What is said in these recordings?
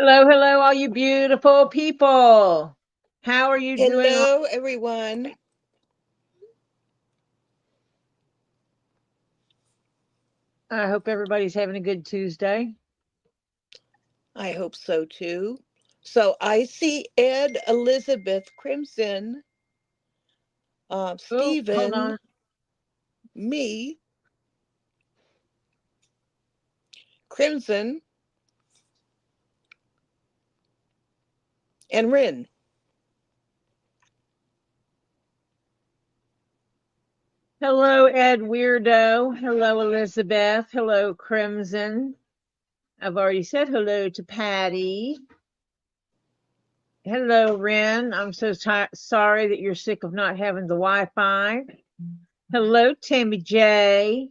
Hello, hello, all you beautiful people. How are you doing? Hello, everyone. I hope everybody's having a good Tuesday. I hope so too. So I see Ed, Elizabeth, Crimson, Oh, hold Stephen, on. me, Crimson, and Rin. Hello, Ed Weirdo. Hello, Elizabeth. Hello, Crimson. I've already said hello to Patty. Hello, Ren. I'm so sorry that you're sick of not having the Wi-Fi. Hello, Tammy J.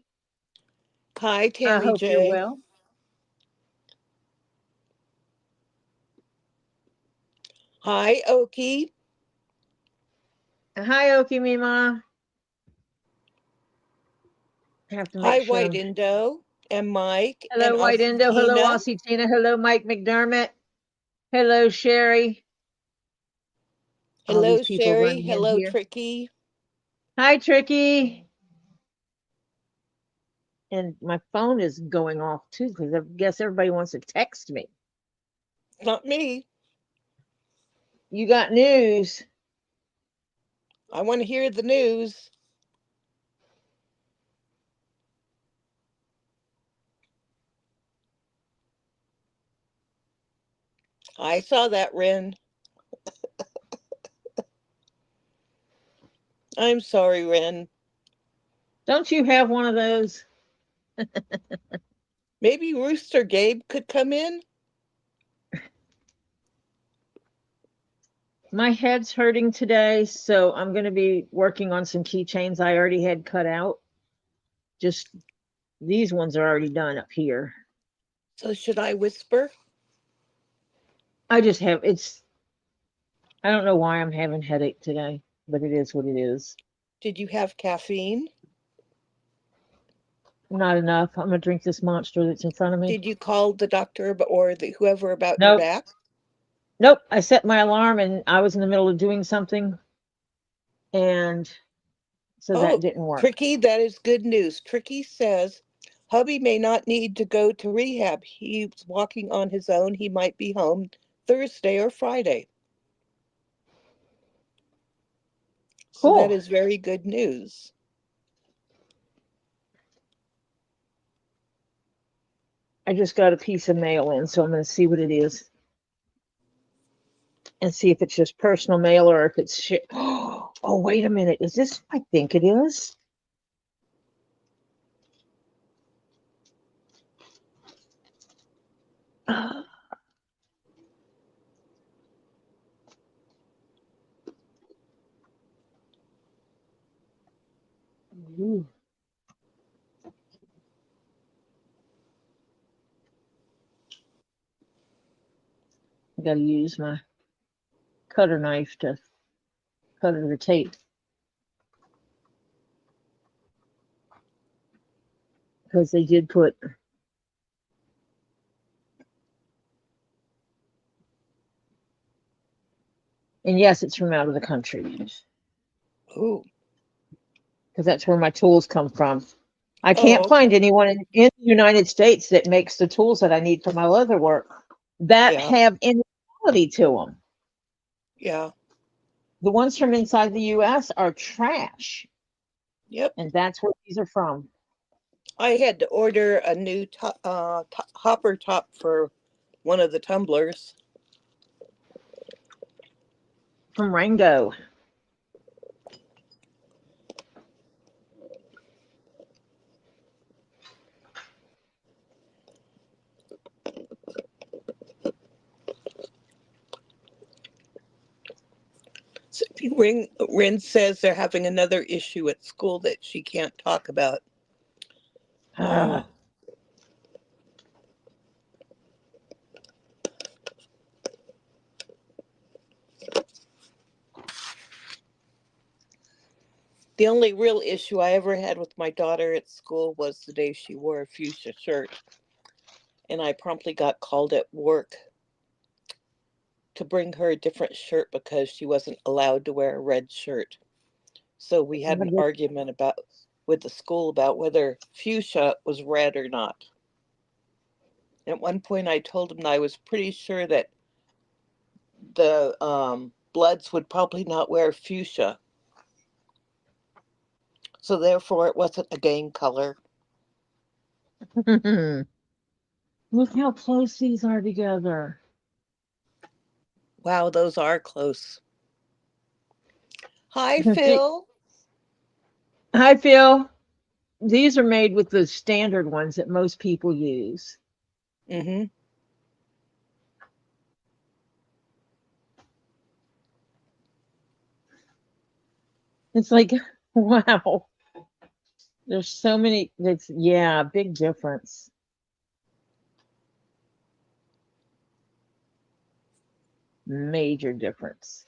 Hi, I Tammy hope you're J. well. Hi, Okie. Hi, Oki Mima. I have to Hi, make White sure. Indo, and Mike, and Hello, White Aussie Indo. Hello, Tina. Aussie Tina. Hello, Mike McDermott. Hello, Sherry. All these Hello, people Sherry. running in Hello, here. Tricky. Hi, Tricky. And my phone is going off too because I guess everybody wants to text me. Not me. You got news? I want to hear the news. I saw that, Rin. I'm sorry, Rin. Don't you have one of those? Maybe Rooster Gabe could come in? My head's hurting today, so I'm going to be working on some keychains I already had cut out. Just these ones are already done up here. So should I whisper? I just have it's. I don't know why I'm having headache today, but it is what it is. Did you have caffeine? Not enough. I'm gonna drink this monster that's in front of me. Did you call the doctor or the whoever about your Nope. back? Nope. I set my alarm and I was in the middle of doing something, and so that Oh, didn't work. Tricky, that is good news. Tricky says hubby may not need to go to rehab. He's walking on his own. He might be home Thursday or Friday. So that Cool. is very good news. I just got a piece of mail in, so I'm going to see what it is and see if it's just personal mail or if it's shit. Oh, wait a minute. Is this what I think it is? Ooh, I got to use my cutter knife to cutter the tape because they did put. And yes, it's from out of the country because Ooh. that's where my tools come from. I Oh, can't find okay. anyone in the United States that makes the tools that I need for my leather work that Yeah. have any quality to them. Yeah. The ones from inside the US are trash, Yep. and that's where these are from. I had to order a new hopper top for one of the tumblers. From Rango. Rin says they're having another issue at school that she can't talk about. Ah, The only real issue I ever had with my daughter at school was the day she wore a fuchsia shirt, and I promptly got called at work. to bring her a different shirt because she wasn't allowed to wear a red shirt. So we had an argument with the school about whether fuchsia was red or not. At one point, I told him that I was pretty sure that the Bloods would probably not wear fuchsia. So therefore, it wasn't a game color. Look how close these are together. Wow, those are close. Hi, Phil. Hi, Phil. These are made with the standard ones that most people use. Mm-hmm. It's like, wow. There's so many. It's, yeah, big difference. Major difference.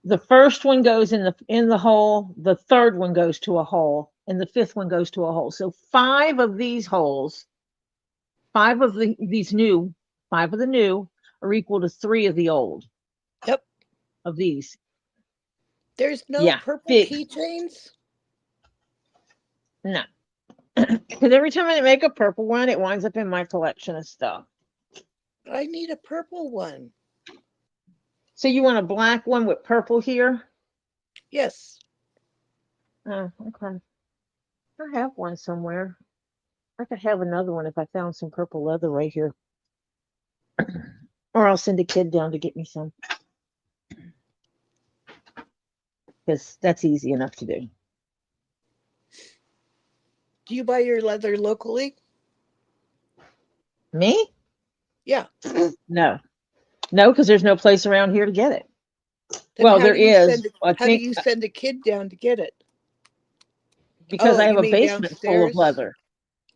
The first one goes in the hole, the third one goes to a hole, and the fifth one goes to a hole. So 5 of these holes, 5 of these new, 5 of the new are equal to 3 of the old. Yep. Of these. There's no purple keychains? No. Because every time I make a purple one, it winds up in my collection of stuff. I need a purple one. So you want a black one with purple here? Yes. Oh, okay. I have one somewhere. I could have another one if I found some purple leather right here. Or I'll send a kid down to get me some. Because that's easy enough to do. Do you buy your leather locally? Me? Yeah. No. No, because there's no place around here to get it. Then well, there is. How do you send a kid down to get it? Because I have a basement full of leather.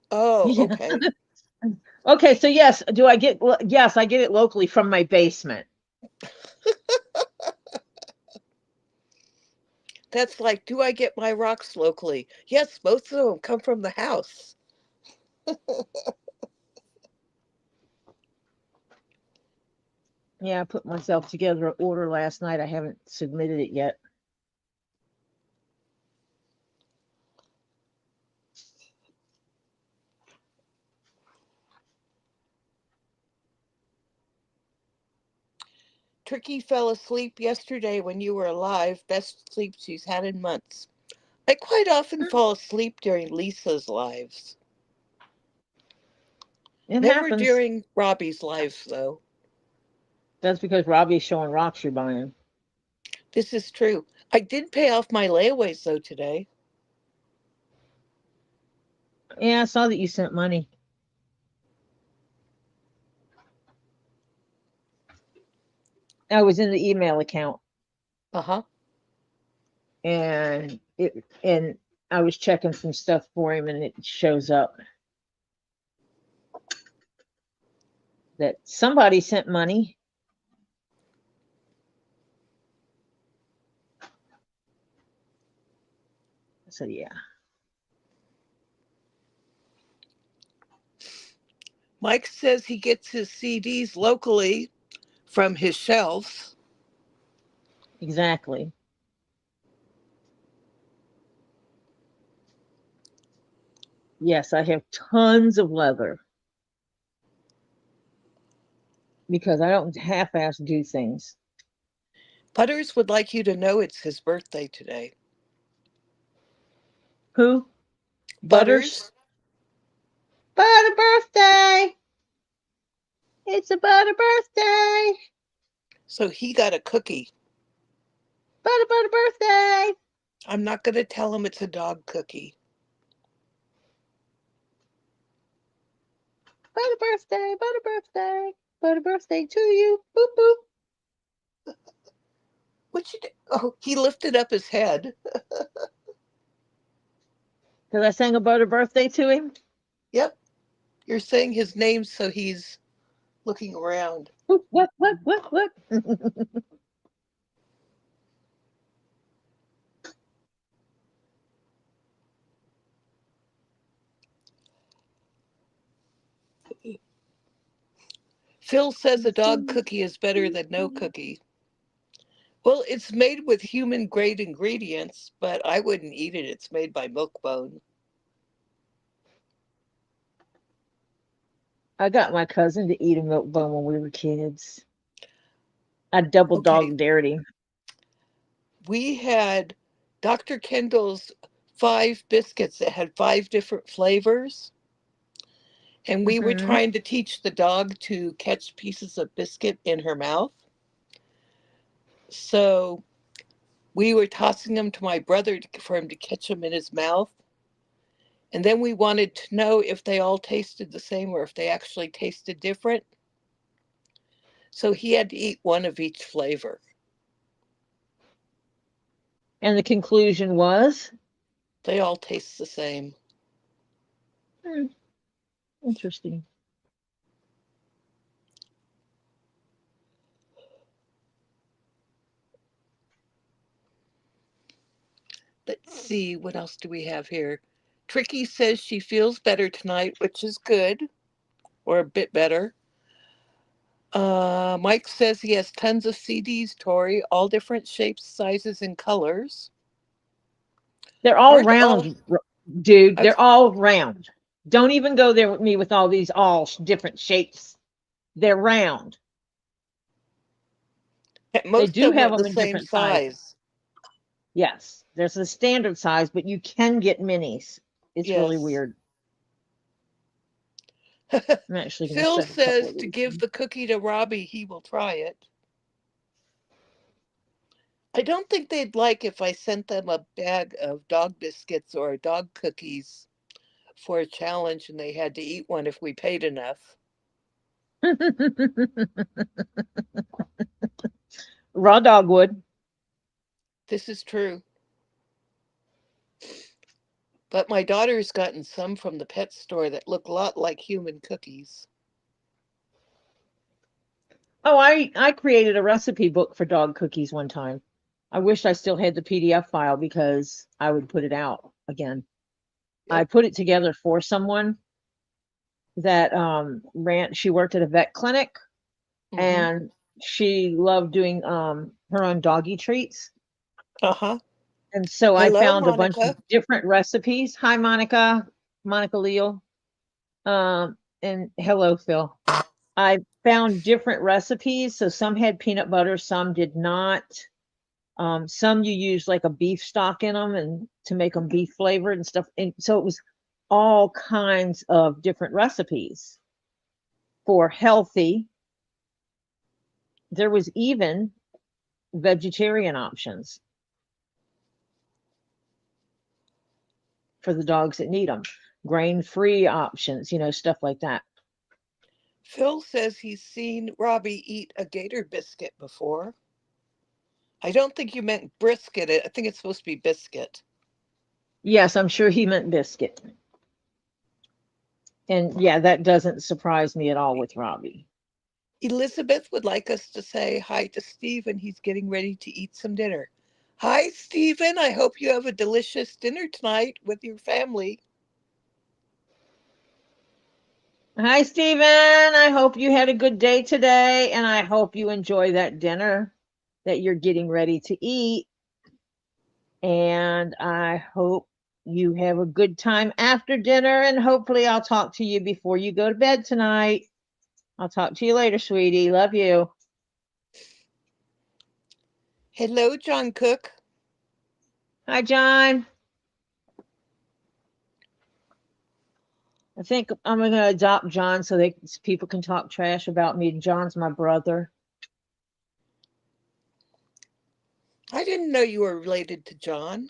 Oh, okay. Okay, so yes, yes, I get it locally from my basement. That's like, do I get my rocks locally? Yes, most of them come from the house. Yeah, I put myself together an order last night. I haven't submitted it yet. Tricky fell asleep yesterday when you were alive. Best sleep she's had in months. I quite often fall asleep during Lisa's lives. Never happens. During Robbie's lives, though. That's because Robbie's showing rocks you're buying. This is true. I did pay off my layaways, though, today. Yeah, I saw that you sent money. I was in the email account. Uh-huh. And I was checking some stuff for him, and it shows up that somebody sent money. I said, yeah. Mike says he gets his CDs locally from his shelves. Exactly. Yes, I have tons of leather because I don't half-ass do things. Butters would like you to know it's his birthday today. Who? Butters? Butter birthday! It's a butter birthday! So he got a cookie. Butter birthday! I'm not going to tell him it's a dog cookie. Butter birthday to you. Boop, boop. What you do? Oh, he lifted up his head. Because I sang a butter birthday to him? Yep. You're saying his name, so he's looking around. What? Phil says a dog cookie is better than no cookie. Well, it's made with human grade ingredients, but I wouldn't eat it. It's made by Milkbone. I got my cousin to eat a milk bone when we were kids. I double dog dared him. We had Dr. Kendall's 5 biscuits that had 5 different flavors. And we were trying to teach the dog to catch pieces of biscuit in her mouth. So we were tossing them to my brother for him to catch them in his mouth. And then we wanted to know if they all tasted the same or if they actually tasted different. So he had to eat one of each flavor. And the conclusion was? They all taste the same. Interesting. Let's see, what else do we have here? Tricky says she feels better tonight, which is good, or a bit better. Mike says he has tons of CDs, Tori, all different shapes, sizes, and colors. They're all round, dude. They're all round. Don't even go there with me with all these all different shapes. They're round. Most they do of have them them the in same different size. sizes. Yes, there's a standard size, but you can get minis. It's really weird. I'm actually Phil says to give the cookie to Robbie, he will try it. I don't think they'd like if I sent them a bag of dog biscuits or dog cookies for a challenge and they had to eat one if we paid enough. Raw dog would. This is true. But my daughter's gotten some from the pet store that look a lot like human cookies. Oh, I created a recipe book for dog cookies one time. I wish I still had the PDF file because I would put it out again. Yep. I put it together for someone that she worked at a vet clinic, and she loved doing her own doggy treats. And so I found a bunch of different recipes. Hi, Monica Leal. And hello, Phil. I found different recipes. So some had peanut butter, some did not. Some you use like a beef stock in them and to make them beef flavored and stuff. And so it was all kinds of different recipes for healthy. There was even vegetarian options for the dogs that need them, grain-free options, stuff like that. Phil says he's seen Robbie eat a gator biscuit before. I don't think you meant brisket. I think it's supposed to be biscuit. Yes, I'm sure he meant biscuit. And yeah, that doesn't surprise me at all with Robbie. Elizabeth would like us to say hi to Stephen. He's getting ready to eat some dinner. Hi, Stephen. I hope you have a delicious dinner tonight with your family. Hi, Stephen. I hope you had a good day today, and I hope you enjoy that dinner that you're getting ready to eat. And I hope you have a good time after dinner, and hopefully I'll talk to you before you go to bed tonight. I'll talk to you later, sweetie. Love you. Hello, John Cook. Hi, John. I think I'm going to adopt John so people can talk trash about me. John's my brother. I didn't know you were related to John.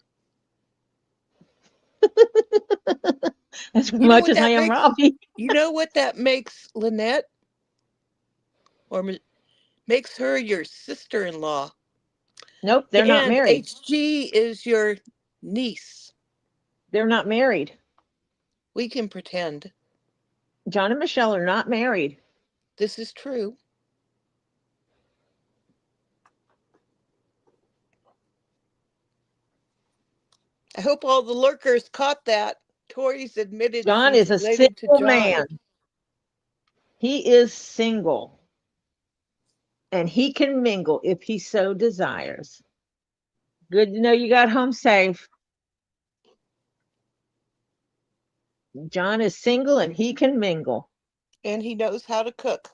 As much as I am Robbie. You know what that makes Lynette? Or makes her your sister-in-law. Nope, they're not married. HG is your niece. They're not married. We can pretend. John and Michelle are not married. This is true. I hope all the lurkers caught that. Tori's admitted John is a single man. He is single. and he can mingle if he so desires. Good to know you got home safe. John is single and he can mingle. And he knows how to cook.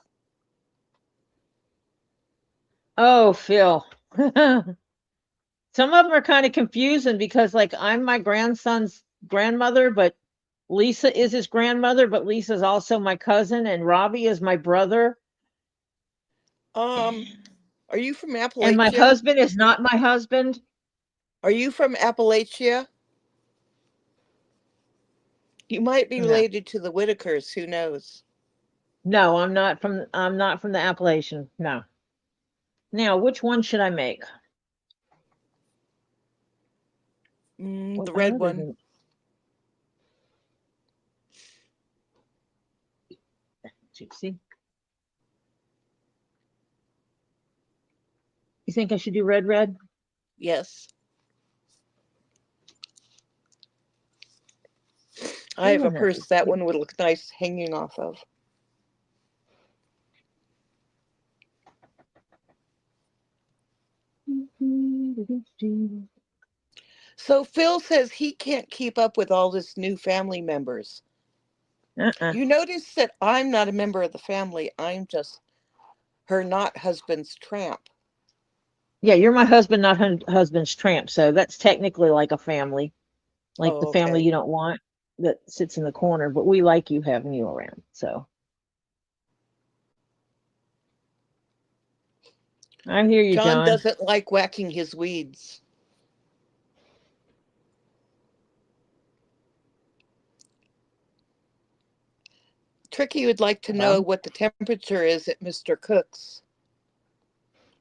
Oh, Phil. Some of them are kind of confusing because, like, I'm my grandson's grandmother, but Lisa is his grandmother, but Lisa's also my cousin, and Robbie is my brother. Are you from And my Appalachia? husband is not my husband. Are you from Appalachia? You might be No, related to the Whitakers, who knows? no, I'm not from the Appalachian. No. Now, which one should I make? The What red color one. is it? See? You think I should do red, red? Yes. I have Ooh, a no. purse that one would look nice hanging off of. So Phil says he can't keep up with all this new family members. Uh-uh. You notice that I'm not a member of the family. I'm just her not husband's tramp. Yeah, you're my husband, not husband's tramp. So that's technically like a family, like the Oh, family okay. you don't want that sits in the corner, but we like you having you around. So I hear you, John John. doesn't like whacking his weeds. Tricky would like to know Well, what the temperature is at Mr. Cook's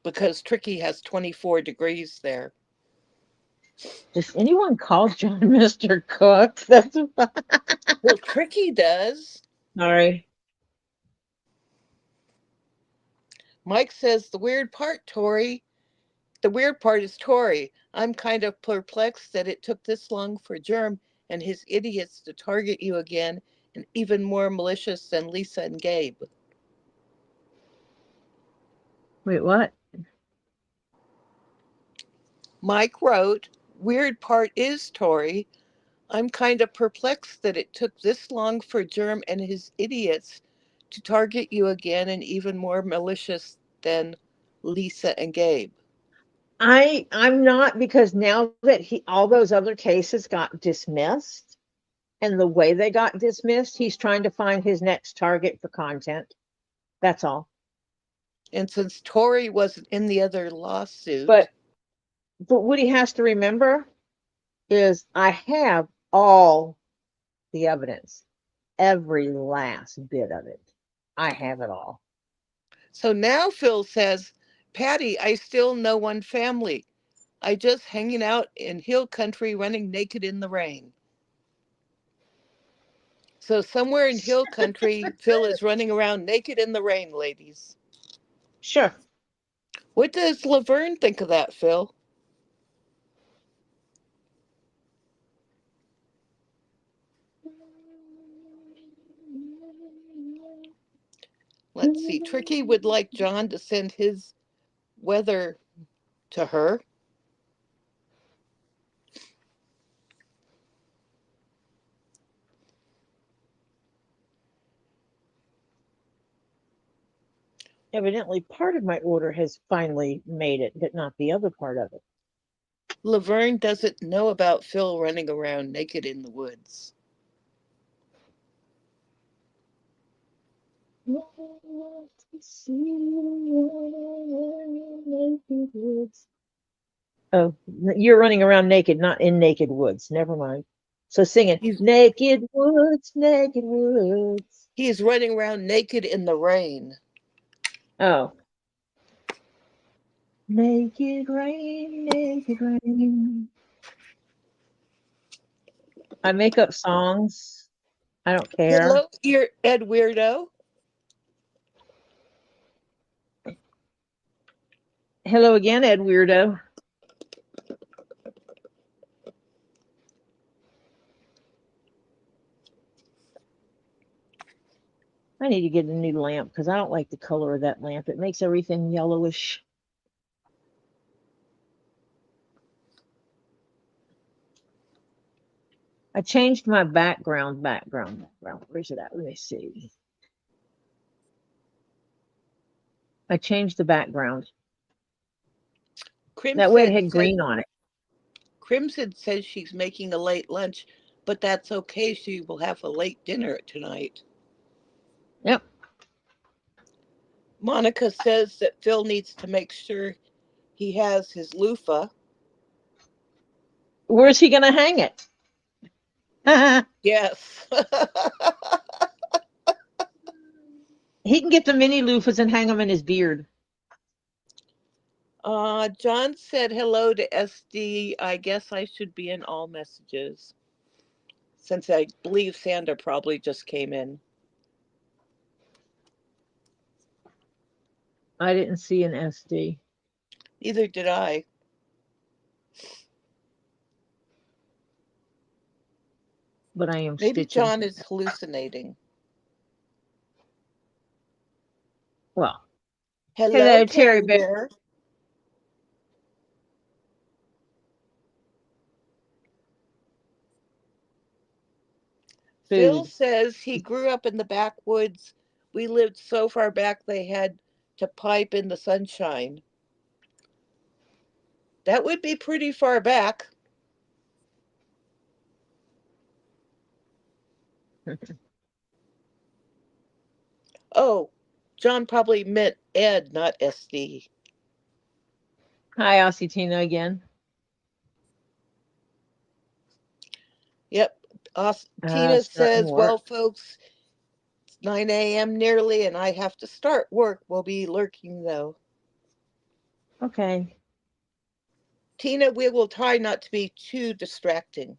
because Tricky has 24 degrees there. does anyone call John Mr. Cook? That's Well, Tricky does. sorry. Mike says the weird part, Tori. The weird part is Tori. I'm kind of perplexed that it took this long for Germ and his idiots to target you again, and even more malicious than Lisa and Gabe. Wait, what? Mike wrote, weird part is, Tori. I'm kind of perplexed that it took this long for Germ and his idiots to target you again, and even more malicious than Lisa and Gabe. I'm not, because now that he all those other cases got dismissed, and the way they got dismissed, he's trying to find his next target for content. That's all. And since Tori wasn't in the other lawsuit, But what he has to remember is I have all the evidence, every last bit of it. I have it all. so now Phil says, Patty, I still know one family. I just hanging out in hill country running naked in the rain. So somewhere in hill country, Phil is running around naked in the rain, ladies. Sure. What does Laverne think of that, Phil? Let's see. Tricky would like John to send his weather to her. Evidently, part of my order has finally made it, but not the other part of it. Laverne doesn't know about Phil running around naked in the woods. Oh, you're running around naked, not in naked woods. Never mind. So singing, He's naked woods, naked woods. he's running around naked in the rain. Oh, naked rain, naked rain. I make up songs. I don't care. Hello, you're Ed Weirdo. Hello again, Ed Weirdo. I I need to get a new lamp because I don't like the color of that lamp. It makes everything yellowish. I changed my background. Where's it at? Let me see. I changed the background. That way it had green on it. Crimson says she's making a late lunch, but that's okay. She will have a late dinner tonight. Yep. Monica says that Phil needs to make sure he has his loofah. Where's he going to hang it? Yes. He can get the mini loofahs and hang them in his beard. John said hello to SD. I guess I should be in all messages, since I believe Sandra probably just came in. I didn't see an SD. Neither did I. But I am Maybe stitching. John is hallucinating. Well, hello Terry Bear. Phil says he grew up in the backwoods. We lived so far back they had to pipe in the sunshine. That would be pretty far back. Oh, John probably meant Ed, not SD. Hi, Aussie Tina again. Yep. Tina says, well, folks, it's 9 a.m. nearly, and I have to start work. We'll be lurking, though. Okay. Tina, we will try not to be too distracting.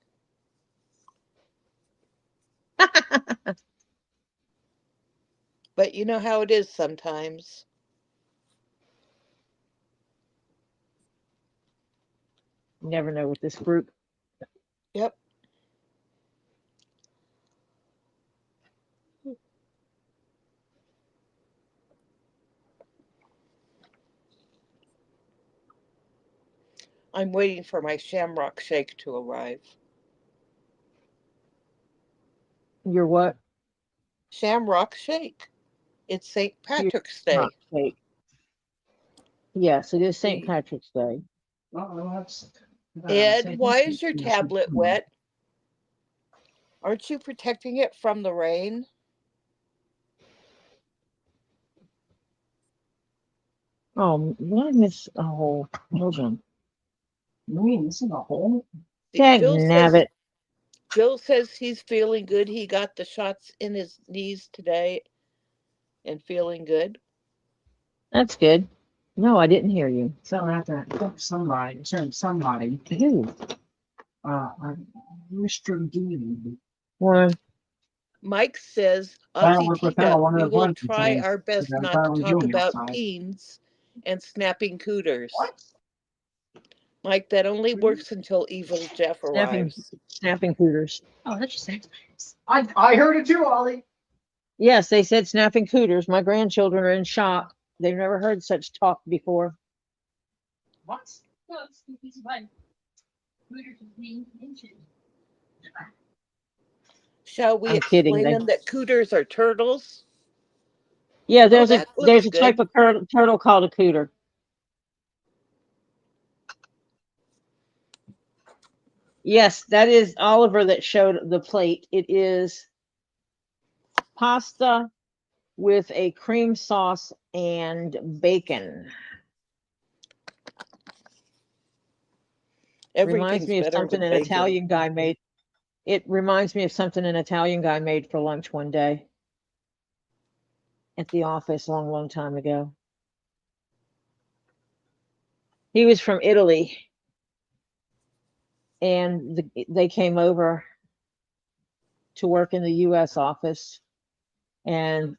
But you know how it is sometimes. You never know with this group. Yep. I'm waiting for my shamrock shake to arrive. Your what? Shamrock shake. It's St. Patrick's Day. Yes, it is St. Patrick's Day. Ed, why is your tablet wet? Aren't you protecting it from the rain? Oh, what is a hole? Hold on. You mean this is a hole? Jill says he's feeling good. He got the shots in his knees today and feeling good. That's good. No, I didn't hear you. So I have to somebody. Who? Mr. D. One. Mike says, Aussie Tika, we will try our best not to talk about peens and snapping cooters. What? Mike, that only works until Evil Jeff arrives. Snapping cooters. Oh, that's just nice. I heard it too, Ollie. Yes, they said snapping cooters. My grandchildren are in shock. They've never heard such talk before. What? No, it's fine. Cooters are being mentioned. Shall we explain them that cooters are turtles? Yeah, there's a type of turtle called a cooter. Yes, that is Oliver that showed the plate. It is pasta with a cream sauce and bacon. Reminds me of something an Italian guy made. It reminds me of something an Italian guy made for lunch one day at the office a long, long time ago. He was from Italy, and they came over to work in the U.S. office, and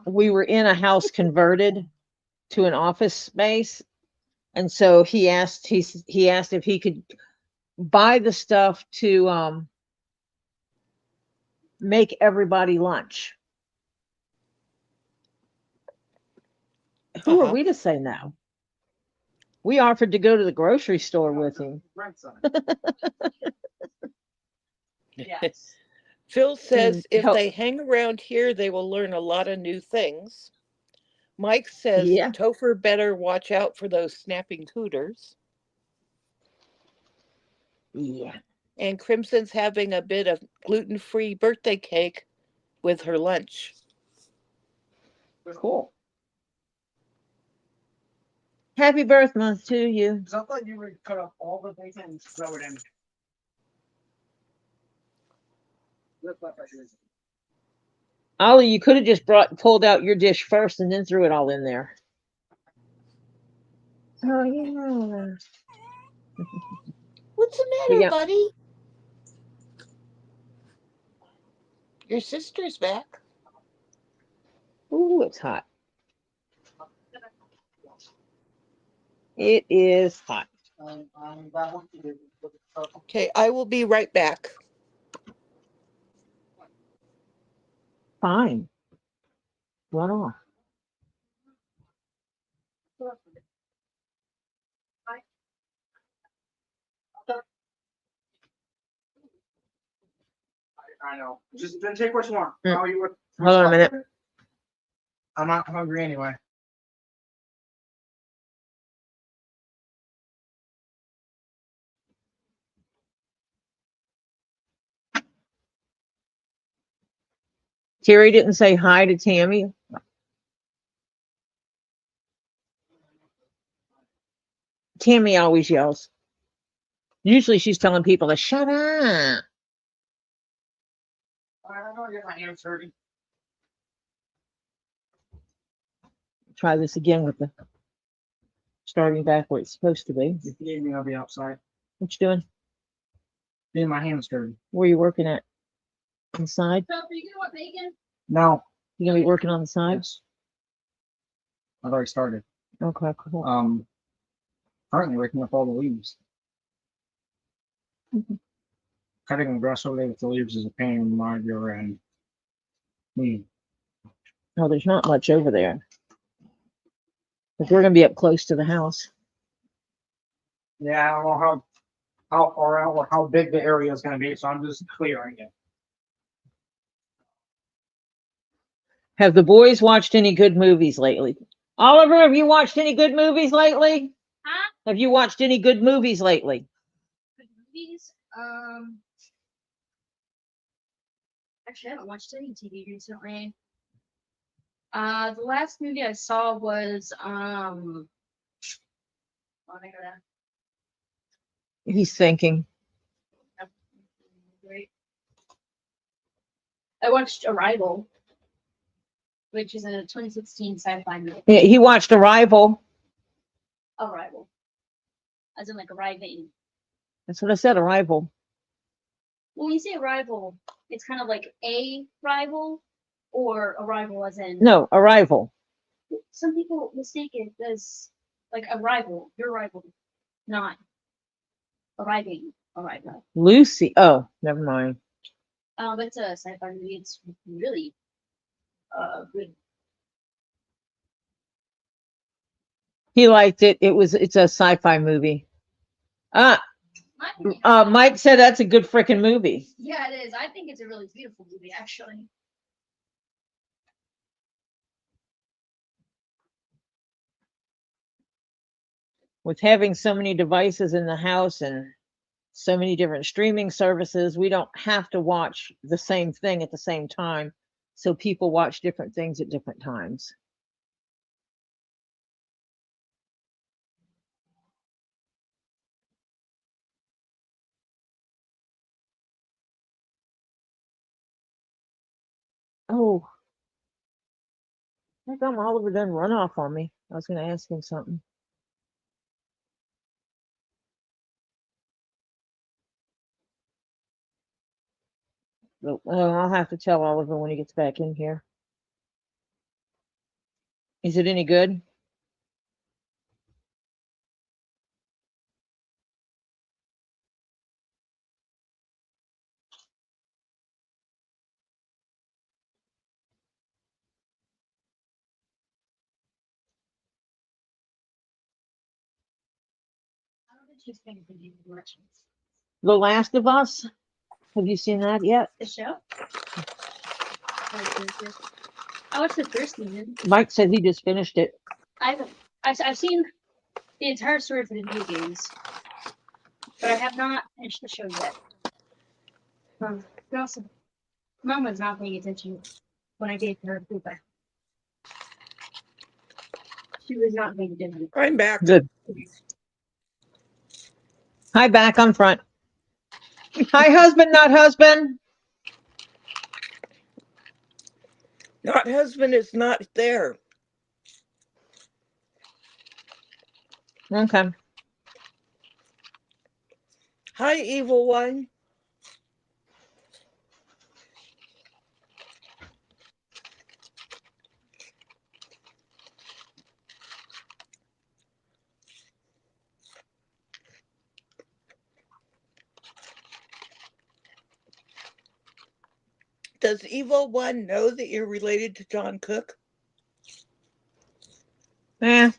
we were in a house converted to an office space, and so he asked if he could buy the stuff to make everybody lunch. Who are we to say no? We offered to go to the grocery store with him. Yes. Phil says And if help. they hang around here, they will learn a lot of new things. Mike says Yeah. Topher better watch out for those snapping cooters. Yeah. And Crimson's having a bit of gluten-free birthday cake with her lunch. Cool. Happy birthday month to you. Because I thought you would cut up all the bacon and throw it in. Lift up like this. Ollie, you could have just pulled out your dish first and then threw it all in there. Oh yeah. What's the But matter, yeah. buddy? Your sister's back. Ooh, it's hot. It is hot. That one you did. Okay, I will be right back. Fine. Run off. I know. Just then take what you want. Mm. How you would. Hold on a minute. I'm not hungry anyway. Terry didn't say hi to Tammy. Tammy always yells. Usually she's telling people to shut up. I don't know. I get my hands dirty. Try this again with the starting back where it's supposed to be. If you need me, I'll be outside. What you doing? Getting my hands dirty. Where are you working at? Inside? So, are you gonna want bacon? No. You gonna be working on the side? Yes. I've already started. Okay, cool. Currently raking up all the leaves. Mhm. Cutting the grass over there with the leaves is a pain in my rear end. Oh, there's not much over there. But we're gonna be up close to the house. Yeah, I don't know how far out or how big the area is going to be, so I'm just clearing it. Have the boys watched any good movies lately? Oliver, have you watched any good movies lately? Huh? Have you watched any good movies lately? Good movies. Actually, I haven't watched any TV recently. The last movie I saw was oh my god. He's thinking. Great. I watched Arrival, which is a 2016 sci-fi movie. Yeah, he watched Arrival. Arrival, as in like arriving. That's what I said, Arrival. When you say arrival, it's kind of like a rival, or arrival as in. No, Arrival. Some people mistake it as like arrival, your rival, not arriving. Arrival. Lucy. Oh, never mind. It's a sci-fi movie. It's really good. He liked it. It's a sci-fi movie. My opinion. Mike said that's a good freaking movie. Yeah, it is. I think it's a really beautiful movie, actually. With having so many devices in the house and so many different streaming services, we don't have to watch the same thing at the same time. So people watch different things at different times. Oh, I think Oliver done run off on me. I was going to ask him something. But, I'll have to tell Oliver when he gets back in here. Is it any good? She's been pretty much. The Last of Us. Have you seen that yet? The show? I watched the first season. Mike said he just finished it. I've seen the entire story for the video games, but I have not finished the show yet. Also, Mom was not paying attention when I gave her food back. She was not paying attention. I'm back. Good. Hi, back on front. Hi, husband, not husband. Not husband is not there. Okay. Hi, evil one. Does evil one know that you're related to John Cook? I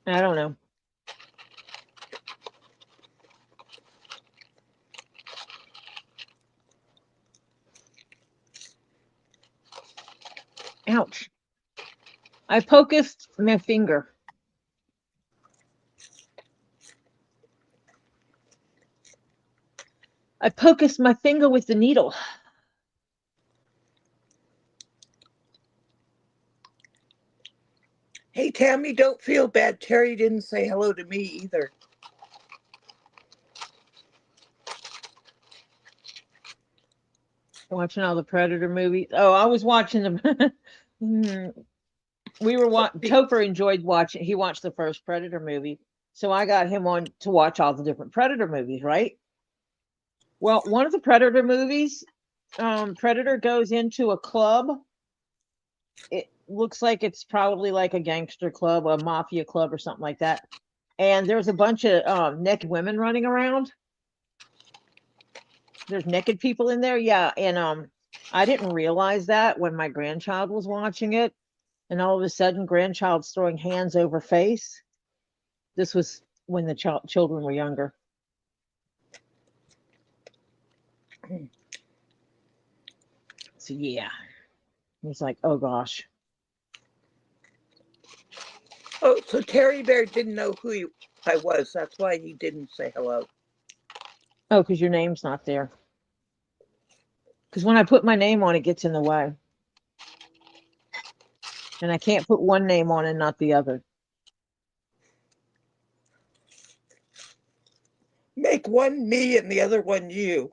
don't know. Ouch. I poked my finger. I poked my finger with the needle. Hey, Tammy, don't feel bad. Terry didn't say hello to me either. Watching all the Predator movies. Oh, I was watching the. We were Topher enjoyed watching. He watched the first Predator movie, so I got him on to watch all the different Predator movies. Right. Well, one of the Predator movies, Predator goes into a club. It looks like it's probably like a gangster club, a mafia club, or something like that. And there's a bunch of naked women running around. There's naked people in there, yeah. And I didn't realize that when my grandchild was watching it, and all of a sudden, grandchild's throwing hands over face. This was when the children were younger. So yeah, it's like, oh gosh. Oh, so Terry Bear didn't know who I was. That's why he didn't say hello. Oh, because your name's not there. Because when I put my name on, it gets in the way. And I can't put one name on and not the other. Make one me and the other one you.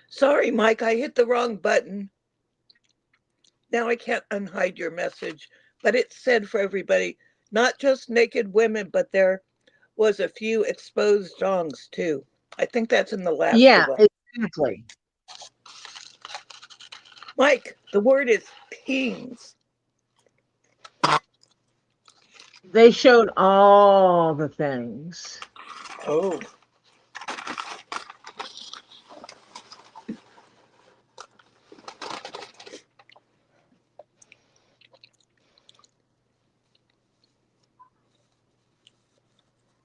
Sorry, Mike, I hit the wrong button. Now I can't unhide your message, but it said for everybody, not just naked women, but there was a few exposed dongs too. I think that's in the last Yeah, one. exactly. Mike, the word is pings. They showed all the things. Oh.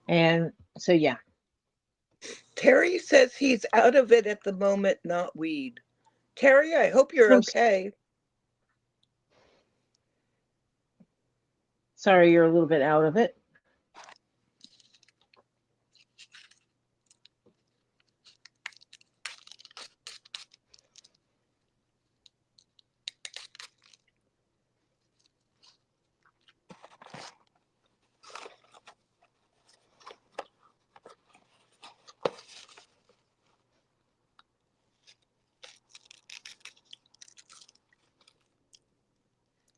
And so, yeah. Terry says he's out of it at the moment, not weed. Terry, I hope you're okay. Sorry, you're a little bit out of it.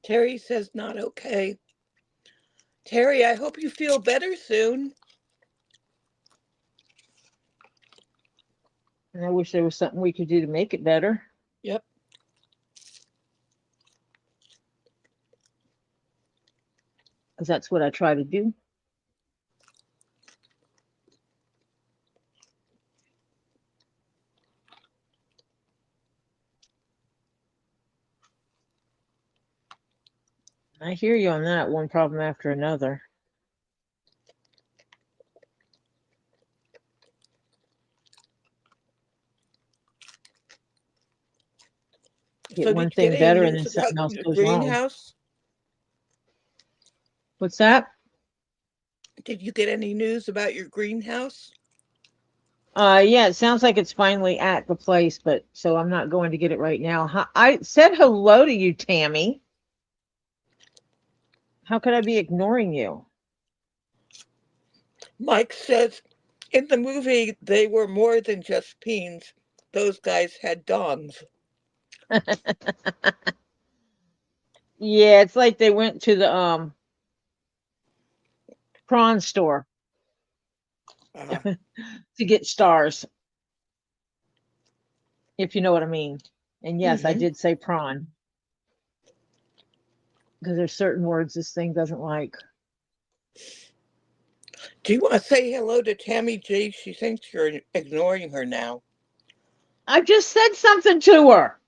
Terry says not okay. Terry, I hope you feel better soon. And I wish there was something we could do to make it better. Yep. Because that's what I try to do. I hear you on that, one problem after another. Get So one did you get thing any better and then news about something else your goes wrong. greenhouse? What's that? Did you get any news about your greenhouse? Yeah, it sounds like it's finally at the place, but so I'm not going to get it right now. I said hello to you, Tammy. How could I be ignoring you? Mike says in the movie they were more than just peens. Those guys had dongs. Yeah, it's like they went to the prawn store to get stars, if you know what I mean. And yes, I did say prawn. Because there's certain words this thing doesn't like. Do you want to say hello to Tammy G? She thinks you're ignoring her now. I just said something to her.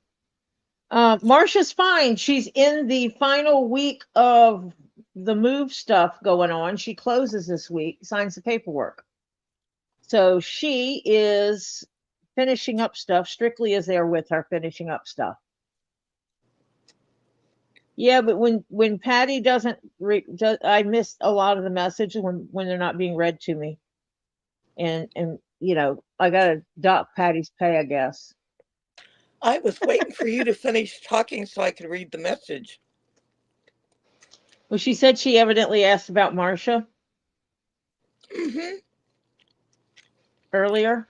Marcia's fine. She's in the final week of the move stuff going on. She closes this week, signs the paperwork. So she is finishing up stuff. Strictly is there with her finishing up stuff. Yeah, but when Patty doesn't, I miss a lot of the messages when they're not being read to me, and you know I gotta dock Patty's pay, I guess. I was waiting for you to finish talking so I could read the message. Well, she said she evidently asked about Marcia earlier.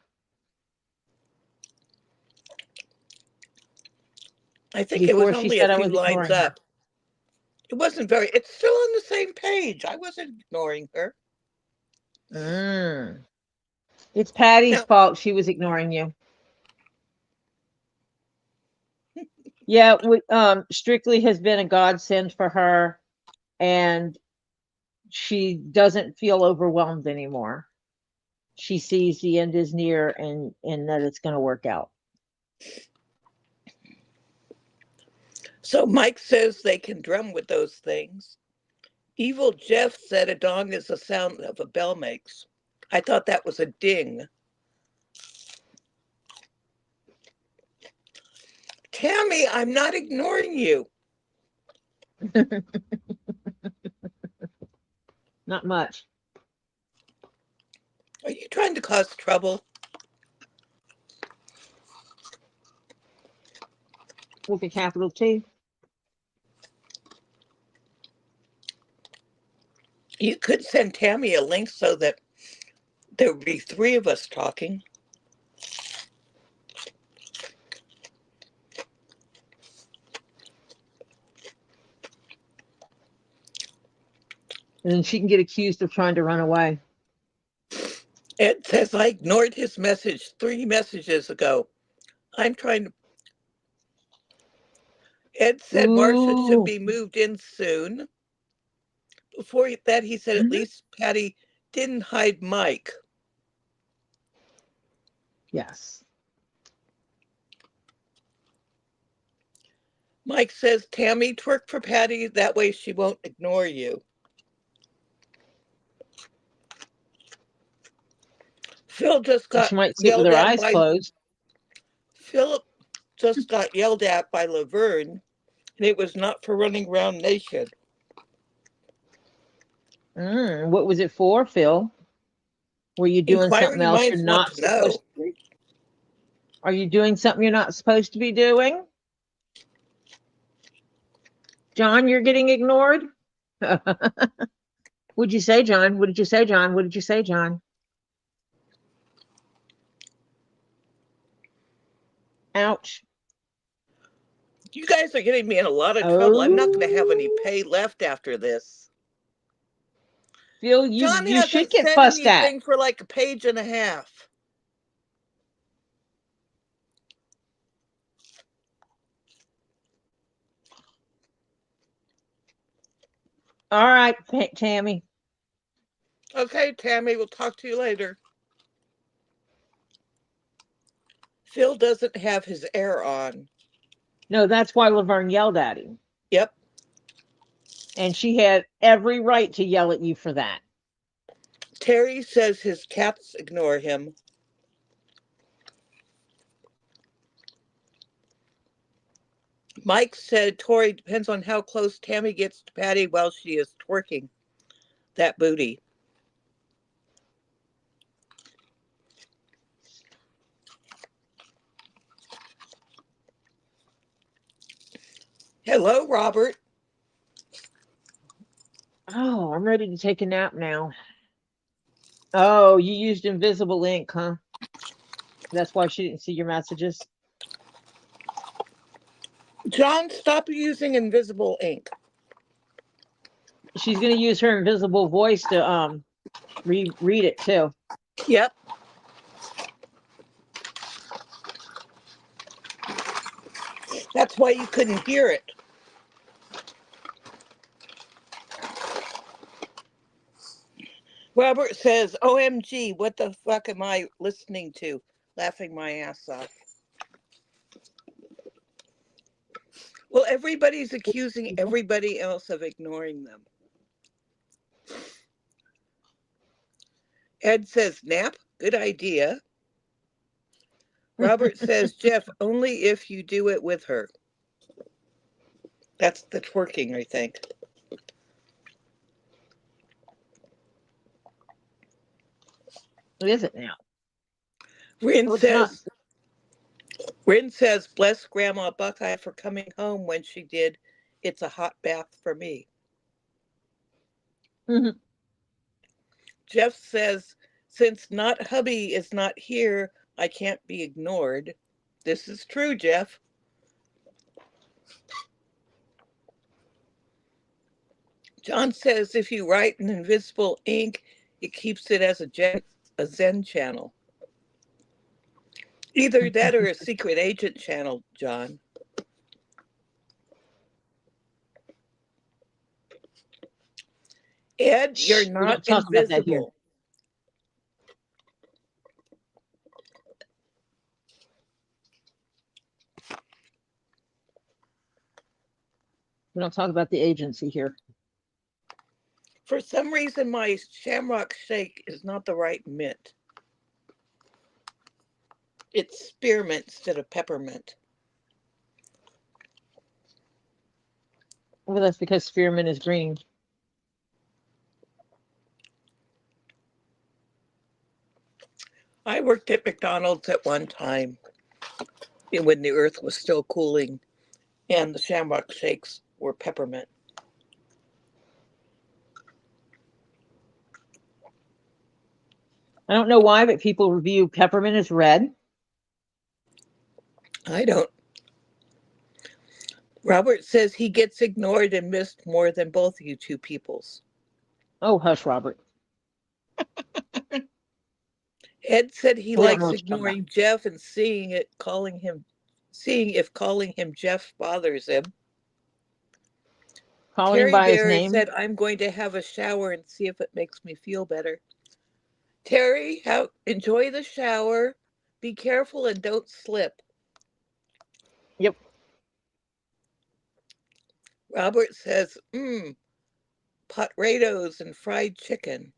I think it was Before she only a said I few was lines ignoring her. up. It wasn't very, it's still on the same page. I wasn't ignoring her. It's Patty's Now, fault. She was ignoring you. Yeah, Strictly has been a godsend for her, and she doesn't feel overwhelmed anymore. She sees the end is near and that it's going to work out. so Mike says they can drum with those things. Evil Jeff said a dong is the sound of a bell makes. I thought that was a ding. Tammy, I'm not ignoring you. Not much. Are you trying to cause trouble? With a capital T. You could send Tammy a link so that there would be three of us talking. And then she can get accused of trying to run away. Ed says I ignored his message 3 messages ago. I'm trying to. Ed said Marcia should Ooh. be moved in soon. Before that, he said at least Patty didn't hide Mike. Yes. Mike says, Tammy, twerk for Patty. That way she won't ignore you. Phil just got She might sit with yelled her at eyes by closed. Philip just got yelled at by Laverne, and it was not for running around naked. What was it for, Phil? Were you doing something Inquiring else you're minds want not to know. supposed to be? Are you doing something you're not supposed to be doing? John, you're getting ignored? What'd you say, John? What did you say, John? What did you say, John? Ouch. You guys are getting me in a lot of trouble. I'm not going to have any pay left after this. Phil, John you should hasn't get said fussed at. anything for like a page and a half. All right, Tammy. Okay, Tammy, we'll talk to you later. Phil doesn't have his air on. No, that's why Laverne yelled at him. Yep. And she had every right to yell at you for that. Terry says his cats ignore him. Mike said Tori depends on how close Tammy gets to Patty while she is twerking that booty. Hello, Robert. Oh, I'm ready to take a nap now. Oh, you used invisible ink, huh? That's why she didn't see your messages. John, stop using invisible ink. She's going to use her invisible voice to read it too. Yep. That's why you couldn't hear it. Robert says, OMG, what the fuck am I listening to? Laughing my ass off. Well, everybody's accusing everybody else of ignoring them. Ed says, nap, good idea. Robert says, Jeff, only if you do it with her. That's the twerking, I think. What is it now? Rin Well, says, bless Grandma Buckeye for coming home when she did. It's a hot bath for me. Mm-hmm. Jeff says, since not hubby is not here, I can't be ignored. This is true, Jeff. John says, if you write in invisible ink, it keeps it as a Zen channel. Either that or a secret agent channel, John. Ed, you're not invisible. We don't talk about the agency here. For some reason, my shamrock shake is not the right mint. It's spearmint instead of peppermint. Well, that's because spearmint is green. I worked at McDonald's at one time when the earth was still cooling, and the shamrock shakes were peppermint. I don't know why, but people review peppermint as red. I don't. Robert says he gets ignored and missed more than both you two peoples. Oh, hush, Robert. Ed said he likes ignoring Jeff and seeing if calling him Jeff bothers him. Calling him by his name. Terry Bear said, I'm going to have a shower and see if it makes me feel better. Terry, enjoy the shower. Be careful and don't slip. Yep. Robert says, potatoes and fried chicken.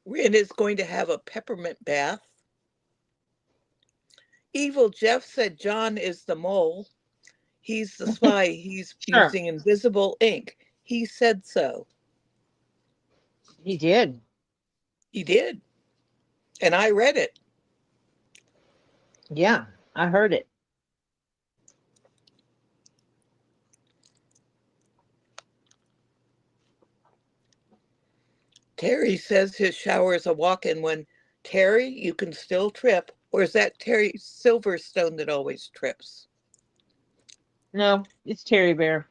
Rin is going to have a peppermint bath. Evil Jeff said John is the mole. He's the spy. He's using invisible ink. He said so. He did. He did. And I read it. Yeah, I heard it. Terry says his shower is a walk-in when Terry, you can still trip. Or is that Terry Silverstone that always trips? No, it's Terry Bear.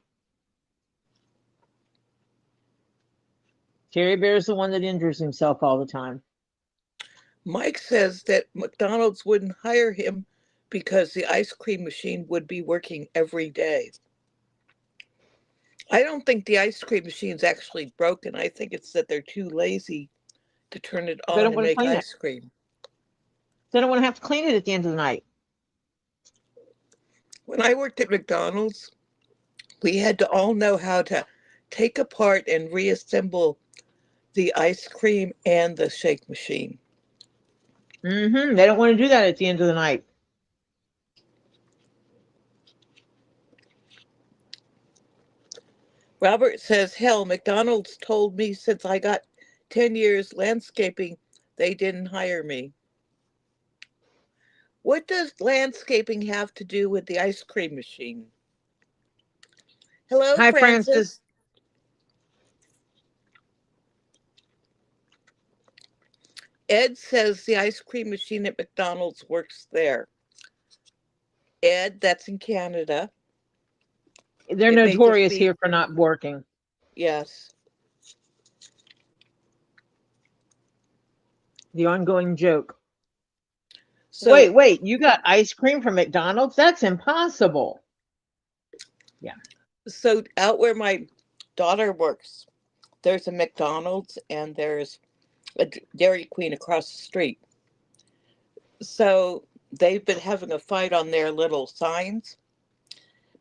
Terry Bear is the one that injures himself all the time. Mike says that McDonald's wouldn't hire him because the ice cream machine would be working every day. I don't think the ice cream machine's actually broken. I think it's that they're too lazy to turn it They on don't and want to make clean it. ice cream. They don't want to have to clean it at the end of the night. When I worked at McDonald's, we had to all know how to take apart and reassemble the ice cream and the shake machine. They don't want to do that at the end of the night. Robert says, hell, McDonald's told me since I got 10 years landscaping, they didn't hire me. What does landscaping have to do with the ice cream machine? Hello, Hi, Francis. Francis. Ed says the ice cream machine at McDonald's works there. Ed, that's in Canada. They're It may just notorious be, here for not working. yes. The ongoing joke. So, Wait, you got ice cream from McDonald's? That's impossible. Yeah. So out where my daughter works, there's a McDonald's and there's a Dairy Queen across the street. So they've been having a fight on their little signs.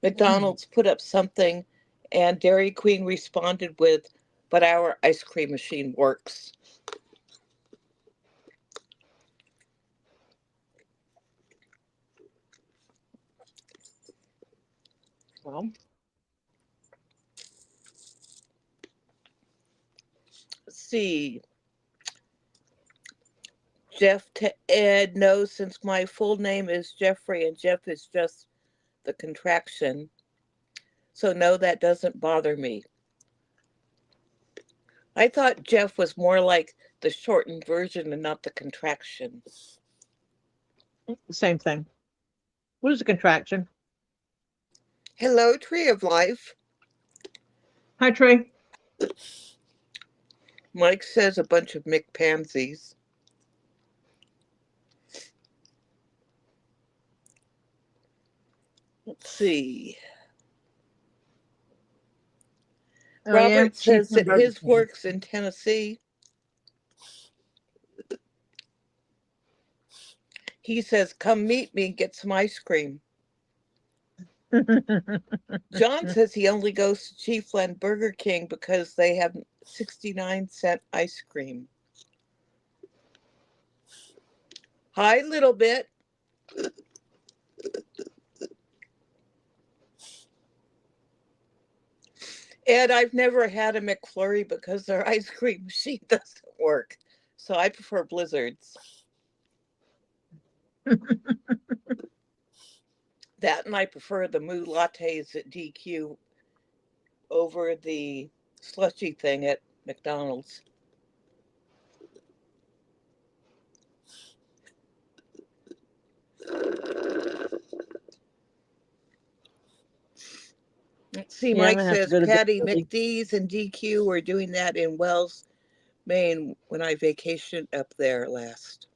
McDonald's put up something and Dairy Queen responded with, but our ice cream machine works. Well, Let's see. Jeff to Ed, no, since my full name is Jeffrey and Jeff is just the contraction. So no, that doesn't bother me. I thought Jeff was more like the shortened version and not the contraction. same thing. What is a contraction? Hello, Tree of Life. Hi, Trey. Mike says a bunch of McPansies. Let's see. Oh, Robert yeah? says Cheese and that Burger his King. works in Tennessee. He says, come meet me, get some ice cream. John says he only goes to Chiefland Burger King because they have 69-cent ice cream. Hi, little bit. Ed, I've never had a McFlurry because their ice cream machine doesn't work. So I prefer Blizzards. That and I prefer the moo lattes at DQ over the slushy thing at McDonald's. Let's see, Yeah, I'm Mike gonna have to says go to bed Patty early. McDee's and DQ were doing that in Wells, Maine when I vacationed up there last.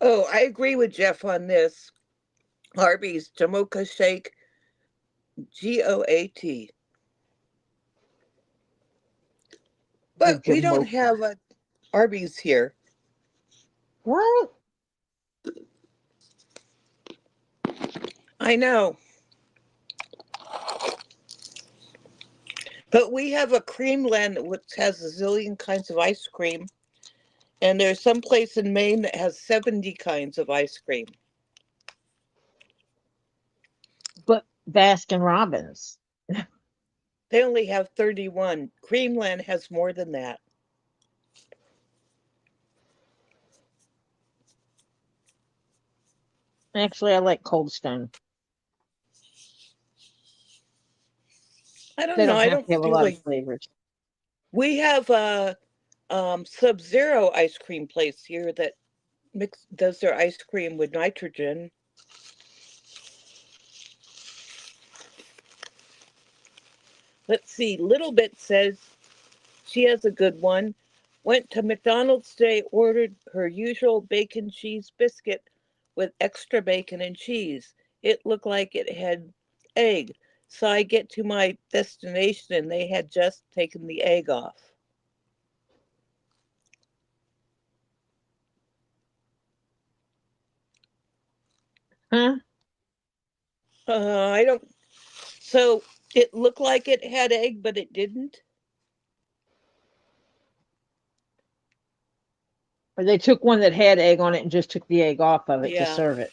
Oh, I agree with Jeff on this. Arby's Jamocha Shake, GOAT. The But we don't Jamocha. have a Arby's here. What? I know. But we have a Creamland which has a zillion kinds of ice cream. And there's some place in Maine that has 70 kinds of ice cream. But Baskin Robbins. They only have 31. Creamland has more than that. Actually, I like Cold Stone. I don't They know. don't I have don't to have a feel lot of like flavors. we have a Sub-Zero ice cream place here that does their ice cream with nitrogen. Let's see. Little Bit says she has a good one. Went to McDonald's today, ordered her usual bacon cheese biscuit with extra bacon and cheese. It looked like it had egg. So I get to my destination and they had just taken the egg off. Huh? I don't. So it looked like it had egg, but it didn't. Or they took one that had egg on it and just took the egg off of it to Yeah, serve it.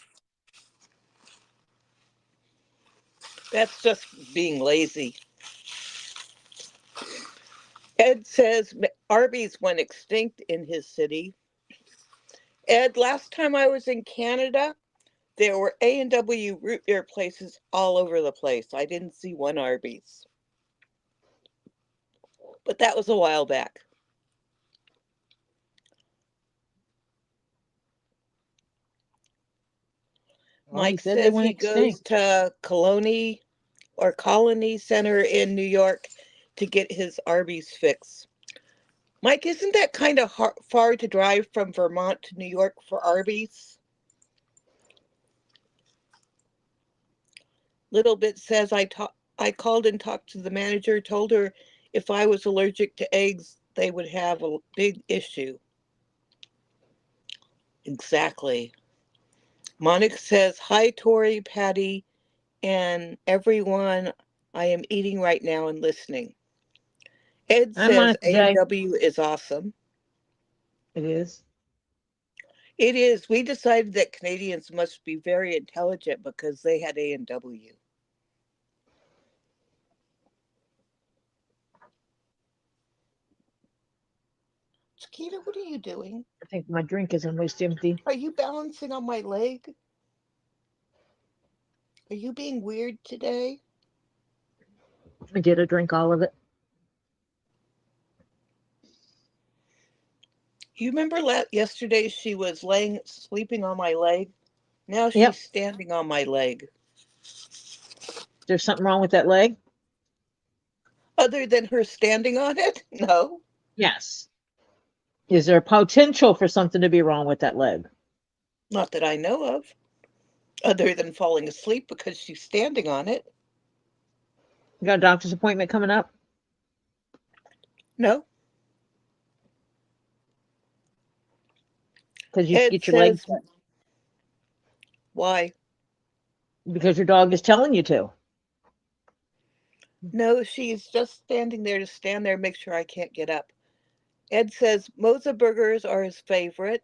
that's just being lazy. Ed says Arby's went extinct in his city. Ed, last time I was in Canada, there were A&W root beer places all over the place. I didn't see one Arby's. But that was a while back. Well, he Mike said they says went he goes extinct. to Colony Center in New York to get his Arby's fix. Mike, isn't that kind of far to drive from Vermont to New York for Arby's? Little Bit says I called and talked to the manager, told her if I was allergic to eggs, they would have a big issue. Exactly. Monica says, hi, Tori, Patty, and everyone. I am eating right now and listening. Ed I'm says Monica J. A&W is awesome. It is. It is. We decided that Canadians must be very intelligent because they had A&W. Chiquita, what are you doing? I think my drink is almost empty. Are you balancing on my leg? Are you being weird today? I did a drink all of it. You remember yesterday she was sleeping on my leg? Now Yep. she's standing on my leg. There's something wrong with that leg? Other than her standing on it? No. Yes. Is there potential for something to be wrong with that leg? Not that I know of. Other than falling asleep because she's standing on it. You got a doctor's appointment coming up? No. Because you should Ed get your leg says, why? because your dog is telling you to. No, she's just standing there to stand there, make sure I can't get up. Ed says, Moza burgers are his favorite.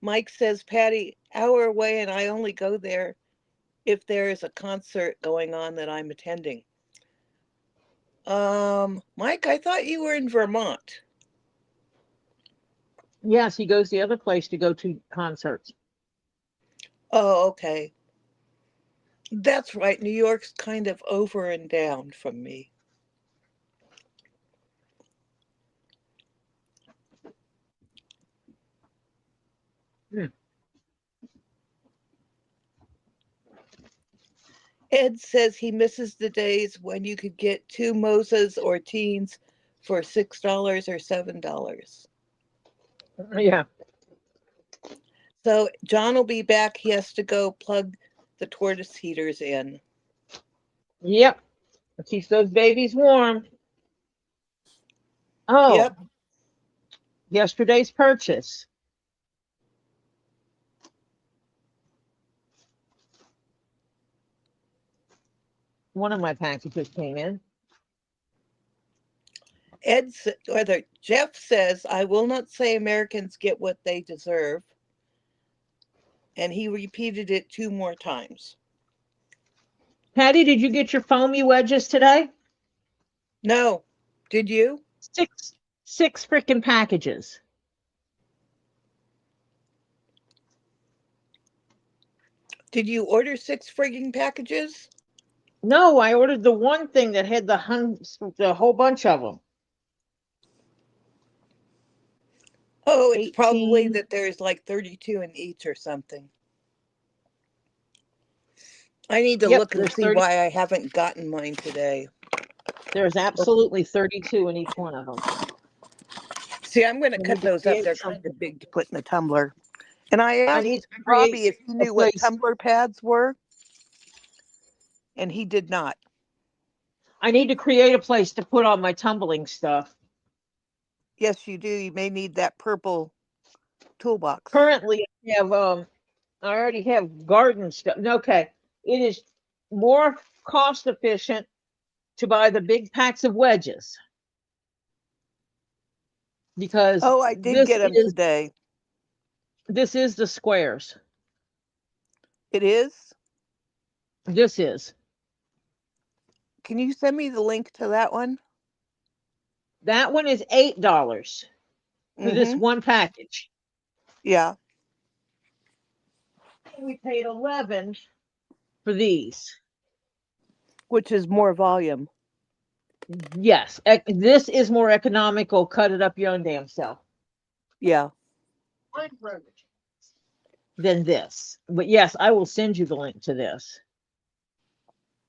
Mike says, Patty, hour away, and I only go there if there is a concert going on that I'm attending. Mike, I thought you were in Vermont. Yes, he goes the other place to go to concerts. Oh, okay. That's right. New York's kind of over and down from me. Hmm. Ed says he misses the days when you could get two Mozas or teens for $6 or $7. Yeah. So John will be back. He has to go plug the tortoise heaters in. Yep. It keeps those babies warm. Oh, Yep. yesterday's purchase. One of my packages came in. Jeff says, I will not say Americans get what they deserve. And he repeated it 2 more times. Patty, did you get your foamy wedges today? No. Did you? Six freaking packages. Did you order 6 frigging packages? No, I ordered the one thing that had the whole bunch of them. Oh, it's probably 18. that there's like 32 in each or something. I need to Yep, look and there's see 30. why I haven't gotten mine today. There's absolutely 32 in each one of them. See, I'm going to I cut need to those up. create They're kind something. of big to put in the tumbler. And I I need asked to create Robbie if he a knew what place. tumbler pads were, and he did not. I need to create a place to put all my tumbling stuff. Yes, you do. You may need that purple toolbox. Currently, I already have garden stuff. Okay, it is more cost efficient to buy the big packs of wedges because Oh, I did get them today. this is the squares. It is? This is. Can you send me the link to that one? That one is $8 for this Mm-hmm. one package. Yeah. We paid 11 for these. Which is more volume. Yes, this is more economical. Cut it up your own damn self Yeah. than this. But yes, I will send you the link to this.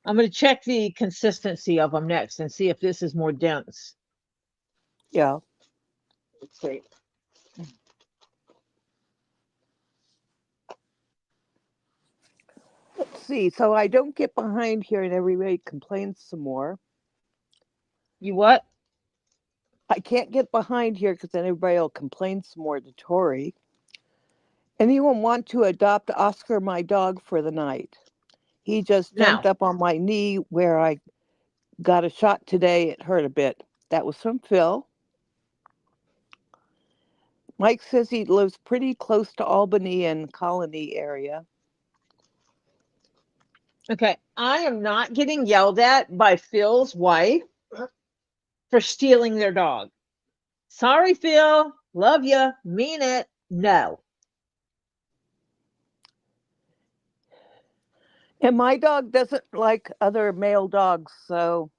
I'm going to check the consistency of them next and see if this is more dense. Yeah. Let's see. Let's see. So I don't get behind here and everybody complains some more. You what? I can't get behind here because then everybody will complain some more to Tori. Anyone want to adopt Oscar, my dog, for the night? He just jumped Now, up on my knee where I got a shot today. It hurt a bit. That was from Phil. Mike says he lives pretty close to Albany and Colony area. okay, I am not getting yelled at by Phil's wife for stealing their dog. Sorry, Phil. Love you. Mean it. No. And my dog doesn't like other male dogs, so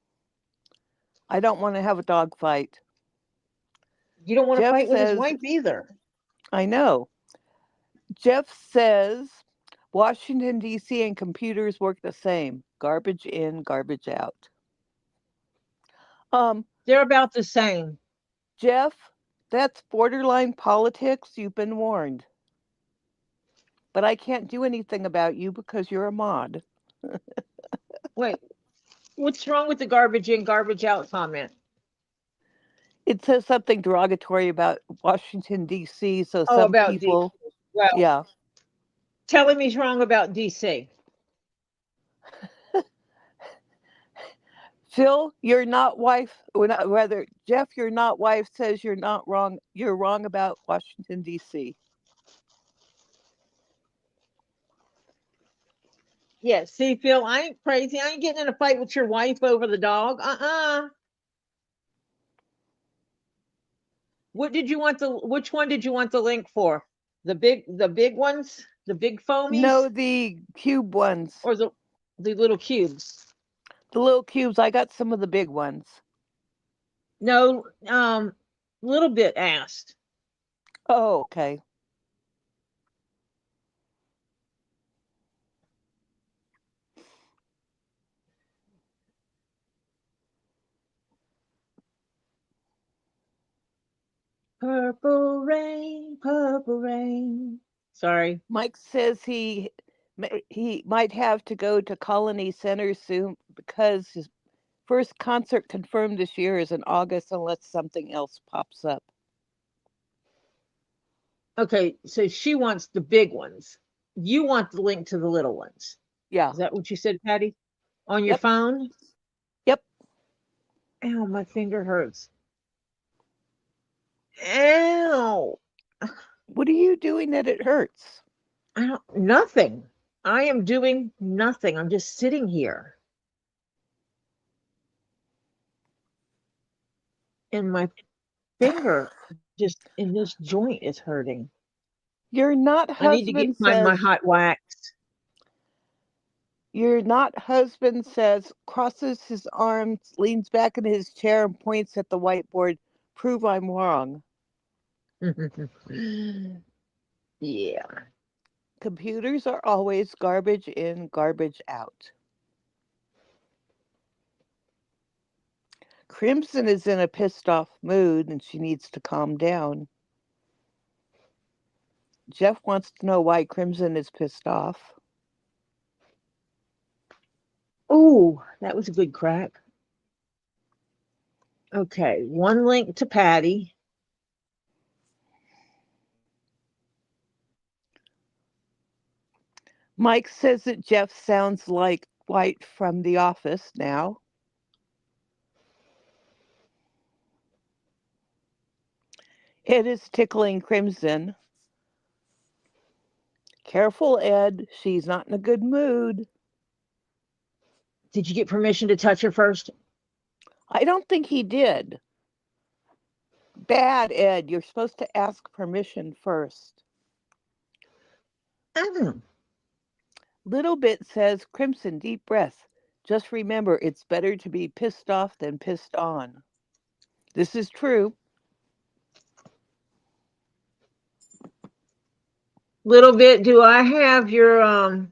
I don't want to have a dog fight. You don't want to Jeff fight with his says, wife either. I know. Jeff says Washington, D.C. and computers work the same. Garbage in, garbage out. They're about the same. Jeff, that's borderline politics. You've been warned. But I can't do anything about you because you're a mod. Wait, what's wrong with the garbage in, garbage out comment? It says something derogatory about Washington, D.C., so Oh, some about D. people, Well, yeah. tell him he's wrong about DC. Phil, you're not wife, rather, Jeff, your not wife says you're not wrong. You're wrong about Washington, D.C. Yeah, see, Phil, I ain't crazy. I ain't getting in a fight with your wife over the dog. What did you want which one did you want the link for? The big ones? The big foamies? No, the cube ones. Or the little cubes? The little cubes, I got some of the big ones. No, little bit asked. Oh, okay. Purple rain, purple rain. Sorry. Mike says he might have to go to Colony Center soon because his first concert confirmed this year is in August unless something else pops up. Okay, so she wants the big ones. You want the link to the little ones. Yeah. Is that what you said, Patty? On your Yep. phone? Yep. Ow, my finger hurts. Ow. What are you doing that it hurts? Nothing. I am doing nothing. I'm just sitting here. And my finger just in this joint is hurting. Your not I need to husband find my says hot wax. Your not husband says, crosses his arms, leans back in his chair, and points at the whiteboard. Prove I'm wrong. Yeah. Computers are always garbage in, garbage out. Crimson is in a pissed off mood and she needs to calm down. Jeff wants to know why Crimson is pissed off. Oh, that was a good crack. Okay, one link to Patty. Mike says that Jeff sounds like White from The Office now. Ed is tickling Crimson. Careful, Ed. She's not in a good mood. Did you get permission to touch her first? I don't think he did. Bad, Ed. You're supposed to ask permission first. I don't know. Little Bit says, Crimson, deep breath. Just remember, it's better to be pissed off than pissed on. This is true. Little bit, do I have your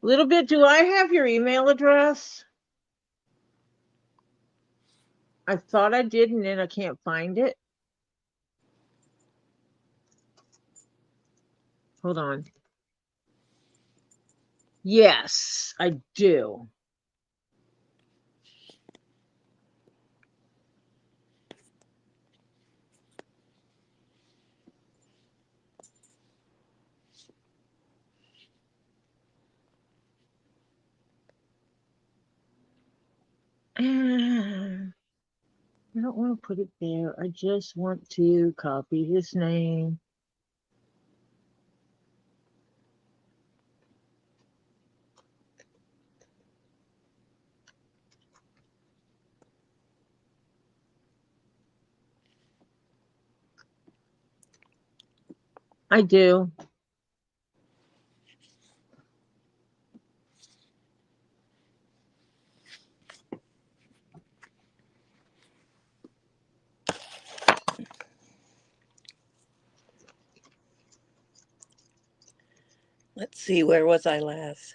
Little bit, do I have your email address? I thought I did, and then I can't find it. Hold on. Yes, I do. I don't want to put it there. I just want to copy his name. I do. Let's see, where was I last?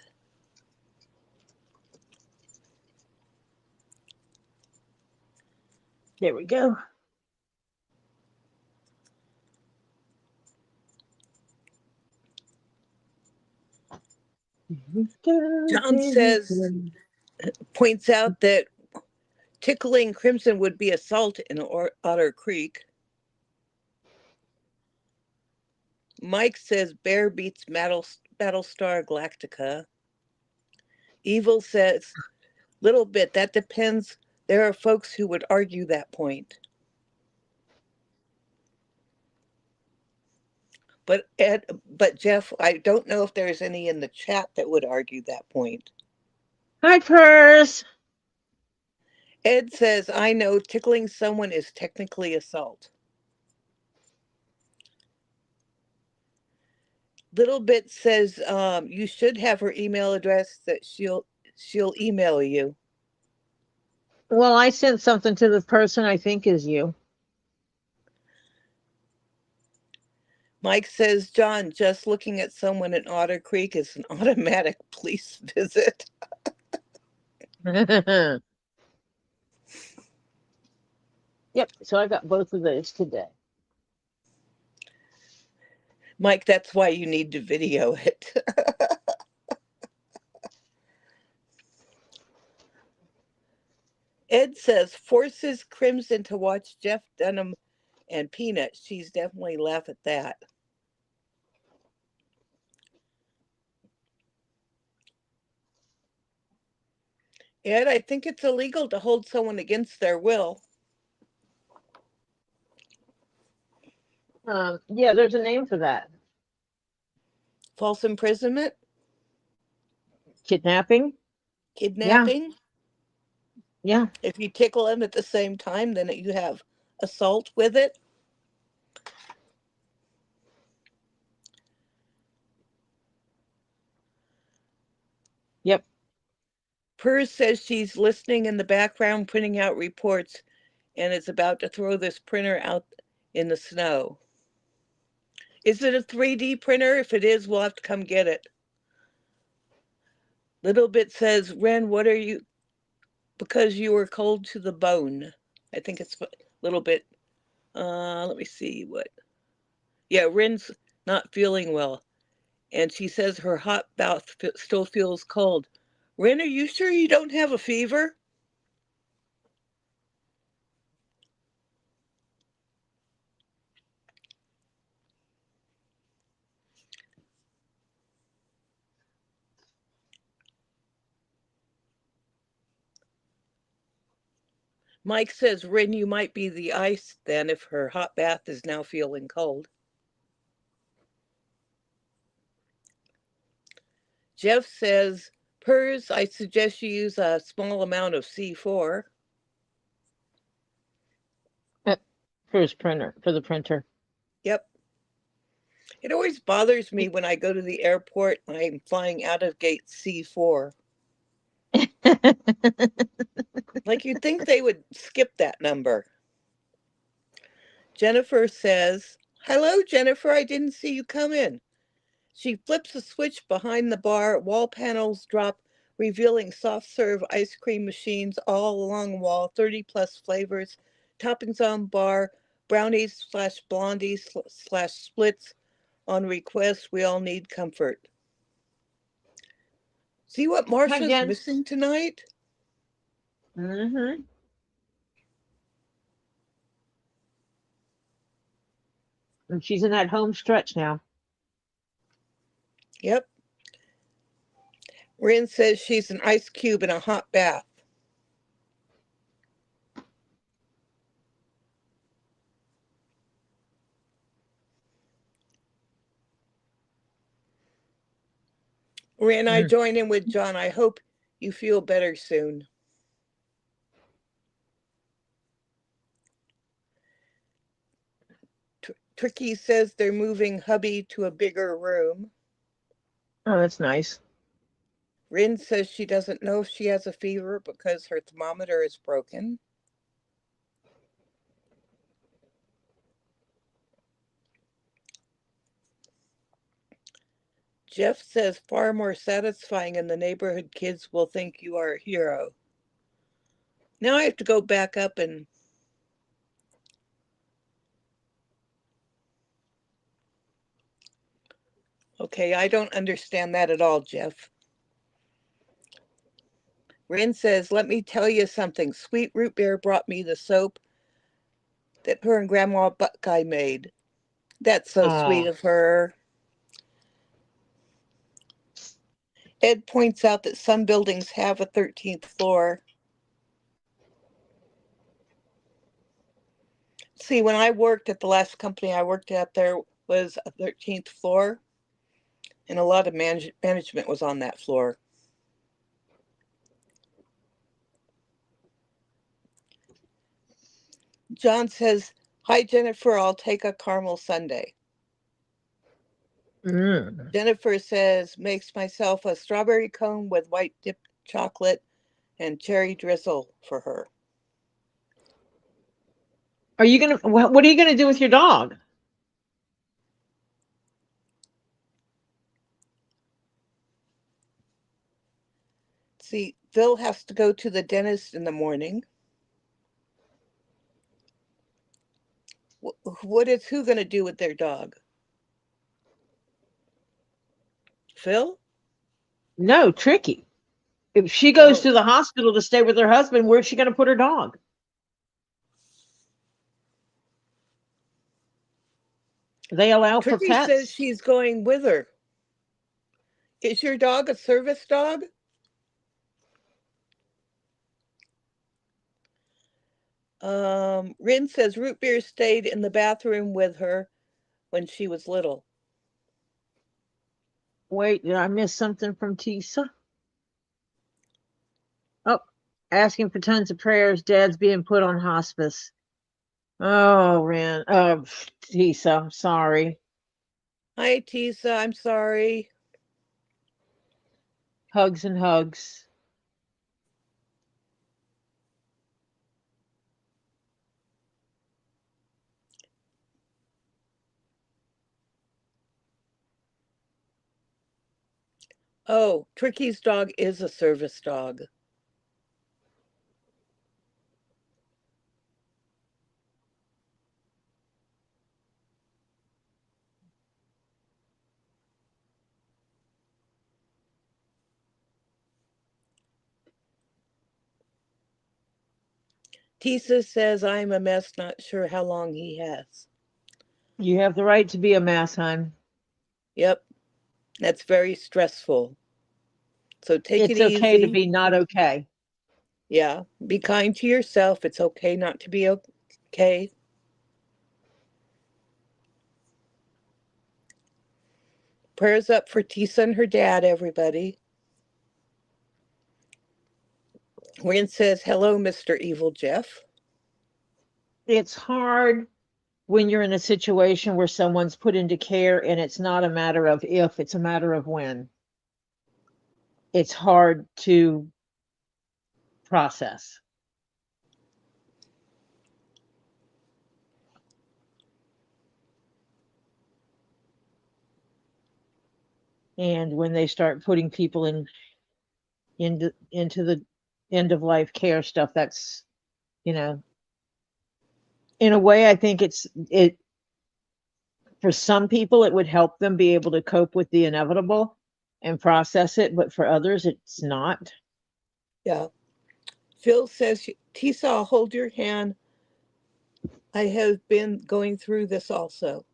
There we go. John says, points out that tickling Crimson would be assault in Otter Creek. Mike says Bear beats Battlestar Galactica. Evil says, Little Bit, that depends. There are folks who would argue that point. But Jeff, I don't know if there's any in the chat that would argue that point. Hi, Purse. Ed says, I know tickling someone is technically assault. Little Bit says you should have her email address that she'll email you. Well, I sent something to the person I think is you. Mike says, John, just looking at someone in Otter Creek is an automatic police visit. Yep, so I got both of those today. Mike, that's why you need to video it. Ed says, forces Crimson to watch Jeff Dunham and Peanut. She's definitely laugh at that. Ed, I think it's illegal to hold someone against their will. Yeah, there's a name for that. False imprisonment? Kidnapping? Kidnapping? Yeah. If you tickle them at the same time, then you have assault with it. Pers says she's listening in the background, printing out reports, and is about to throw this printer out in the snow. Is it a 3D printer? If it is, we'll have to come get it. Little Bit says, Ren, what are you? Because you were cold to the bone. I think it's a little bit. Let me see what. Yeah, Ren's not feeling well. And she says her hot bath still feels cold. Ren, are you sure you don't have a fever? Mike says, Ren, you might be the ice then if her hot bath is now feeling cold. Jeff says, Pers, I suggest you use a small amount of C4. For his printer, for the printer. Yep. It always bothers me when I go to the airport and I'm flying out of gate C4. Like you'd think they would skip that number. Jennifer says, hello, Jennifer, I didn't see you come in. She flips a switch behind the bar, wall panels drop, revealing soft serve ice cream machines all along the wall, 30 plus flavors, toppings on bar, brownies / blondies / splits. On request, we all need comfort. See what Marsha's Jen. missing tonight? Mm-hmm. And she's in that home stretch now. Yep. Rin says she's an ice cube in a hot bath. Rin, I join in with John. I hope you feel better soon. Tricky says they're moving hubby to a bigger room. Oh, that's nice. Rin says she doesn't know if she has a fever because her thermometer is broken. Jeff says far more satisfying in the neighborhood. Kids will think you are a hero. Now I have to go back up and okay, I don't understand that at all, Jeff. Rin says, let me tell you something. Sweet Root Beer brought me the soap that her and Grandma Buckeye made. That's so sweet of her. Ed points out that some buildings have a 13th floor. See, when I worked at the last company I worked at, there was a 13th floor, and a lot of management was on that floor. John says, hi, Jennifer, I'll take a caramel sundae. Jennifer says, makes myself a strawberry cone with white dipped chocolate and cherry drizzle for her. Are you gonna? What are you gonna do with your dog? See, Phil has to go to the dentist in the morning. What is who going to do with their dog? Phil? No, Tricky. If she goes to the hospital to stay with her husband, where's she gonna put her dog? They allow for Tricky pets. says she's going with her. Is your dog a service dog? Rin says Root Beer stayed in the bathroom with her when she was little. Wait, did I miss something from Teesa? Oh, asking for tons of prayers. Dad's being put on hospice. Oh, Ren. Teesa, I'm sorry. Hi, Teesa. I'm sorry. Hugs and hugs. Oh, Tricky's dog is a service dog. Teesa says, I'm a mess, not sure how long he has. You have the right to be a mess, hon. Yep, that's very stressful. So take It's it okay to easy. be not okay. Yeah, be kind to yourself. It's okay not to be okay. Prayers up for Teesa and her dad, everybody. Wynn says, hello, Mr. Evil Jeff. It's hard when you're in a situation where someone's put into care and it's not a matter of if, it's a matter of when. It's hard to process. And when they start putting people into the end of life care stuff, that's, you know, in a way, I think it for some people it would help them be able to cope with the inevitable and process it, but for others it's not. Yeah. Phil says, Teesa, I'll hold your hand. I have been going through this also.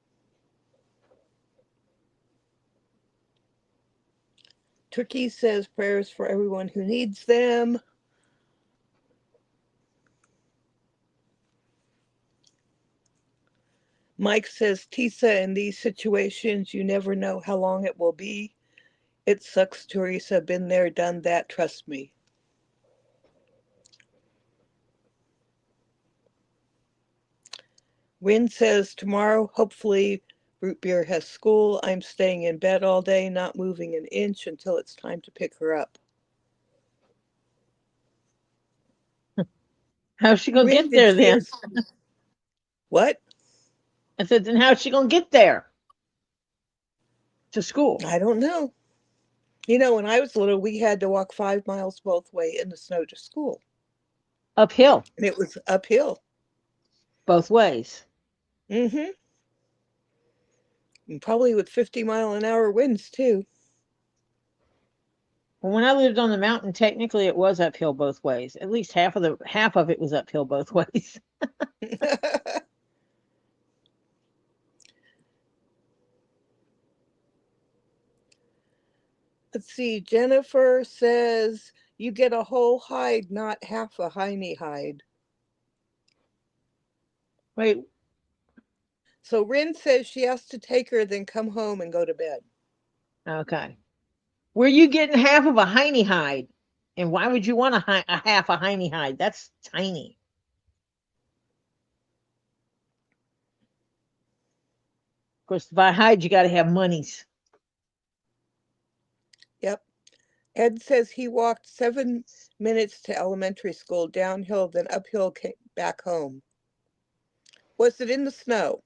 Turkey says, prayers for everyone who needs them. Mike says, Teesa, in these situations, you never know how long it will be. It sucks, Teresa. Been there, done that. Trust me. Wynn says, tomorrow, hopefully, Root Beer has school. I'm staying in bed all day, not moving an inch until it's time to pick her up. How's she gonna Wynn, get did there she then? What? I said, then how's she gonna get there to school? I don't know. You know, when I was little, we had to walk 5 miles both way in the snow to school. Uphill, And it was uphill. both ways. Mm-hmm. And probably with 50-mile-an-hour winds, too. Well, when I lived on the mountain, technically it was uphill both ways. At least half of it was uphill both ways. Let's see. Jennifer says you get a whole hide, not half a hiney hide. Wait, So Rin says she has to take her, then come home and go to bed. okay. Where you getting half of a hiney hide? And why would you want a half a hiney hide? That's tiny. Of course, to buy hide, you got to have monies. Yep. Ed says he walked 7 minutes to elementary school, downhill, then uphill, came back home. Was it in the snow?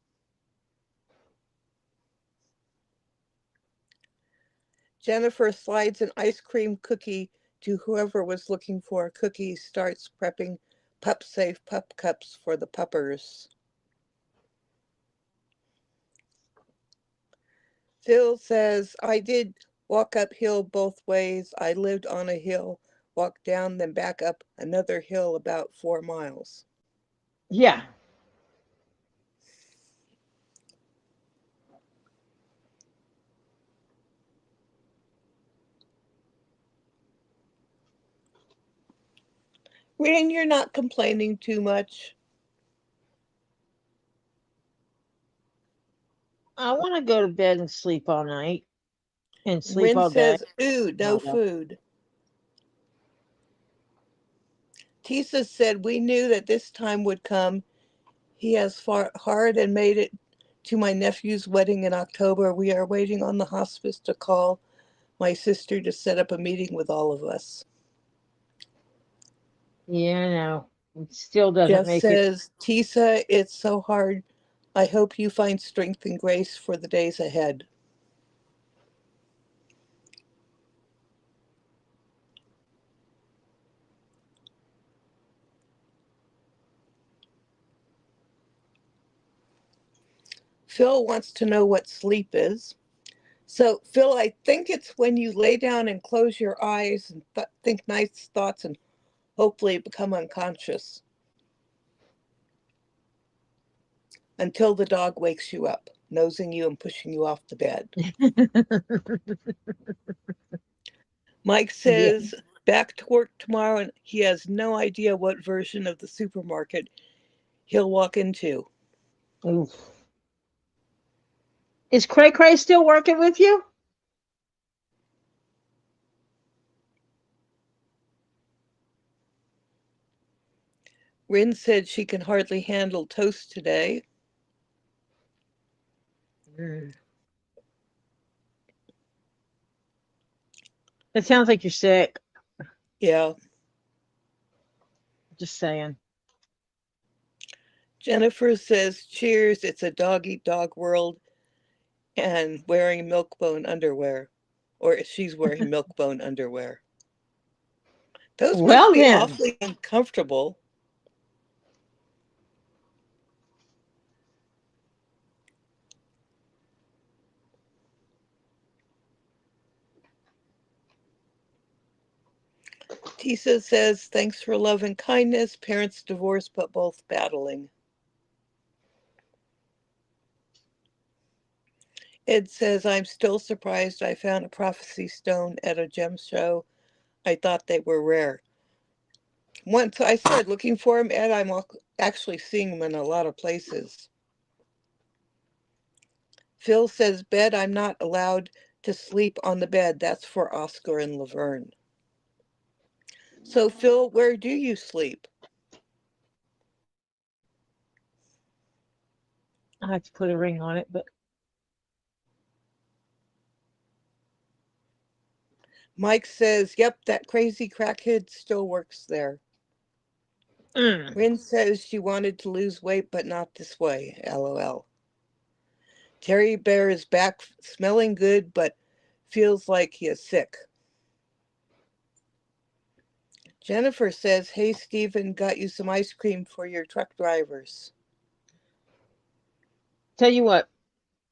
Jennifer slides an ice cream cookie to whoever was looking for a cookie, starts prepping pup-safe pup cups for the puppers. Phil says, I did walk uphill both ways. I lived on a hill, walked down, then back up another hill about 4 miles. Yeah. Rin, you're not complaining too much. I want to go to bed and sleep all night and sleep Rin all day. says, ooh, no food. Teesa said, we knew that this time would come. He has fought hard and made it to my nephew's wedding in October. We are waiting on the hospice to call my sister to set up a meeting with all of us. Yeah, no, it still doesn't Jeff make it. says, Teesa, it's so hard. I hope you find strength and grace for the days ahead. Phil wants to know what sleep is. So, Phil, I think it's when you lay down and close your eyes and think nice thoughts and hopefully become unconscious until the dog wakes you up, nosing you and pushing you off the bed. Mike says back to work tomorrow and he has no idea what version of the supermarket he'll walk into. Oof. Is Cray Cray still working with you? Rin said she can hardly handle toast today. It sounds like you're sick. Yeah. Just saying. Jennifer says, cheers, it's a dog-eat-dog world, and wearing milk-bone underwear. Or she's wearing milk-bone underwear. Those must Well be then. awfully uncomfortable. Teesa says, thanks for love and kindness. Parents divorced, but both battling. Ed says, I'm still surprised I found a prophecy stone at a gem show. I thought they were rare. Once I started looking for them, Ed, I'm actually seeing them in a lot of places. Phil says, bed, I'm not allowed to sleep on the bed. That's for Oscar and Laverne. So, Phil, where do you sleep? I have to put a ring on it, but Mike says, yep, that crazy crackhead still works there. Rin says she wanted to lose weight, but not this way, LOL. Terry Bear is back smelling good, but feels like he is sick. Jennifer says, hey, Stephen, got you some ice cream for your truck drivers. tell you what,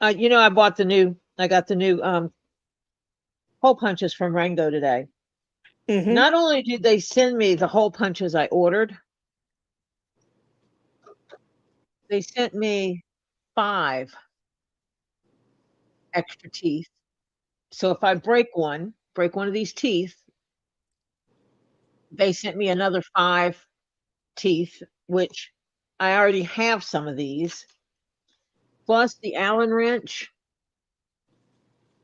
I got the new hole punches from Rango today. Mm-hmm. Not only did they send me the hole punches I ordered, they sent me 5 extra teeth. So if I break one of these teeth, they sent me another 5 teeth, which I already have some of these, plus the Allen wrench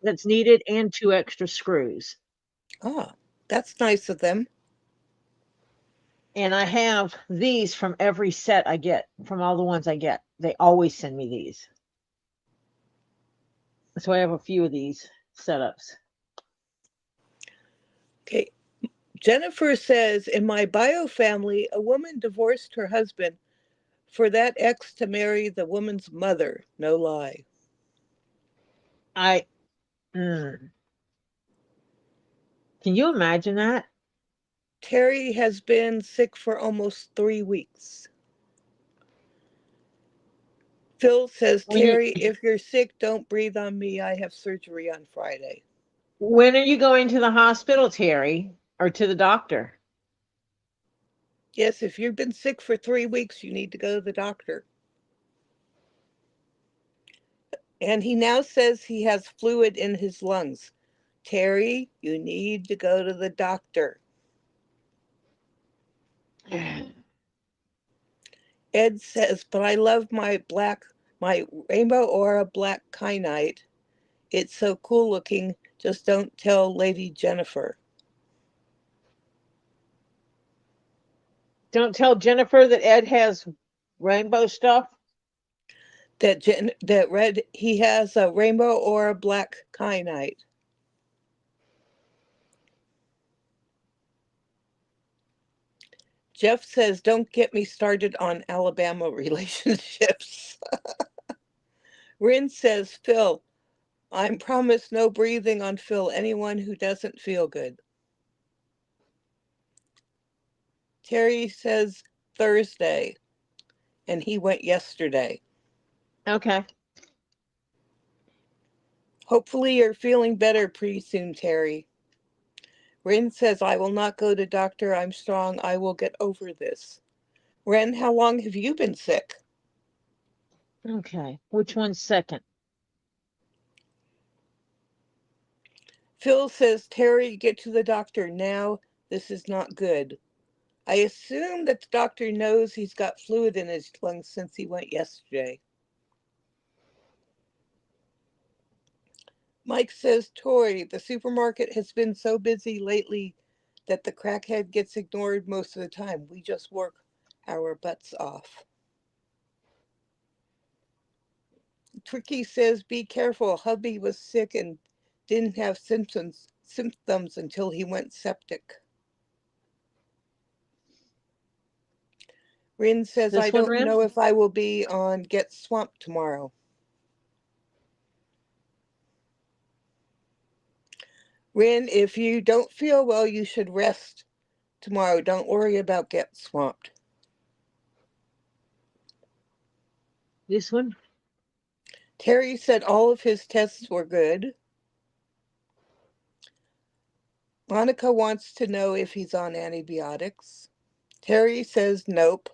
that's needed and 2 extra screws. Ah, that's nice of them. And I have these from every set I get, from all the ones I get. They always send me these. So I have a few of these setups. Okay. Jennifer says, in my bio family, a woman divorced her husband for that ex to marry the woman's mother. No lie. Can you imagine that? Terry has been sick for almost 3 weeks. Phil says, Terry, if you're sick, don't breathe on me. I have surgery on Friday. When are you going to the hospital, Terry, or to the doctor? Yes, if you've been sick for 3 weeks, you need to go to the doctor. And he now says he has fluid in his lungs. Terry, you need to go to the doctor. Ed says, but I love my Rainbow Aura black kyanite. It's so cool looking. Just don't tell Lady Jennifer. Don't tell Jennifer that Ed has rainbow stuff. He has a Rainbow Aura black kyanite. Jeff says, don't get me started on Alabama relationships. Rin says, Phil, I'm promised no breathing on Phil, anyone who doesn't feel good. Terry says Thursday, and he went yesterday. Okay. Hopefully you're feeling better pretty soon, Terry. Ren says, I will not go to doctor. I'm strong. I will get over this. Ren, how long have you been sick? Okay. Which one's second? Phil says, Terry, get to the doctor now. This is not good. I assume that the doctor knows he's got fluid in his lungs since he went yesterday. Mike says, Tori, the supermarket has been so busy lately that the crackhead gets ignored most of the time. We just work our butts off. Tricky says, be careful. Hubby was sick and didn't have symptoms until he went septic. Rin says, This I one, don't Rin? know if I will be on Get Swamped tomorrow. Rin, if you don't feel well, you should rest tomorrow. Don't worry about Get Swamped. This one? Terry said all of his tests were good. Monica wants to know if he's on antibiotics. Terry says nope.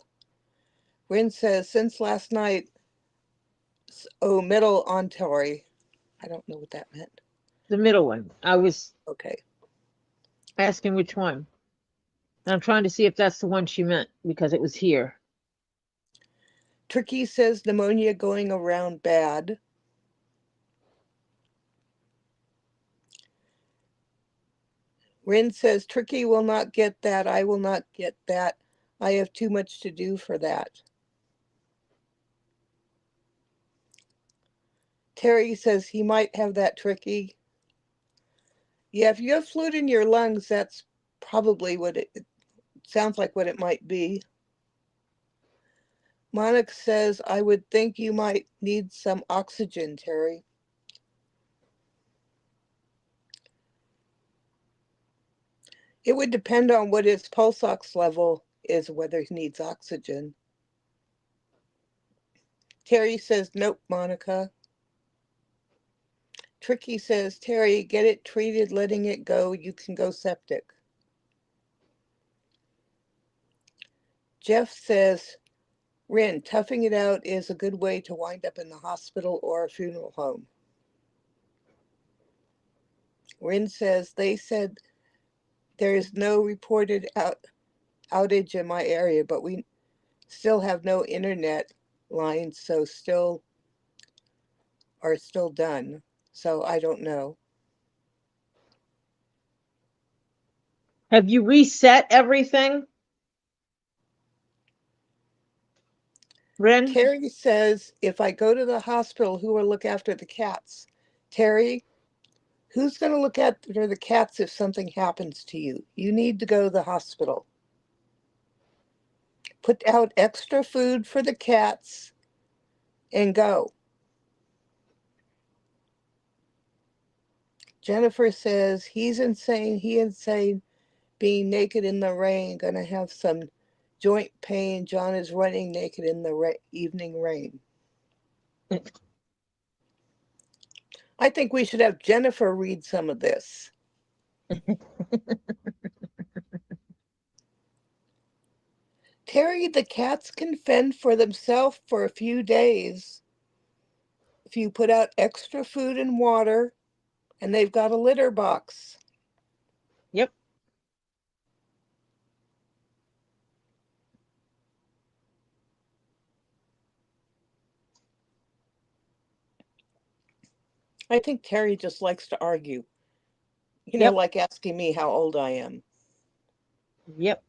Rin says, since last night, middle on Terry. I don't know what that meant. The middle one. I was Okay. asking which one. And I'm trying to see if that's the one she meant because it was here. Tricky says pneumonia going around bad. Rin says, Tricky will not get that. I will not get that. I have too much to do for that. Terry says he might have that, Tricky. Yeah, if you have fluid in your lungs, that's probably what it sounds like what it might be. Monica says, I would think you might need some oxygen, Terry. It would depend on what his pulse ox level is, whether he needs oxygen. Terry says, nope, Monica. Tricky says, Terry, get it treated, letting it go. You can go septic. Jeff says, Rin, toughing it out is a good way to wind up in the hospital or a funeral home. Rin says, they said there is no reported outage in my area, but we still have no internet lines, so still done. So I don't know. Have you reset everything? Rin? Terry says, if I go to the hospital, who will look after the cats? Terry, who's going to look after the cats if something happens to you? You need to go to the hospital. Put out extra food for the cats and go. Jennifer says, he's insane. He insane being naked in the rain. Gonna have some joint pain. John is running naked in the evening rain. I think we should have Jennifer read some of this. Terry, the cats can fend for themselves for a few days if you put out extra food and water, and they've got a litter box. Yep. I think Terry just likes to argue. You know, Yep. like asking me how old I am. Yep.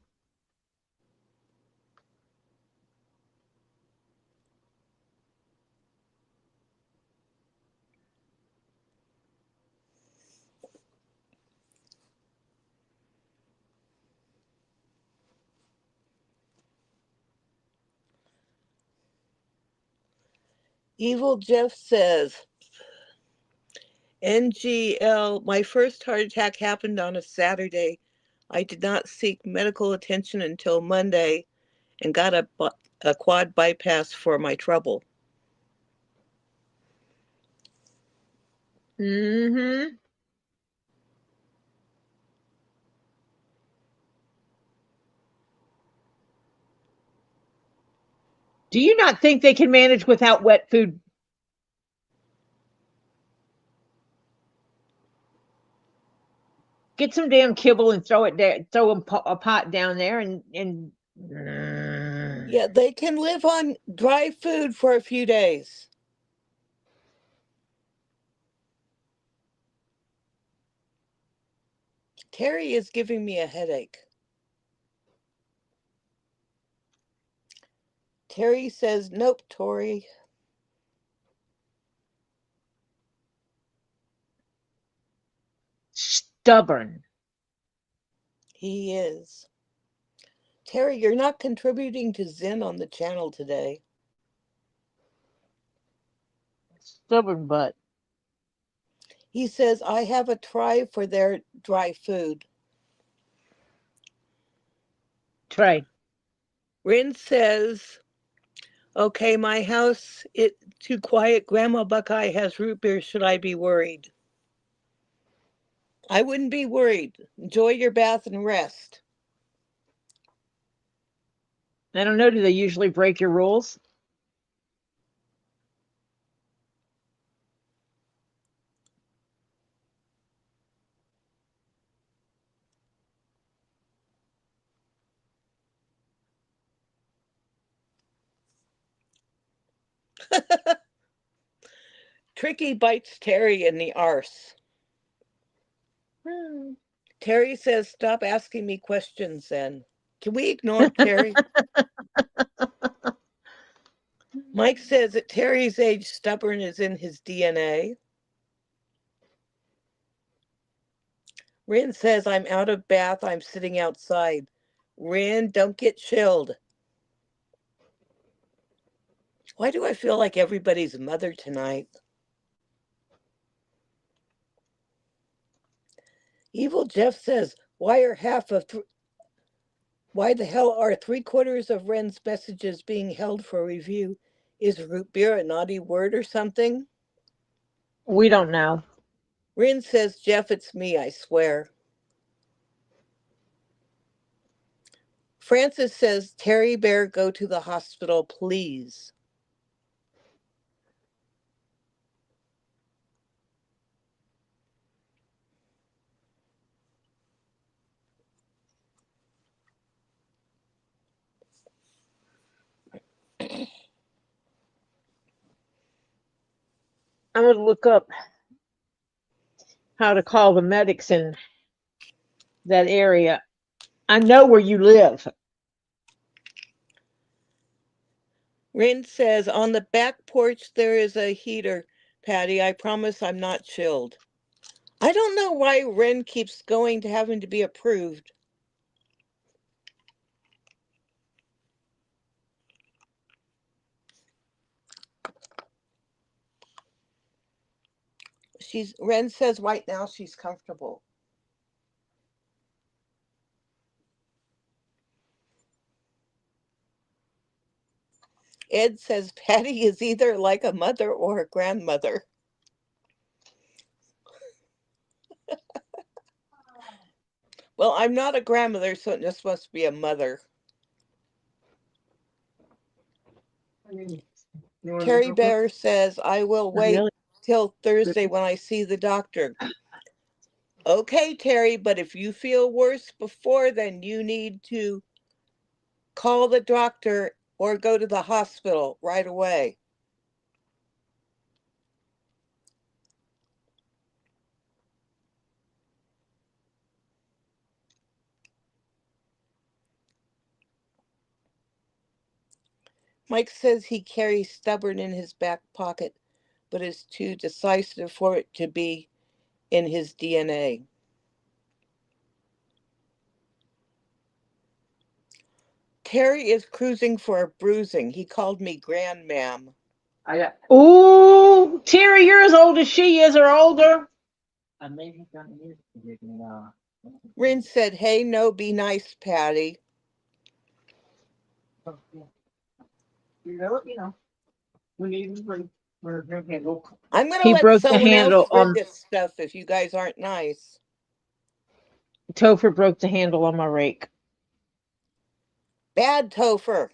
Evil Jeff says, NGL, my first heart attack happened on a Saturday. I did not seek medical attention until Monday and got a quad bypass for my trouble. Mm-hmm. Do you not think they can manage without wet food? Get some damn kibble and throw it there. Throw a pot down there and. Yeah, they can live on dry food for a few days. Terry is giving me a headache. Terry says, nope, Tori. Stubborn. He is. Terry, you're not contributing to Zen on the channel today. Stubborn butt. He says, I have a try for their dry food. Trey. Rin says, okay, my house, it too quiet. Grandma Buckeye has root beer. Should I be worried? I wouldn't be worried. Enjoy your bath and rest. I don't know. Do they usually break your rules? Tricky bites Terry in the arse. Terry says, stop asking me questions then. Can we ignore Terry? Mike says at Terry's age, stubborn is in his DNA. Rin says, I'm out of bath. I'm sitting outside. Rin, don't get chilled. Why do I feel like everybody's mother tonight? Evil Jeff says, why the hell are 3/4 of Ren's messages being held for review? Is root beer a naughty word or something? We don't know. Rin says, Jeff, it's me, I swear. Francis says, Terry Bear, go to the hospital, please. I'm going to look up how to call the medics in that area. I know where you live. Rin says, on the back porch there is a heater, Patty. I promise I'm not chilled. I don't know why Rin keeps going to having to be approved. Ren says right now she's comfortable. Ed says Patty is either like a mother or a grandmother. Well, I'm not a grandmother, so it just must be a mother. Terry Bear says, I will wait till Thursday when I see the doctor. Okay, Terry, but if you feel worse before then, you need to call the doctor or go to the hospital right away. Mike says he carries stubborn in his back pocket, but is too decisive for it to be in his DNA. Terry is cruising for a bruising. He called me grandmam. Ooh, Terry, you're as old as she is or older. Rin said, hey, no, be nice, Patty. You know, we need to bring. I'm going to He let broke the someone else handle rid on this stuff if you guys aren't nice. Topher broke the handle on my rake. Bad Topher.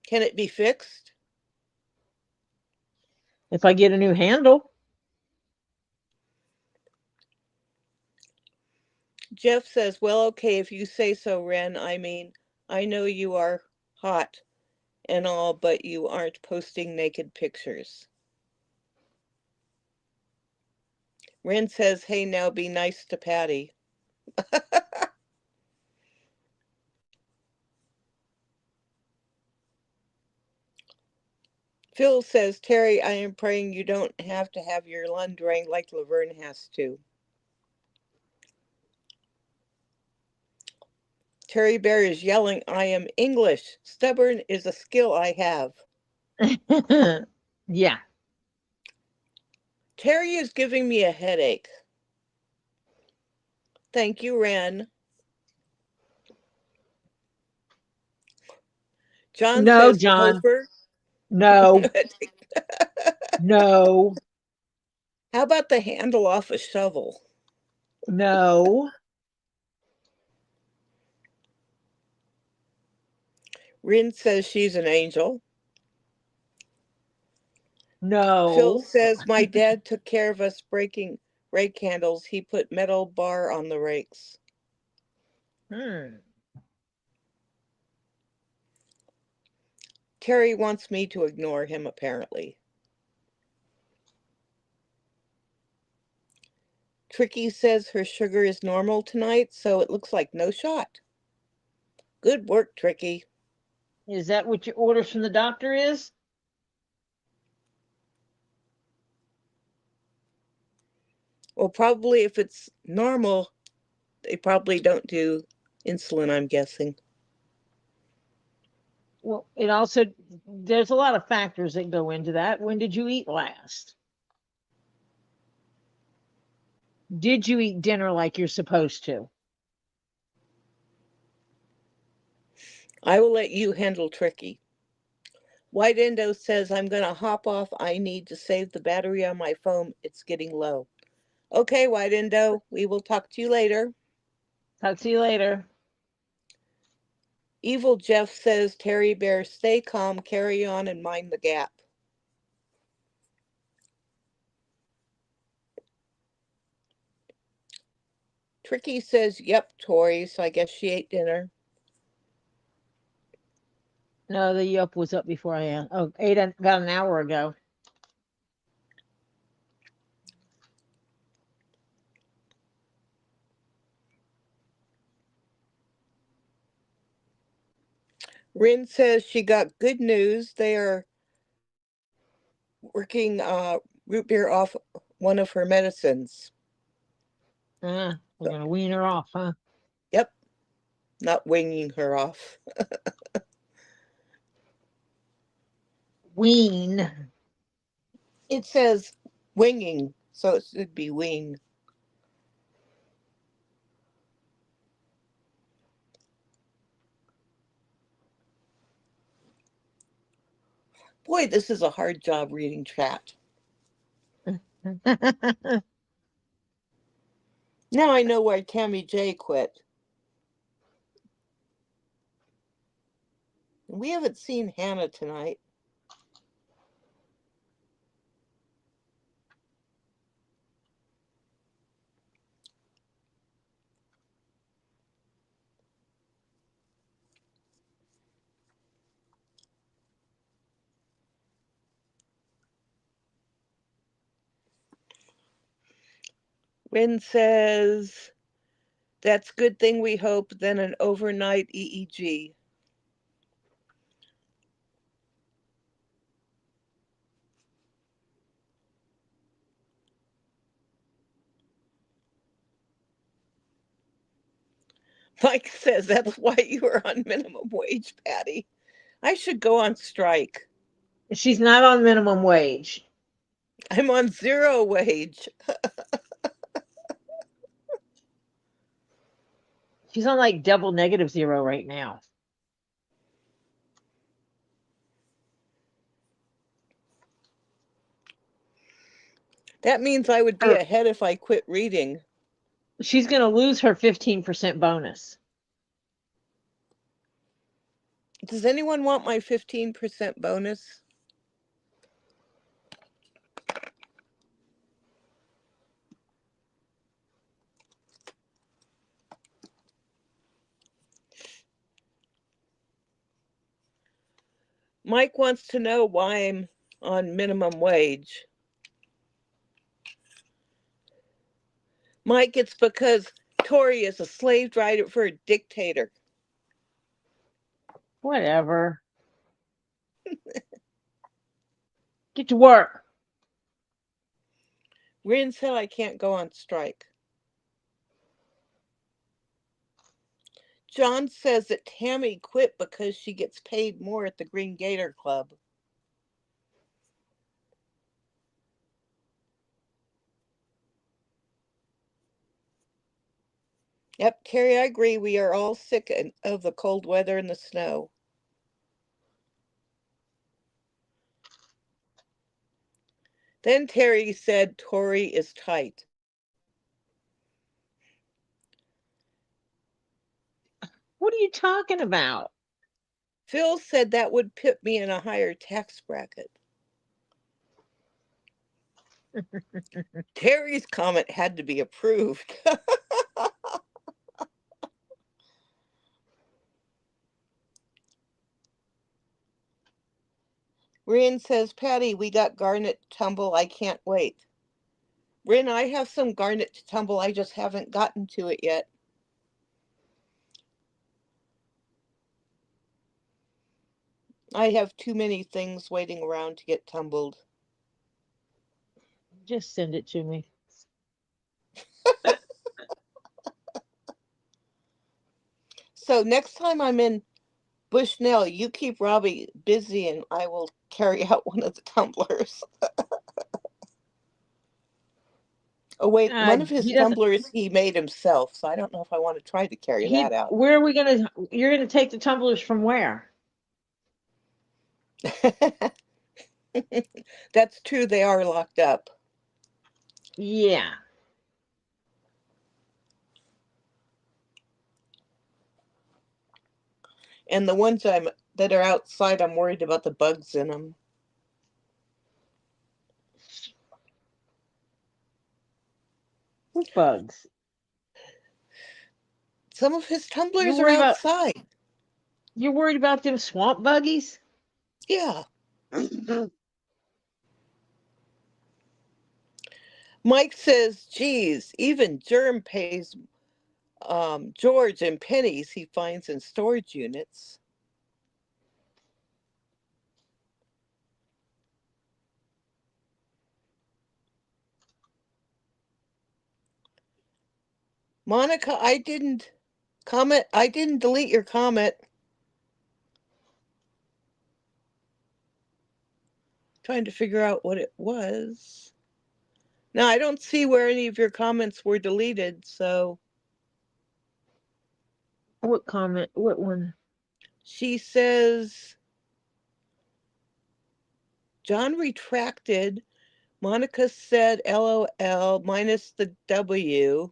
Can it be fixed? If I get a new handle. Jeff says, well, okay, if you say so, Ren. I mean, I know you are hot and all, but you aren't posting naked pictures. Ren says, hey, now be nice to Patty. Phil says, Terry, I am praying you don't have to have your lung drained like Laverne has to. Terry Bear is yelling, I am English. Stubborn is a skill I have. Yeah. Terry is giving me a headache. Thank you, Ren. John No, says, John. Topher. No. No. How about the handle off a shovel? No. Rin says she's an angel. No. Phil says, my dad took care of us breaking rake handles. He put metal bar on the rakes. Terry wants me to ignore him, apparently. Tricky says her sugar is normal tonight, so it looks like no shot. Good work, Tricky. Is that what your orders from the doctor is? Well, probably if it's normal, they probably don't do insulin, I'm guessing. Well, it also, there's a lot of factors that go into that. When did you eat last? Did you eat dinner like you're supposed to? I will let you handle Tricky. White Indo says, I'm going to hop off. I need to save the battery on my phone. It's getting low. Okay, White Indo, we will talk to you later. Talk to you later. Evil Jeff says, Terry Bear, stay calm, carry on, and mind the gap. Tricky says, yep, Tori, so I guess she ate dinner. No, the Yelp was up before I am. Oh, ate about an hour ago. Rin says she got good news. They are working root beer off one of her medicines. We're going to wean her off, huh? Yep, not winging her off. Wean. It says winging, so it should be wean. Boy, this is a hard job reading chat. Now I know why Tammy J quit. We haven't seen Hannah tonight. Rin says, that's good thing we hope, then an overnight EEG. Mike says, that's why you are on minimum wage, Patty. I should go on strike. She's not on minimum wage. I'm on zero wage. She's on like double negative zero right now. That means I would be ahead if I quit reading. She's going to lose her 15% bonus. Does anyone want my 15% bonus? Mike wants to know why I'm on minimum wage. Mike, it's because Tori is a slave driver for a dictator. Whatever. Get to work. Rin said I can't go on strike. John says that Tammy quit because she gets paid more at the Green Gator Club. Yep, Terry, I agree. We are all sick of the cold weather and the snow. Then Terry said Tori is tight. What are you talking about? Phil said that would put me in a higher tax bracket. Terry's comment had to be approved. Rin says, Patty, we got garnet tumble. I can't wait. Rin, I have some garnet to tumble. I just haven't gotten to it yet. I have too many things waiting around to get tumbled. Just send it to me. So next time I'm in Bushnell, you keep Robbie busy and I will carry out one of the tumblers. Oh wait, one of his tumblers he made himself, so I don't know if I want to try to carry that out. Where are we gonna? You're gonna take the tumblers from where? That's true. They are locked up. Yeah. And the ones that are outside, I'm worried about the bugs in them. What bugs? Some of his tumblers are outside. You're worried about them swamp buggies? Yeah. Mike says, geez, even Germ pays George in pennies he finds in storage units. Monica, I didn't delete your comment. Trying to figure out what it was. Now, I don't see where any of your comments were deleted, so. What comment? What one? She says, John retracted. Monica said LOL minus the W.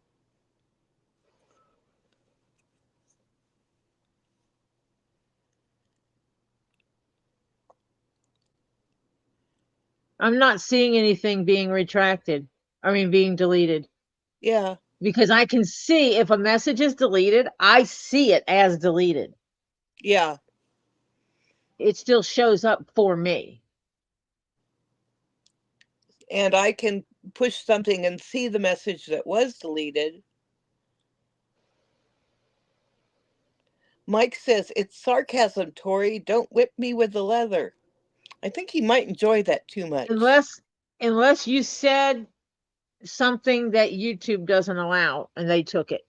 I'm not seeing anything being retracted. I mean, being deleted. Yeah. Because I can see if a message is deleted, I see it as deleted. Yeah. It still shows up for me. And I can push something and see the message that was deleted. Mike says, it's sarcasm, Tori. Don't whip me with the leather. I think he might enjoy that too much. Unless you said something that YouTube doesn't allow and they took it.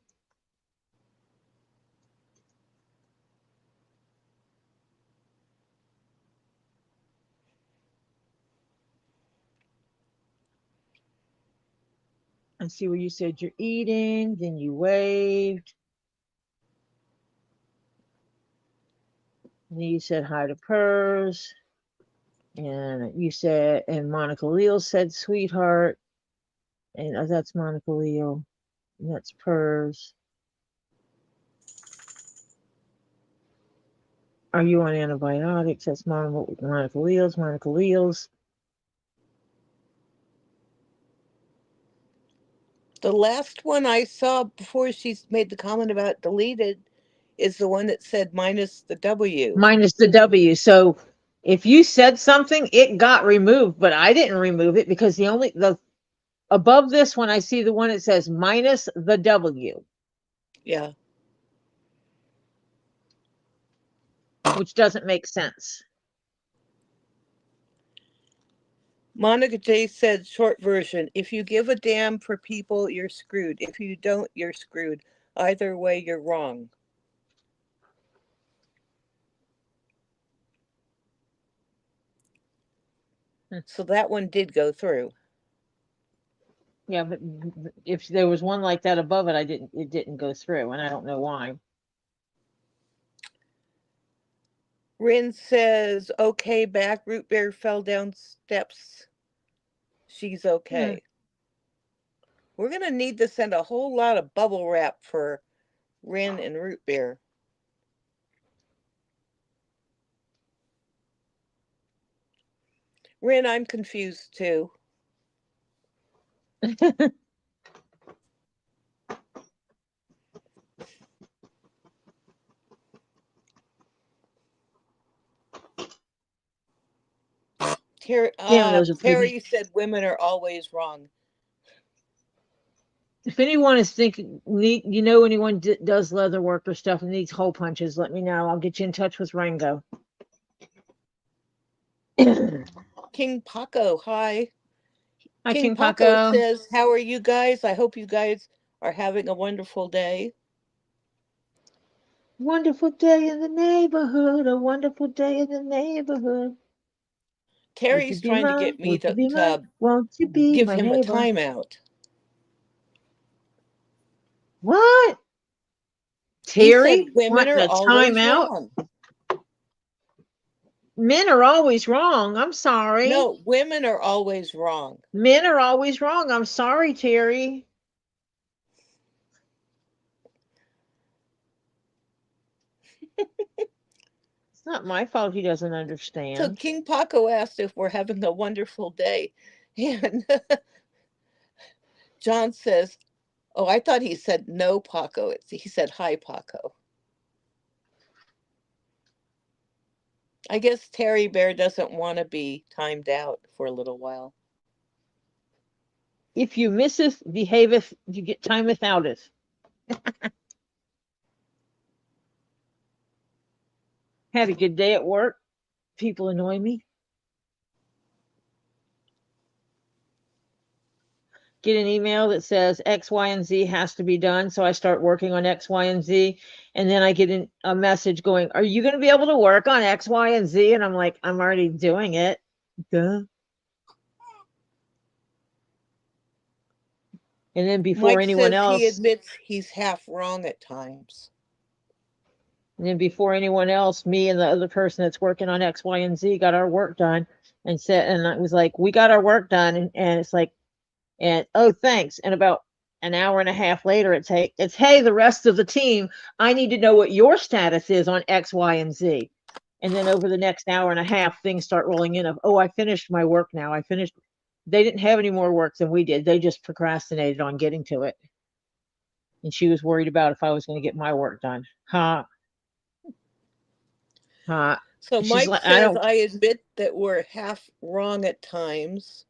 I see where you said you're eating, then you waved. And you said hi to Purrs. And you said, and Monica Leal said, sweetheart. And that's Monica Leo. And that's Pers. Are you on antibiotics? That's Monica Leo's. Monica Leo's. The last one I saw before she made the comment about deleted is the one that said minus the W. Minus the W. So if you said something, it got removed, but I didn't remove it because the above this one, I see the one that says minus the W. Yeah. Which doesn't make sense. Monica J said, short version, if you give a damn for people, you're screwed. If you don't, you're screwed. Either way, you're wrong. So that one did go through. Yeah, but if there was one like that above it, it didn't go through, and I don't know why. Rin says, okay, back. Root beer fell down steps. She's okay. We're going to need to send a whole lot of bubble wrap for Rin and root beer. Rin, I'm confused too. Terry said women are always wrong. If anyone is thinking, anyone does leather work or stuff and needs hole punches, let me know. I'll get you in touch with Rango. KingPaco, hi. Hi, KingPaco says, how are you guys? I hope you guys are having a wonderful day. Wonderful day in the neighborhood. A wonderful day in the neighborhood. Terry's trying to get me to give him a timeout. What? Terry? He said women are always wrong. Men are always wrong. I'm sorry. No, women are always wrong. Men are always wrong. I'm sorry, Terry. It's not my fault he doesn't understand. So KingPaco asked if we're having a wonderful day. And John says, oh, I thought he said no, Paco. He said hi, Paco. I guess Terry Bear doesn't want to be timed out for a little while. If you misseth, behaveth, you get time without it. Had a good day at work. People annoy me. Get an email that says X, Y, and Z has to be done. So I start working on X, Y, and Z. And then I get a message going, are you going to be able to work on X, Y, and Z? And I'm like, I'm already doing it. Duh. And then before Mike anyone says else, he admits he's half wrong at times. And then before anyone else, me and the other person that's working on X, Y, and Z got our work done and I was like, we got our work done. And it's like, oh, thanks. And about an hour and a half later, it's, hey, the rest of the team, I need to know what your status is on X, Y, and Z. And then over the next hour and a half, things start rolling in of, oh, I finished my work now. They didn't have any more work than we did. They just procrastinated on getting to it. And she was worried about if I was going to get my work done. So Mike says, I admit that we're half wrong at times.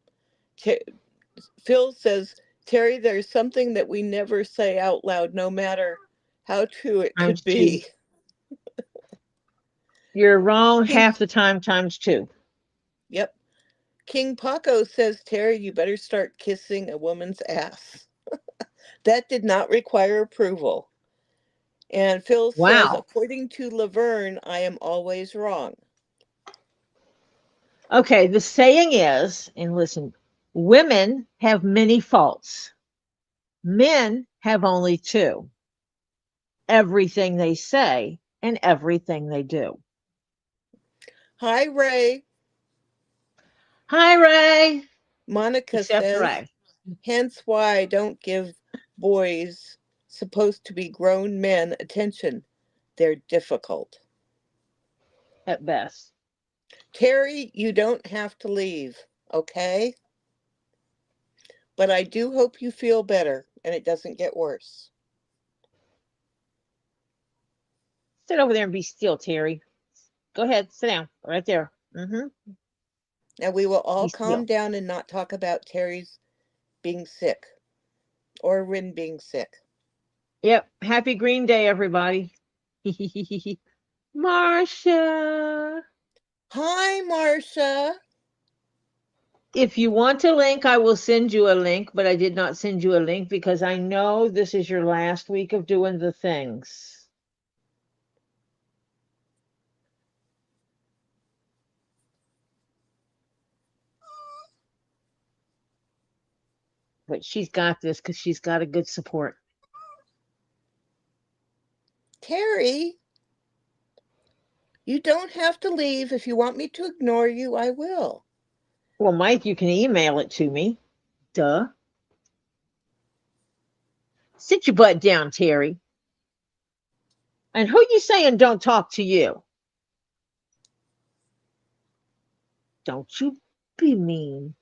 Phil says, Terry, there's something that we never say out loud, no matter how true it could be. You're wrong half the time times two. Yep. KingPaco says, Terry, you better start kissing a woman's ass. That did not require approval. And Phil says, according to Laverne, I am always wrong. Okay, the saying is, and listen, women have many faults. Men have only two. Everything they say and everything they do. Hi, Ray. Hi, Ray. Monica says, Ray. Hence why I don't give boys supposed to be grown men attention. They're difficult. At best. Terry, you don't have to leave, okay? But I do hope you feel better and it doesn't get worse. Sit over there and be still, Terry. Go ahead, sit down right there. Now we will all Be calm still. down and not talk about Terry's being sick or Rin being sick. Yep. Happy Green Day, everybody. Marcia. Hi, Marcia. If you want a link, I will send you a link, but I did not send you a link because I know this is your last week of doing the things. But she's got this because she's got a good support. Terry, you don't have to leave. If you want me to ignore you, I will. Well, Mike, you can email it to me. Duh. Sit your butt down, Terry. And who you saying don't talk to you? Don't you be mean.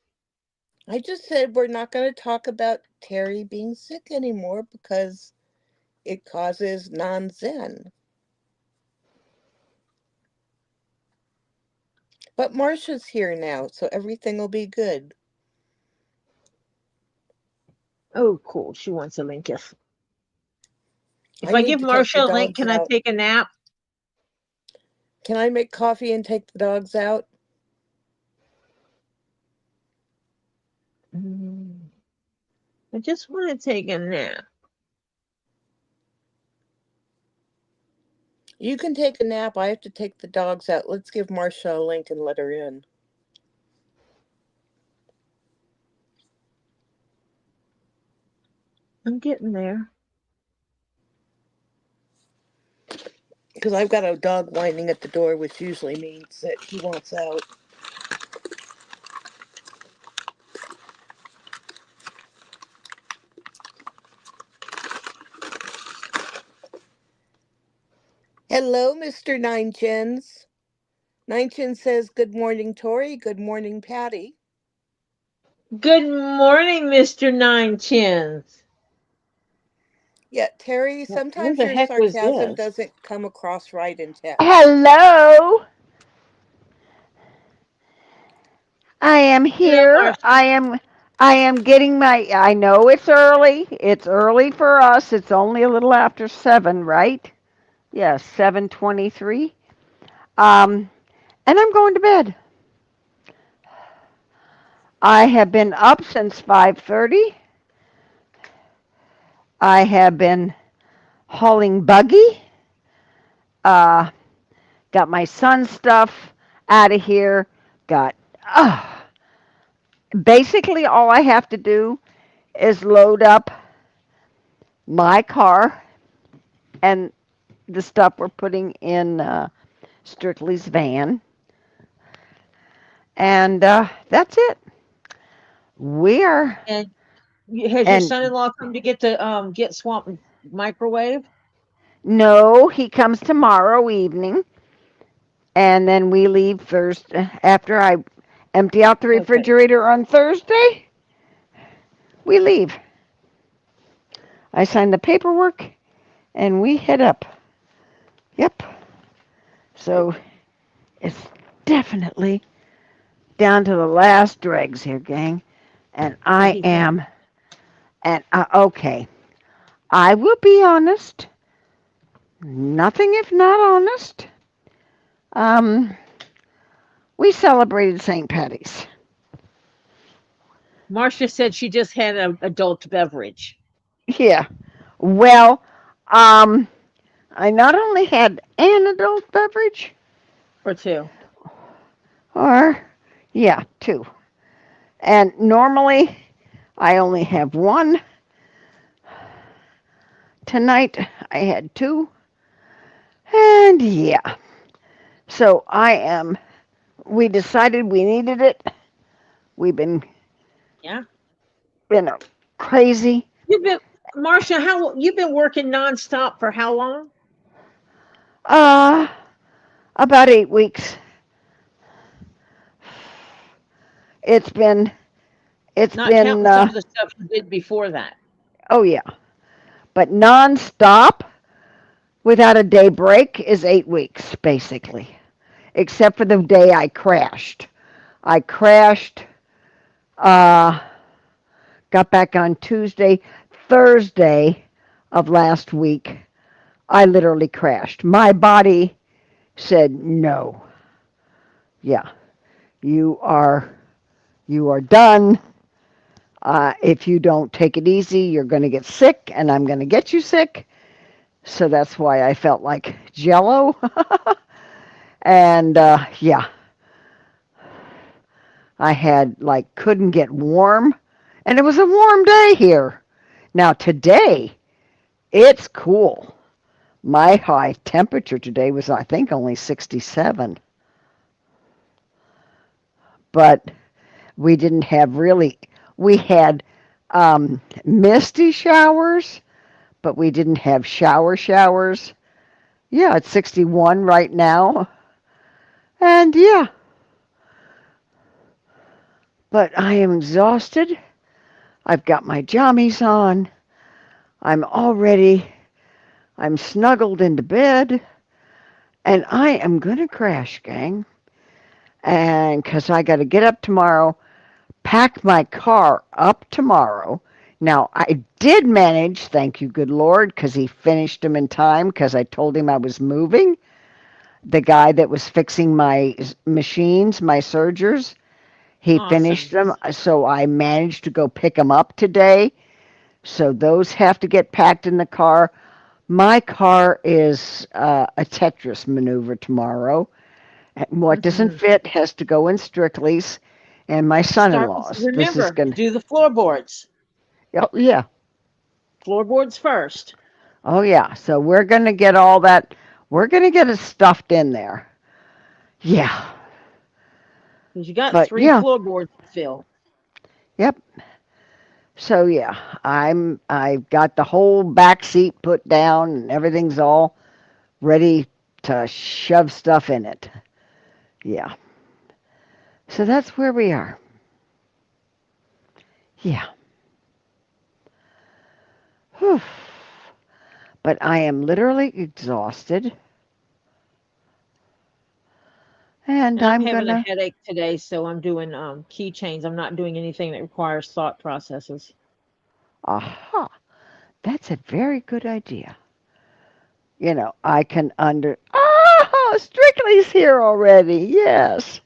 I just said we're not going to talk about Terry being sick anymore because it causes non-zen. But Marcia's here now, so everything will be good. Oh, cool. She wants a link. If I I need give to take the Marcia a link, dogs can I out. take a nap? Can I make coffee and take the dogs out? I just want to take a nap. You can take a nap. I have to take the dogs out. Let's give Marcia a link and let her in. I'm getting there. Because I've got a dog whining at the door, which usually means that he wants out. Hello, Mr. Nine Chins. Nine Chin says, good morning, Tori. Good morning, Patty. Good morning, Mr. Nine Chins. Yeah, Terry, Where sometimes the your heck was sarcasm this? doesn't come across right in text. Hello. I am Hello, here. Marcia. I am getting my I know it's early. It's early for us. It's only a little after 7, right? Yes, 7:23. And I'm going to bed. I have been up since 5:30. I have been hauling buggy. Uh got my son's stuff out of here. Got basically all I have to do is load up my car and the stuff we're putting in Strictly's van. And that's it. We are, And has your and son-in-law come to get the get Swamp microwave? no, he comes tomorrow evening. And then we leave Thursday. After I empty out the Okay. refrigerator on Thursday, we leave. I sign the paperwork and we head up. Yep. So it's definitely down to the last dregs here, gang. And Yeah, I he's got. am, and okay, I will be honest. Nothing if not honest. Um, we celebrated St. Patty's. Marcia said she just had an adult beverage Yeah. Well, um, I not only had an adult beverage, or two. or yeah, 2. And normally I only have 1. Tonight I had 2. And yeah. So we decided we needed it. We've been Yeah. you know, crazy. You've been, Marcia, how you've been working nonstop for how long? Uh, about 8 weeks. It's been, it's Not been, counting some of the stuff you did before that. oh yeah, but nonstop without a day break is 8 weeks, basically, except for the day I crashed. I crashed, uh, got back on Tuesday, Thursday of last week. I literally crashed. My body said, no, yeah, you are, you are done. If you don't take it easy, you're going to get sick, and I'm going to get you sick. So that's why I felt like jello. And yeah, I had like couldn't get warm, and it was a warm day here. Now today, it's cool. My high temperature today was, I think, only 67. But we didn't have really, we had misty showers, but we didn't have showers. Yeah, it's 61 right now. And yeah, but I am exhausted. I've got my jammies on. I'm all ready. I'm snuggled into bed. And I am going to crash, gang. And because I got to get up tomorrow, pack my car up tomorrow. Now, I did manage, thank you, good Lord, because he finished them in time because I told him I was moving. The guy that was fixing my machines, my sergers, he finished Awesome. them. So I managed to go pick them up today. So those have to get packed in the car. My car is a Tetris maneuver tomorrow. What doesn't Hmm. fit has to go in Strictly's and my Start, son-in-law's. This is remember, going to, do the floorboards. oh, yeah. Floorboards first. Oh, yeah. So we're going to get all that. We're going to get it stuffed in there. Yeah. Because you got But three yeah. floorboards to fill. Yep. So yeah, I've got the whole back seat put down and everything's all ready to shove stuff in it. Yeah. So that's where we are. Yeah. Whew. But I am literally exhausted. And And I'm I'm having a gonna, headache today, so I'm doing keychains. I'm not doing anything that requires thought processes. aha, that's a very good idea. I can Strictly's here already. Yes.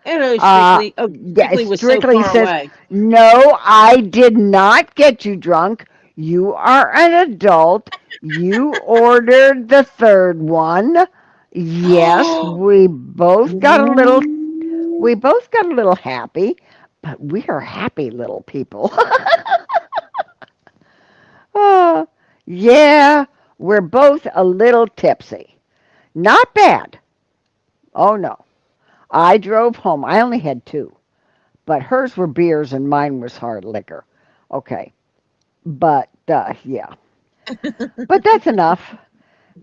Hello, Uh, Strictly. Oh, yeah, Strictly was so Strictly far says, away. no, I did not get you drunk. You are an adult. You ordered the third one. Yes, Oh, we both got a little happy, but we are happy little people. Oh, yeah, we're both a little tipsy. Not bad. Oh no. I drove home. I only had two, but hers were beers and mine was hard liquor. Okay. But yeah. But that's enough.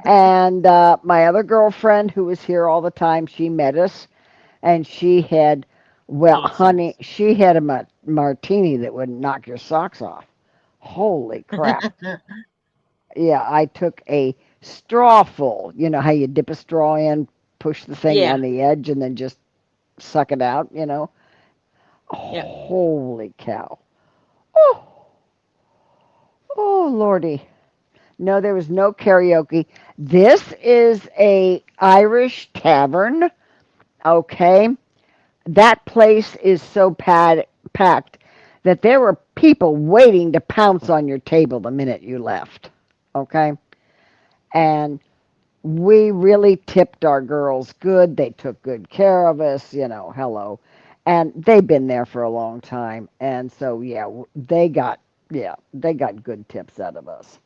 And my other girlfriend who was here all the time, she met us and she had, well, awesome. honey, she had a martini that would knock your socks off. Holy crap. Yeah, I took a straw full. You know how you dip a straw in, push the thing Yeah, on the edge, and then just suck it out? yeah. Holy cow. Oh, oh, Lordy. No, there was no karaoke. This is a Irish tavern, okay? That place is so packed that there were people waiting to pounce on your table the minute you left, okay? And we really tipped our girls good. They took good care of us, hello. And they've been there for a long time. And so, yeah, they got good tips out of us.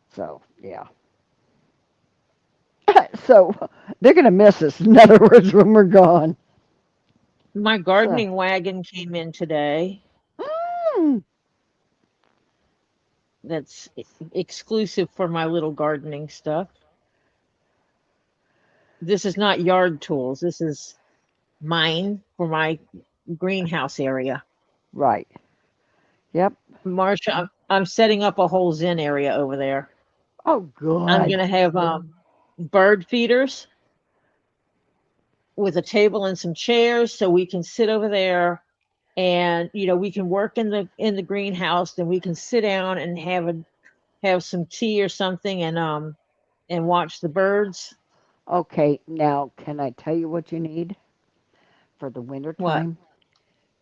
So, yeah. So they're going to miss us, in other words, when we're gone. My So, gardening wagon came in today. mm, that's exclusive for my little gardening stuff. This is not yard tools. This is mine for my greenhouse area. Right. Yep. Marsha, I'm setting up a whole Zen area over there. Oh, I'm good. gonna have bird feeders with a table and some chairs so we can sit over there and we can work in the greenhouse, then we can sit down and have some tea or something and watch the birds. Okay, now can I tell you what you need for the winter What? time?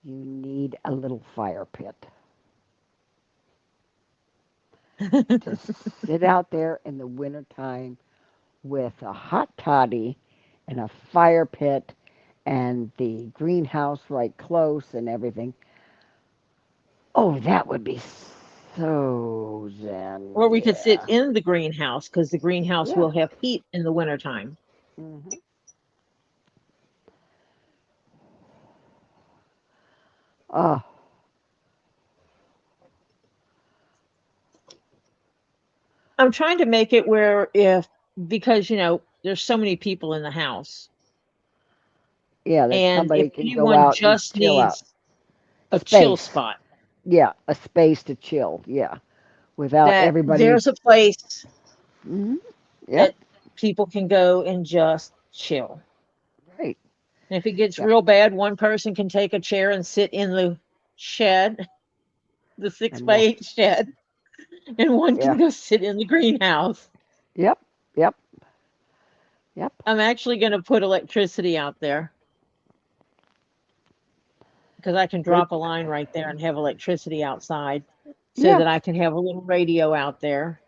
You need a little fire pit to sit out there in the winter time with a hot toddy and a fire pit and the greenhouse right close and everything. Oh, that would be so zen. Or we could sit Yeah. in the greenhouse because the greenhouse Yeah. will have heat in the wintertime. Hmm. Oh, I'm trying to make it where if because there's so many people in the house, yeah, that and if somebody can go anyone out and just chill out. needs a chill Space. spot, Yeah, a space to chill. Yeah, without that everybody. there's a place Hmm. Yep. that people can go and just chill. Right. And if it gets Yep. real bad, one person can take a chair and sit in the shed, the six And by what? eight shed, and one Yeah. can go sit in the greenhouse. Yep. Yep. Yep. I'm actually going to put electricity out there because I can Good. drop a line right there and have electricity outside so Yeah. that I can have a little radio out there.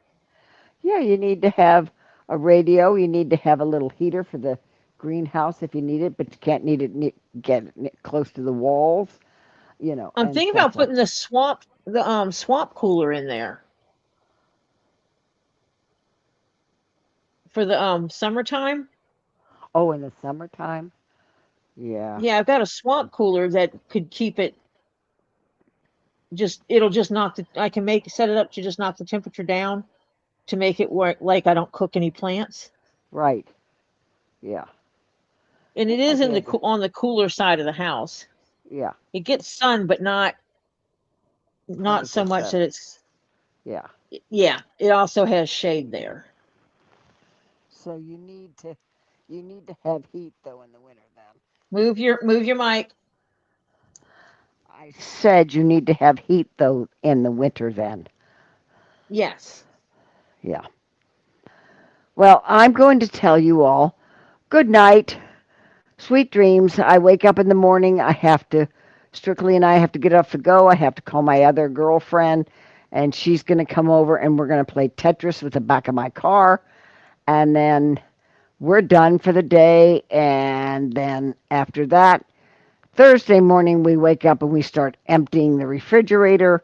Yeah. You need to have a radio. You need to have a little heater for the greenhouse if you need it, but you can't need it get it close to the walls. I'm And thinking stuff about like. putting the swamp cooler in there for the summertime. Oh, in the summertime. Yeah. Yeah, I've got a swamp cooler that could keep it it'll just knock the I can make set it up to just knock the temperature down to make it work like I don't cook any plants. Right. Yeah. And it That might is be a good. on the cooler side of the house. Yeah. It gets sun, but not so much 24/7. that it's Yeah. yeah. It also has shade there. So you need to have heat though in the winter then. Move your mic. I said you need to have heat though in the winter then. Yes. Yeah. Well, I'm going to tell you all good night. Sweet dreams. I wake up in the morning. Strictly and I have to get up to go. I have to call my other girlfriend, and she's going to come over and we're going to play Tetris with the back of my car. And then we're done for the day. And then after that, Thursday morning, we wake up and we start emptying the refrigerator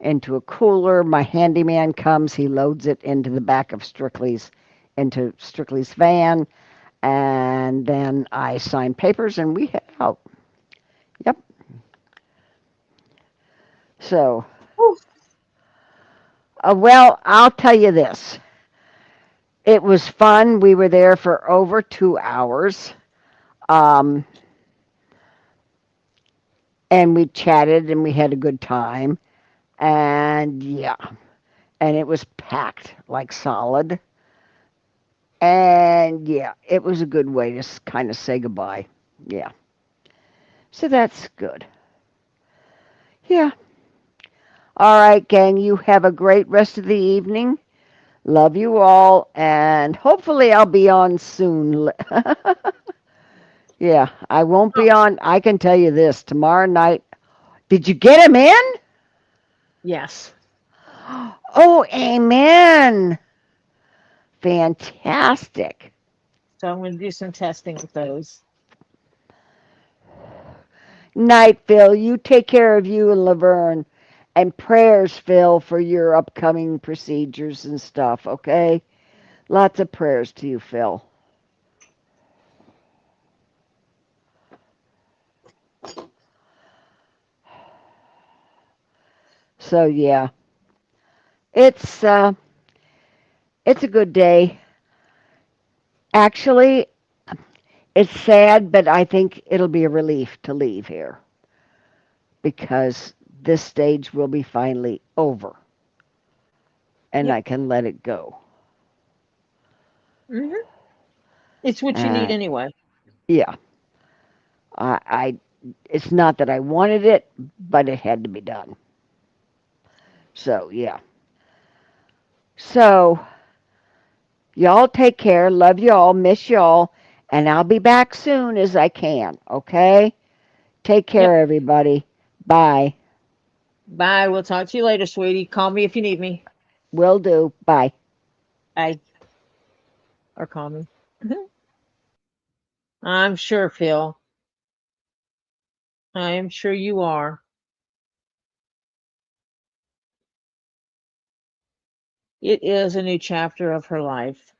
into a cooler. My handyman comes, he loads it into the back of into Strictly's van, and then I sign papers and we head out. Yep. So, Whew. well, I'll tell you this. It was fun. We were there for over 2 hours. Um, and we chatted and we had a good time. And yeah, and it was packed like solid. And yeah, it was a good way to kind of say goodbye. Yeah. So that's good. Yeah. All right, gang, you have a great rest of the evening. Love you all, and hopefully I'll be on soon. Yeah, I won't Oh, be on. I can tell you this tomorrow night. Did you get him in? yes. Oh, amen. Fantastic. So I'm going to do some testing with those. Night, Phil. You take care of you and Laverne. And prayers, Phil, for your upcoming procedures and stuff, okay? Lots of prayers to you, Phil. So, yeah. It's uh, it's a good day. Actually, it's sad, but I think it'll be a relief to leave here because this stage will be finally over and Yep. I can let it go. Hmm. It's what you need And anyway. yeah, I it's not that I wanted it, but it had to be done. So yeah. So y'all take care. Love y'all. Miss y'all. And I'll be back soon as I can. Okay? Take Yep. care, everybody. Bye. Bye. We'll talk to you later, sweetie. Call me if you need me. Will do. Bye. Bye. Or call me. I'm sure, Phil. I am sure you are. It is a new chapter of her life.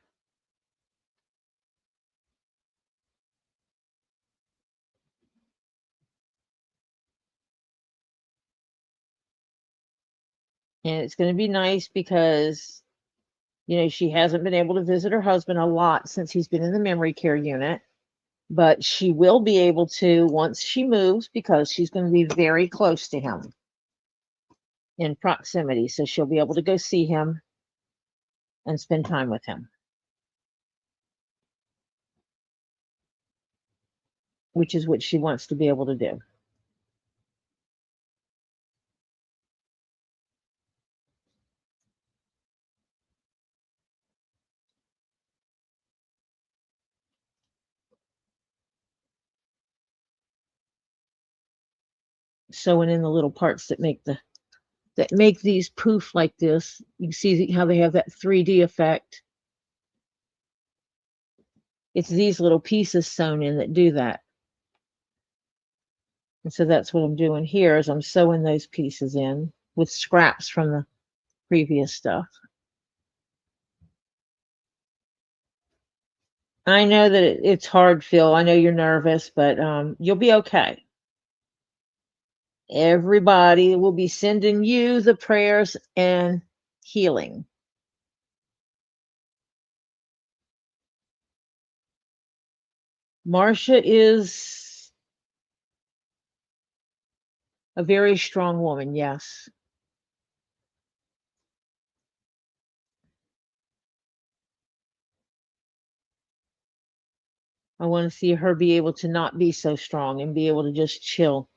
And it's going to be nice because, she hasn't been able to visit her husband a lot since he's been in the memory care unit. But she will be able to once she moves because she's going to be very close to him in proximity. So she'll be able to go see him and spend time with him, which is what she wants to be able to do. Sewing in the little parts that make these poof like this. You see how they have that 3D effect. It's these little pieces sewn in that do that. And so that's what I'm doing here is I'm sewing those pieces in with scraps from the previous stuff. I know that it's hard, Phil. I know you're nervous, but you'll be okay. Everybody will be sending you the prayers and healing. Marcia is a very strong woman, yes. I want to see her be able to not be so strong and be able to just chill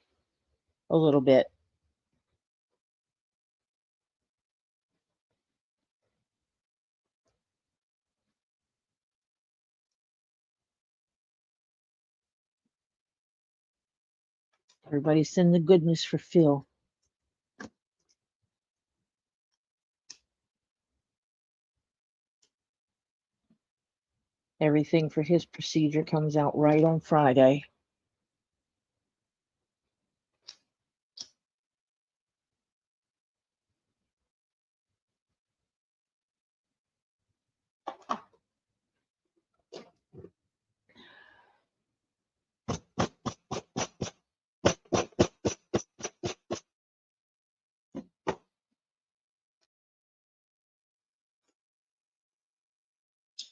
a little bit. Everybody send the goodness for Phil. Everything for his procedure comes out right on Friday.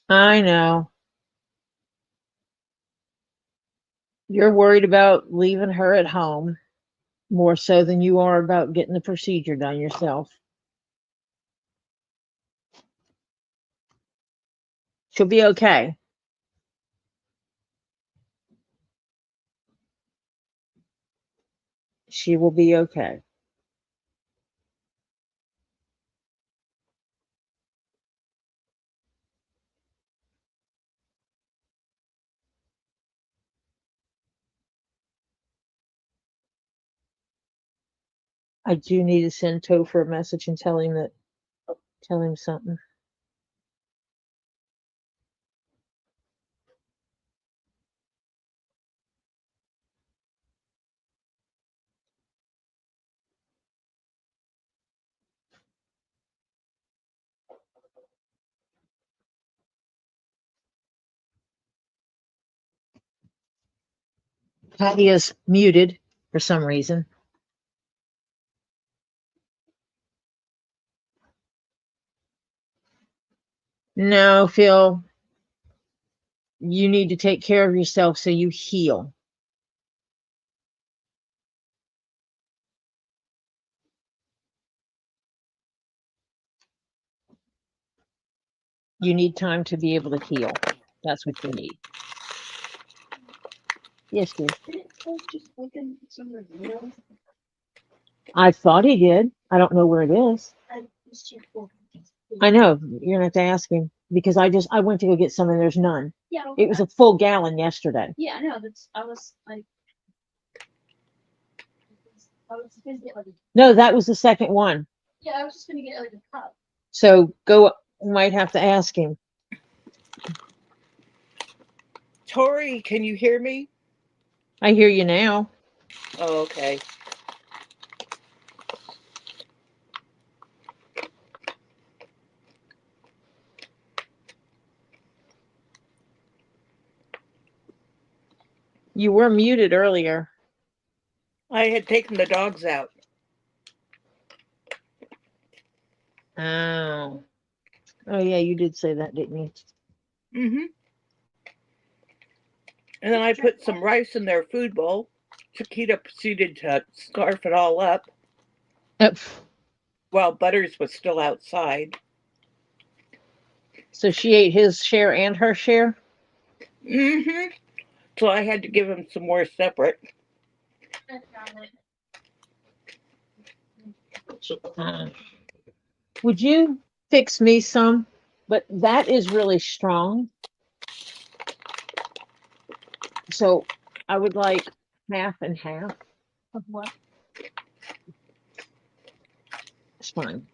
I know. You're worried about leaving her at home more so than you are about getting the procedure done yourself. She'll be okay. She will be okay. I do need to send Topher a message and tell him something. Patty is muted for some reason. No, Phil, you need to take care of yourself so you heal. You need time to be able to heal. That's what you need. Yes, dear. I thought he did. I don't know where it is. I know. You're gonna have to ask him because I went to go get some and there's none. Yeah. It was a full gallon yesterday. Yeah, I know. I was gonna get like No, that was the second one. yeah, I was just gonna get like a cup. So go. Might have to ask him. Tori, can you hear me? I hear you now. Oh, okay. You were muted earlier. I had taken the dogs out. Oh. Oh yeah, you did say that, didn't you? Mm-hmm. And then I put some rice in their food bowl. Chiquita proceeded to scarf it all up while Butters was still outside. So she ate his share and her share? Mm-hmm. So I had to give him some more separate. I found it. Would you fix me some? But that is really strong. So I would like half and half. Of what? It's fine.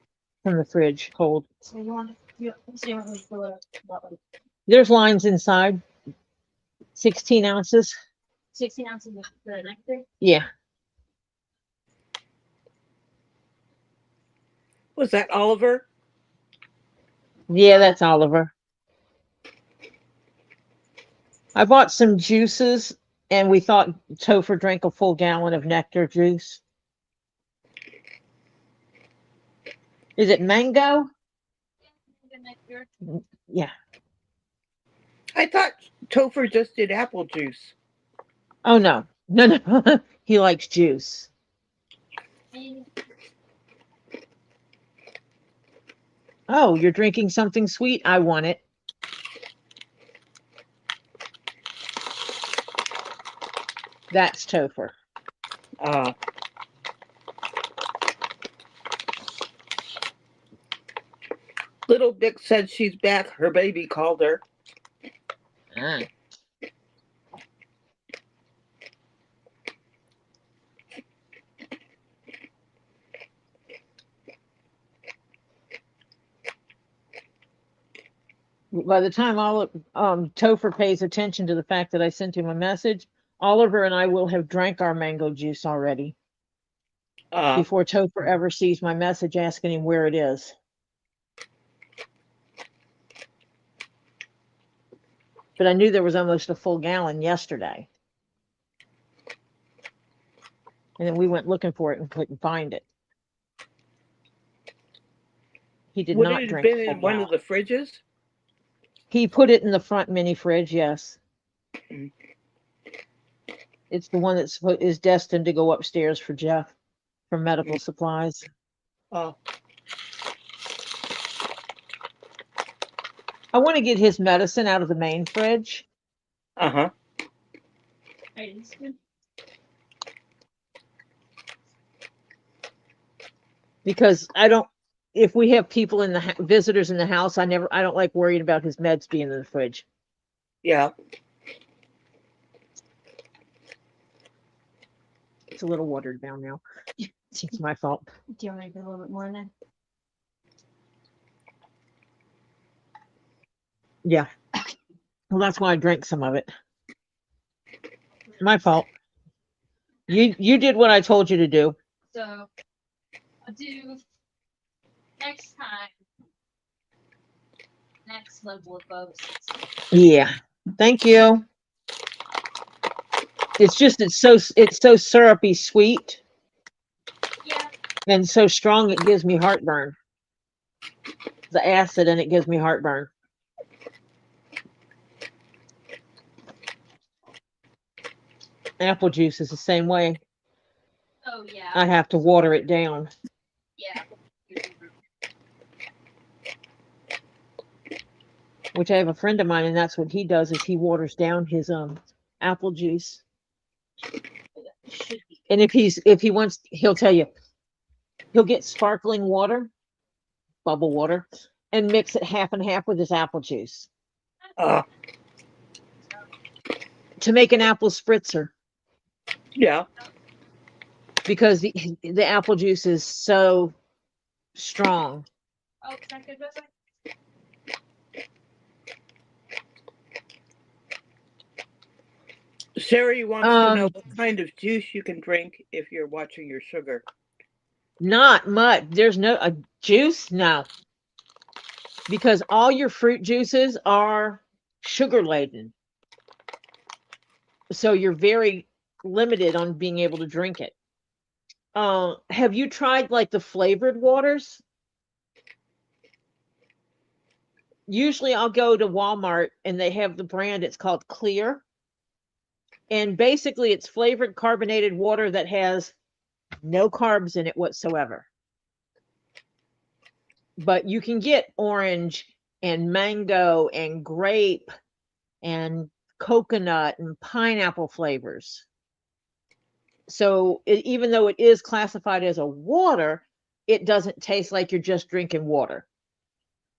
From the fridge, cold. So you want me to fill it up? There's lines inside. 16 ounces. 16 ounces of the nectar. Yeah. Was that Oliver? Yeah, that's Oliver. I bought some juices and we thought Topher drank a full gallon of nectar juice. Is it mango? Yeah. I thought Topher just did apple juice. Oh, no. No. He likes juice. Oh, you're drinking something sweet? I want it. That's Topher. Little Dick said she's back. Her baby called her. Ah. By the time Topher pays attention to the fact that I sent him a message, Oliver and I will have drank our mango juice already before Topher ever sees my message asking him where it is. But I knew there was almost a full gallon yesterday. And then we went looking for it and couldn't find it. He did Would not it have drink a been full in one gallon. of the fridges? He put it in the front mini fridge, yes. Mm. It's the one that is destined to go upstairs for Jeff for medical supplies. Oh, I want to get his medicine out of the main fridge. uh-huh. Because if we have people in the visitors in the house, I don't like worrying about his meds being in the fridge. Yeah. It's a little watered down now. It's my fault. Do you want to put a little bit more in there? Yeah. Well, that's why I drank some of it. My fault. You did what I told you to do. So I'll do next time. Next level of boats. Yeah. Thank you. It's just it's so syrupy sweet. Yeah. And so strong it gives me heartburn. The acid and it gives me heartburn. Apple juice is the same way. Oh yeah. I have to water it down. Yeah. Which I have a friend of mine, and that's what he does is he waters down his apple juice. And if he wants, he'll tell you, he'll get sparkling water, bubble water, and mix it half and half with his apple juice to make an apple spritzer. Yeah. Because the apple juice is so strong. Oh, is that good, Rosa? Sherry wants to know what kind of juice you can drink if you're watching your sugar. Not much. There's no juice, no, because all your fruit juices are sugar laden, so you're very limited on being able to drink it. Have you tried like the flavored waters? Usually I'll go to Walmart and they have the brand, it's called Clear. And basically it's flavored carbonated water that has no carbs in it whatsoever. But you can get orange and mango and grape and coconut and pineapple flavors. So even though it is classified as a water, it doesn't taste like you're just drinking water.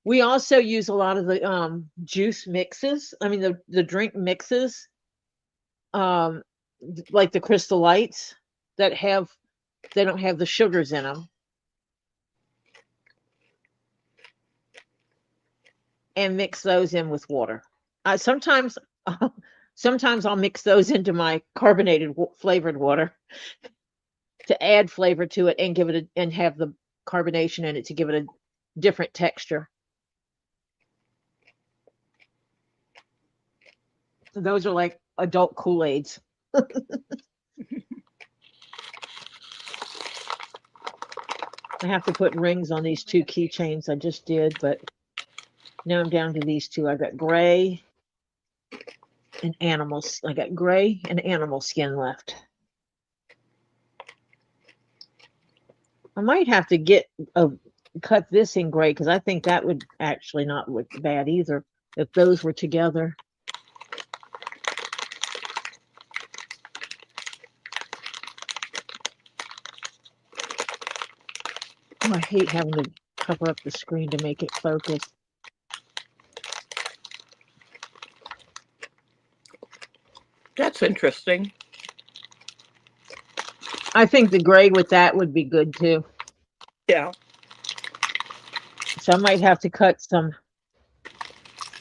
We also use a lot of the juice mixes. I mean, the drink mixes, like the Crystal Lights that they don't have the sugars in them. And mix those in with water. Sometimes I'll mix those into my carbonated flavored water to add flavor to it and give it and have the carbonation in it to give it a different texture. Those are like adult Kool-Aids. I have to put rings on these 2 keychains I just did, but now I'm down to these 2. I got gray and animals. I got gray and animal skin left. I might have to cut this in gray because I think that would actually not look bad either if those were together. Oh, I hate having to cover up the screen to make it focus. That's interesting. I think the gray with that would be good too. Yeah. So I might have to cut some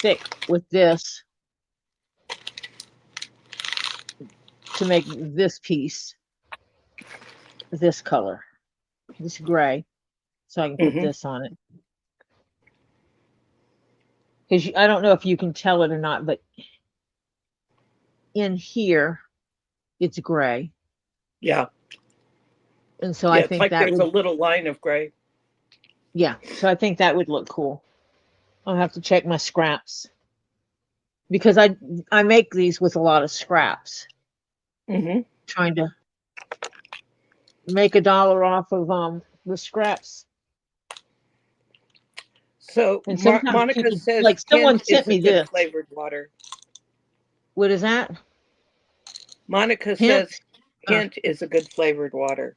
thick with this to make this piece this color, this gray, so I can put this on it. Because I don't know if you can tell it or not, but in here it's gray. Yeah. And so I think like that there's a little line of gray. Yeah, so I think that would look cool. I'll have to check my scraps because I make these with a lot of scraps. Trying to make $1 off of the scraps. So Monica says like someone Hint sent is a me good this flavored water. What is that? Monica says Hint is a good flavored water.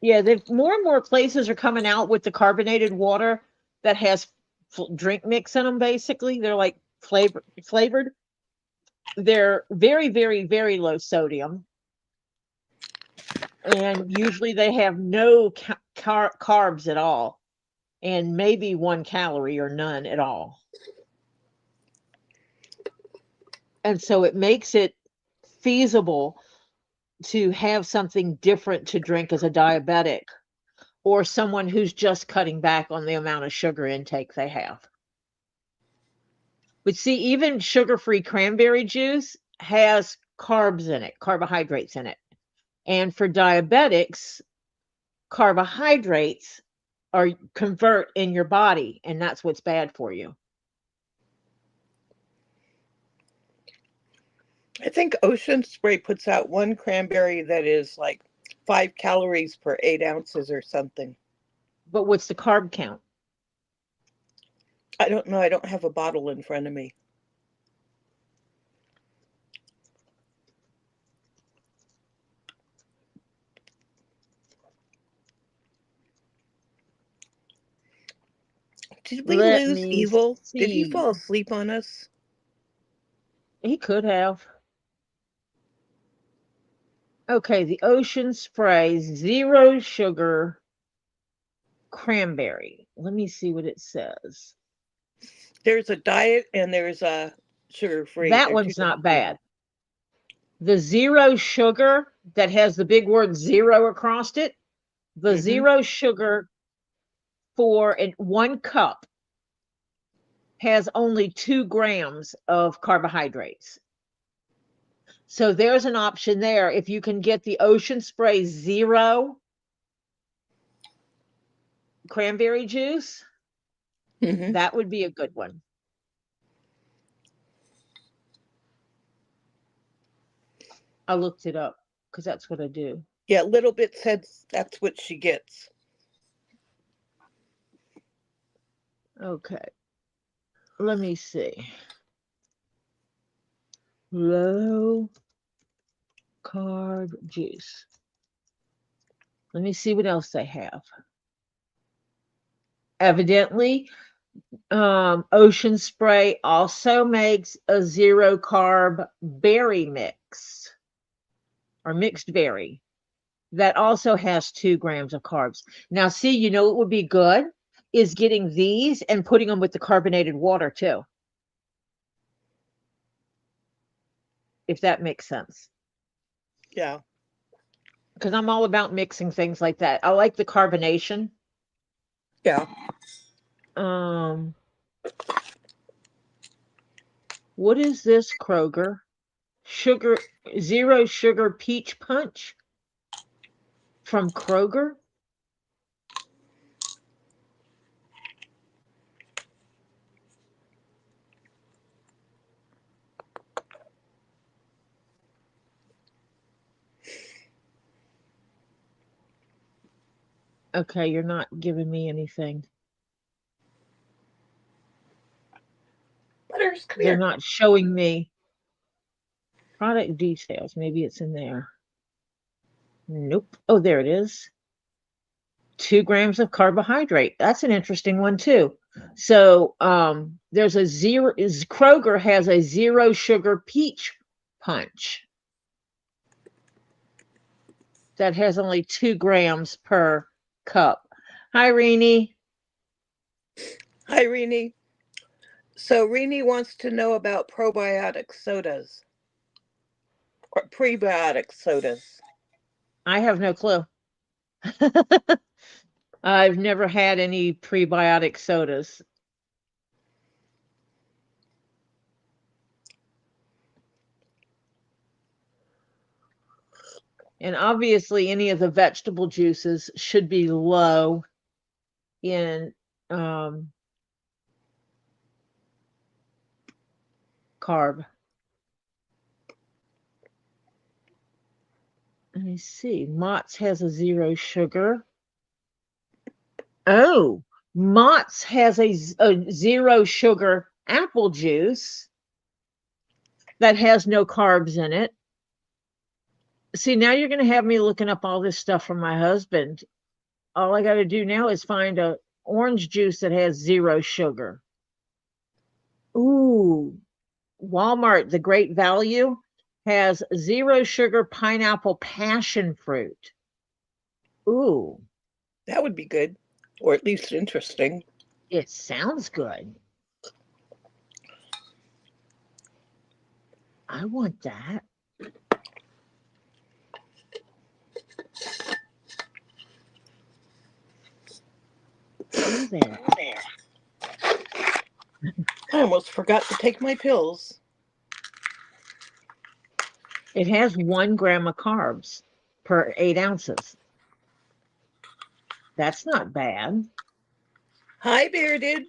Yeah, more and more places are coming out with the carbonated water that has drink mix in them. Basically, they're like flavored. They're very, very, very low sodium, and usually they have no carbs at all, and maybe 1 calorie or none at all. And so it makes it feasible to have something different to drink as a diabetic or someone who's just cutting back on the amount of sugar intake they have. But see, even sugar-free cranberry juice has carbs in it, carbohydrates in it. And for diabetics, carbohydrates are convert in your body, and that's what's bad for you. I think Ocean Spray puts out one cranberry that is like 5 calories per 8 ounces or something. But what's the carb count? I don't know. I don't have a bottle in front of me. Did we Let lose me Evil? Did he see. fall asleep on us? He could have. Okay, the Ocean Spray 0 sugar cranberry. Let me see what it says. There's a diet and there's a sugar-free. That They're one's two not different. bad. The 0 sugar that has the big word 0 across it, the Mhm. 0 sugar for 1 cup has only 2 grams of carbohydrates. So there's an option there. If you can get the Ocean Spray 0 cranberry juice, Mhm. that would be a good one. I looked it up because that's what I do. Yeah, Little Bit said that's what she gets. Okay. Let me see. Low carb juice. Let me see what else they have. Evidently, Ocean Spray also makes a 0 carb berry mix or mixed berry that also has 2 grams of carbs. Now, see, you know what would be good is getting these and putting them with the carbonated water too, if that makes sense. Yeah. Because I'm all about mixing things like that. I like the carbonation. Yeah. What is this, Kroger? Sugar 0 sugar peach punch from Kroger? Okay, you're not giving me anything. Butters, come They're here. not showing me product details. Maybe it's in there. Nope. Oh, there it is. 2 grams of carbohydrate. That's an interesting one too. So there's a 0 is Kroger has a 0 sugar peach punch that has only 2 grams per cup. Hi, Renee. Hi, Rini. So Rini wants to know about probiotic sodas or prebiotic sodas. I have no clue. I've never had any prebiotic sodas. And obviously, any of the vegetable juices should be low in carb. Let me see. Mott's has a 0 sugar. Oh, Mott's has a 0 sugar apple juice that has no carbs in it. See, now you're going to have me looking up all this stuff from my husband. All I got to do now is find a orange juice that has 0 sugar. Ooh, Walmart, the Great Value, has 0 sugar pineapple passion fruit. Ooh, That would be good, or at least interesting. it sounds good. I want that. Oh, there. I almost forgot to take my pills. It has 1 gram of carbs per 8 ounces. That's not bad. Hi, Bearded.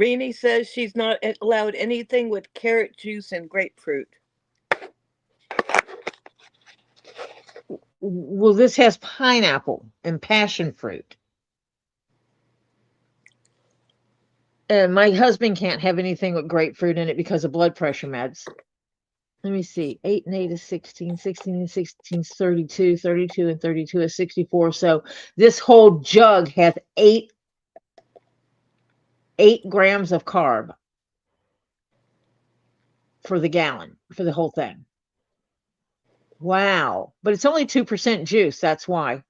Renee says she's not allowed anything with carrot juice and grapefruit. Well, this has pineapple and passion fruit. And my husband can't have anything with grapefruit in it because of blood pressure meds. Let me see. 8 and 8 is 16. 16 and 16 is 32. 32 and 32 is 64. So this whole jug has 8 grams of carb for the gallon, for the whole thing. Wow. But it's only 2% juice. That's why.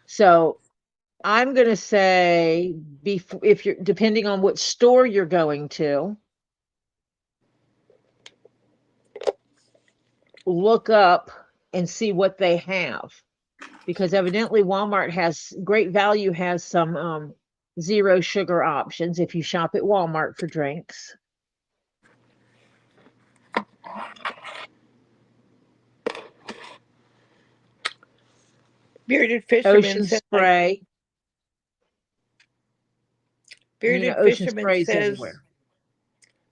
So I'm going to say, if you're, depending on what store you're going to, look up and see what they have, because evidently Walmart has Great Value has some zero sugar options if you shop at Walmart for drinks. Bearded Fisherman Ocean says, Spray. Ocean Fisherman Spray's says, everywhere.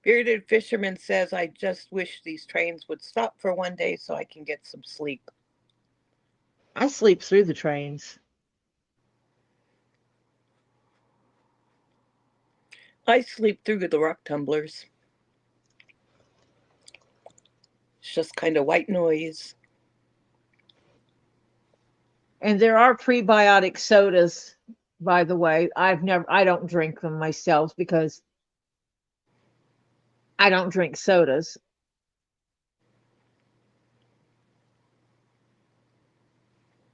Bearded Fisherman says, I just wish these trains would stop for one day so I can get some sleep. I sleep through the trains. I sleep through the rock tumblers. It's just kind of white noise. And there are prebiotic sodas, by the way. I don't drink them myself because I don't drink sodas.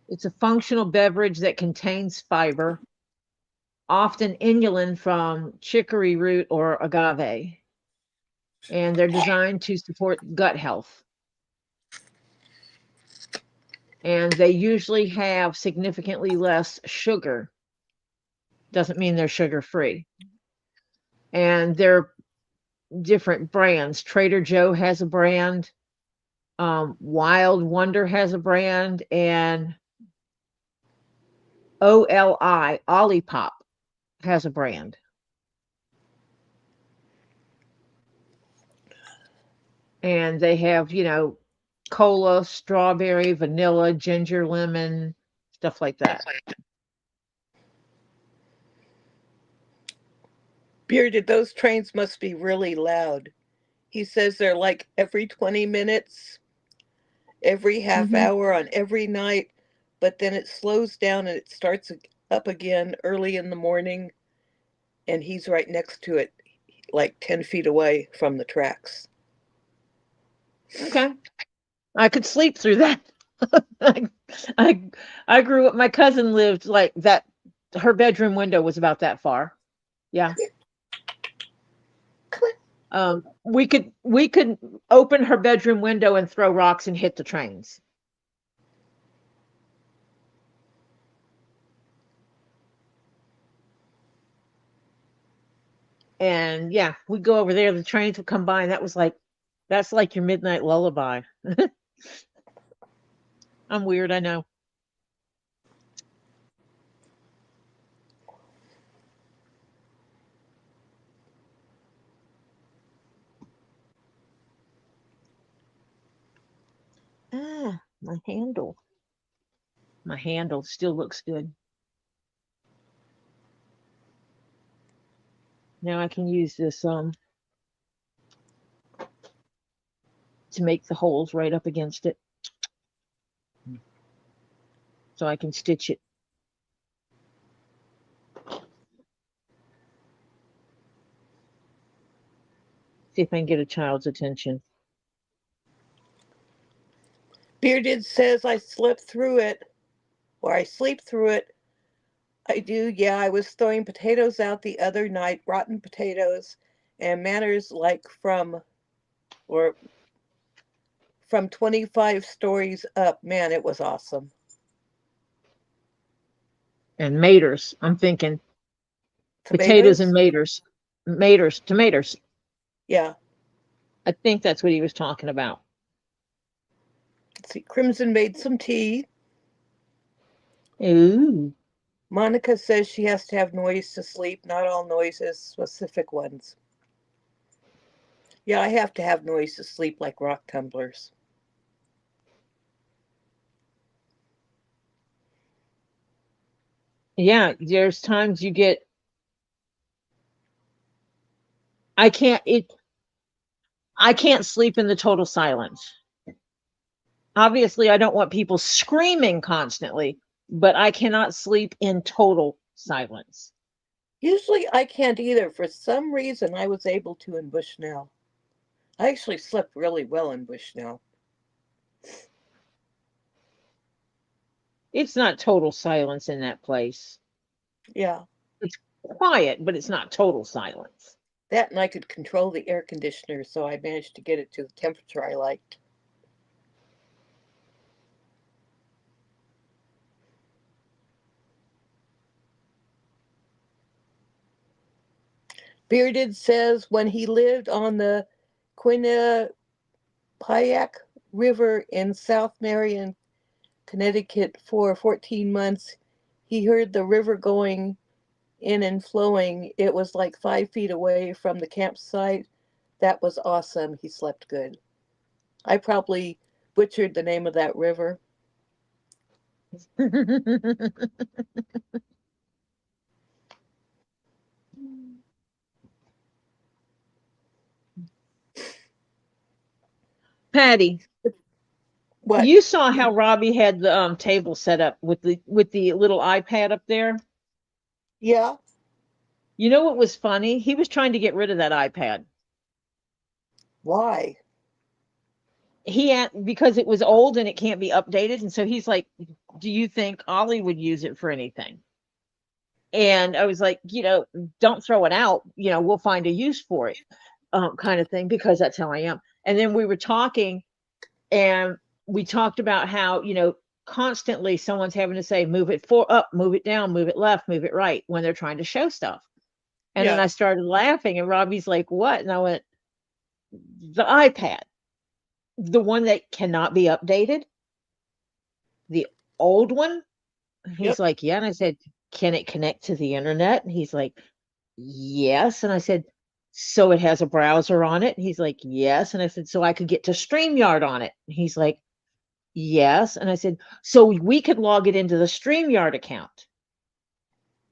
It's a functional beverage that contains fiber, often inulin from chicory root or agave. And they're designed to support gut health. And they usually have significantly less sugar. Doesn't mean they're sugar-free. And they're different brands. Trader Joe has a brand. Wild Wonder has a brand. And OLI, Olipop, has a brand. And they have, cola, strawberry, vanilla, ginger, lemon, stuff like that. Bearded, those trains must be really loud. He says they're like every 20 minutes, every half hour on every night, but then it slows down and it starts up again early in the morning, and he's right next to it, like 10 feet away from the tracks. Okay. I could sleep through that. I grew up, my cousin lived like that. Her bedroom window was about that far. Yeah. We could open her bedroom window and throw rocks and hit the trains. And yeah, we'd go over there, the trains would come by, and that's like your midnight lullaby. I'm weird, I know. Ah, my handle. My handle still looks good. Now I can use this to make the holes right up against it. So I can stitch it. See if I can get a child's attention. Bearded says I slept through it, or I sleep through it. I do, yeah. I was throwing potatoes out the other night, rotten potatoes, and manners like from 25 stories up. Man, it was awesome. And maters, I'm thinking. Potatoes and maters. Tomatoes. Yeah. I think that's what he was talking about. Let's see, Crimson made some tea. Ooh, Monica says she has to have noise to sleep, not all noises, specific ones. Yeah, I have to have noise to sleep, like rock tumblers. Yeah, there's times you get I can't sleep in the total silence. Obviously, I don't want people screaming constantly, but I cannot sleep in total silence. Usually I can't either. For some reason, I was able to in Bushnell. I actually slept really well in Bushnell. It's not total silence in that place. Yeah. It's quiet, but it's not total silence. That, and I could control the air conditioner, so I managed to get it to the temperature I liked. Bearded says when he lived on the Quinnipiac River in South Marion, Connecticut for 14 months, he heard the river going in and flowing. It was like 5 feet away from the campsite. That was awesome. He slept good. I probably butchered the name of that river. Patty, What? you saw how Robbie had the table set up with the little iPad up there. Yeah. You know what was funny? He was trying to get rid of that iPad. Why? Because it was old and it can't be updated, and so he's like, "Do you think Ollie would use it for anything?" And I was like, "Don't throw it out. We'll find a use for it." Kind of thing, because that's how I am. And then we were talking, and we talked about how, constantly someone's having to say, move it up, move it down, move it left, move it right when they're trying to show stuff. And then Yeah. I started laughing, and Robbie's like, "What?" And I went, "The iPad, the one that cannot be updated, the old one." He's Yep. like, "Yeah." And I said, "Can it connect to the internet?" And he's like, "Yes." And I said, "So it has a browser on it?" And he's like, "Yes." And I said, "So I could get to StreamYard on it?" And he's like, "Yes." And I said, "So we could log it into the StreamYard account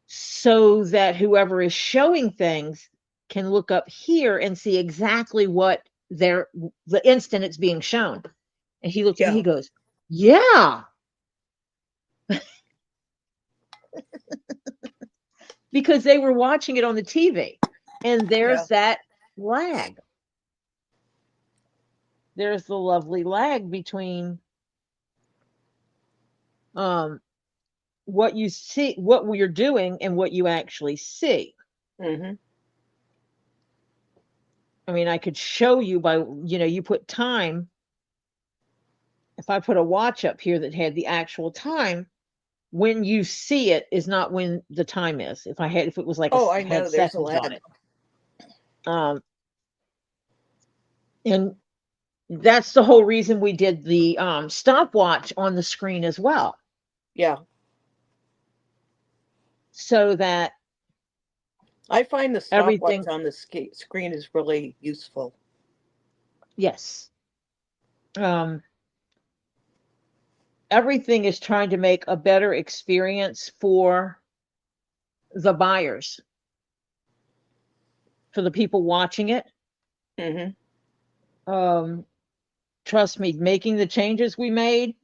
so that whoever is showing things can look up here and see exactly what the instant it's being shown." And he looked at me, he goes, "Yeah." Because they were watching it on the TV, and there's that lag. There's the lovely lag between what you see, what we're doing, and what you actually see. Mm-hmm. I mean, I could show you by, you put time. If I put a watch up here that had the actual time, when you see it is not when the time is. If it was like I had know there's a seconds on lag. it. And that's the whole reason we did the stopwatch on the screen as well. Yeah. So that I find the everything, stopwatch on the screen is really useful. yes. Everything is trying to make a better experience for the buyers, for the people watching it. Mm-hmm. Trust me, making the changes we made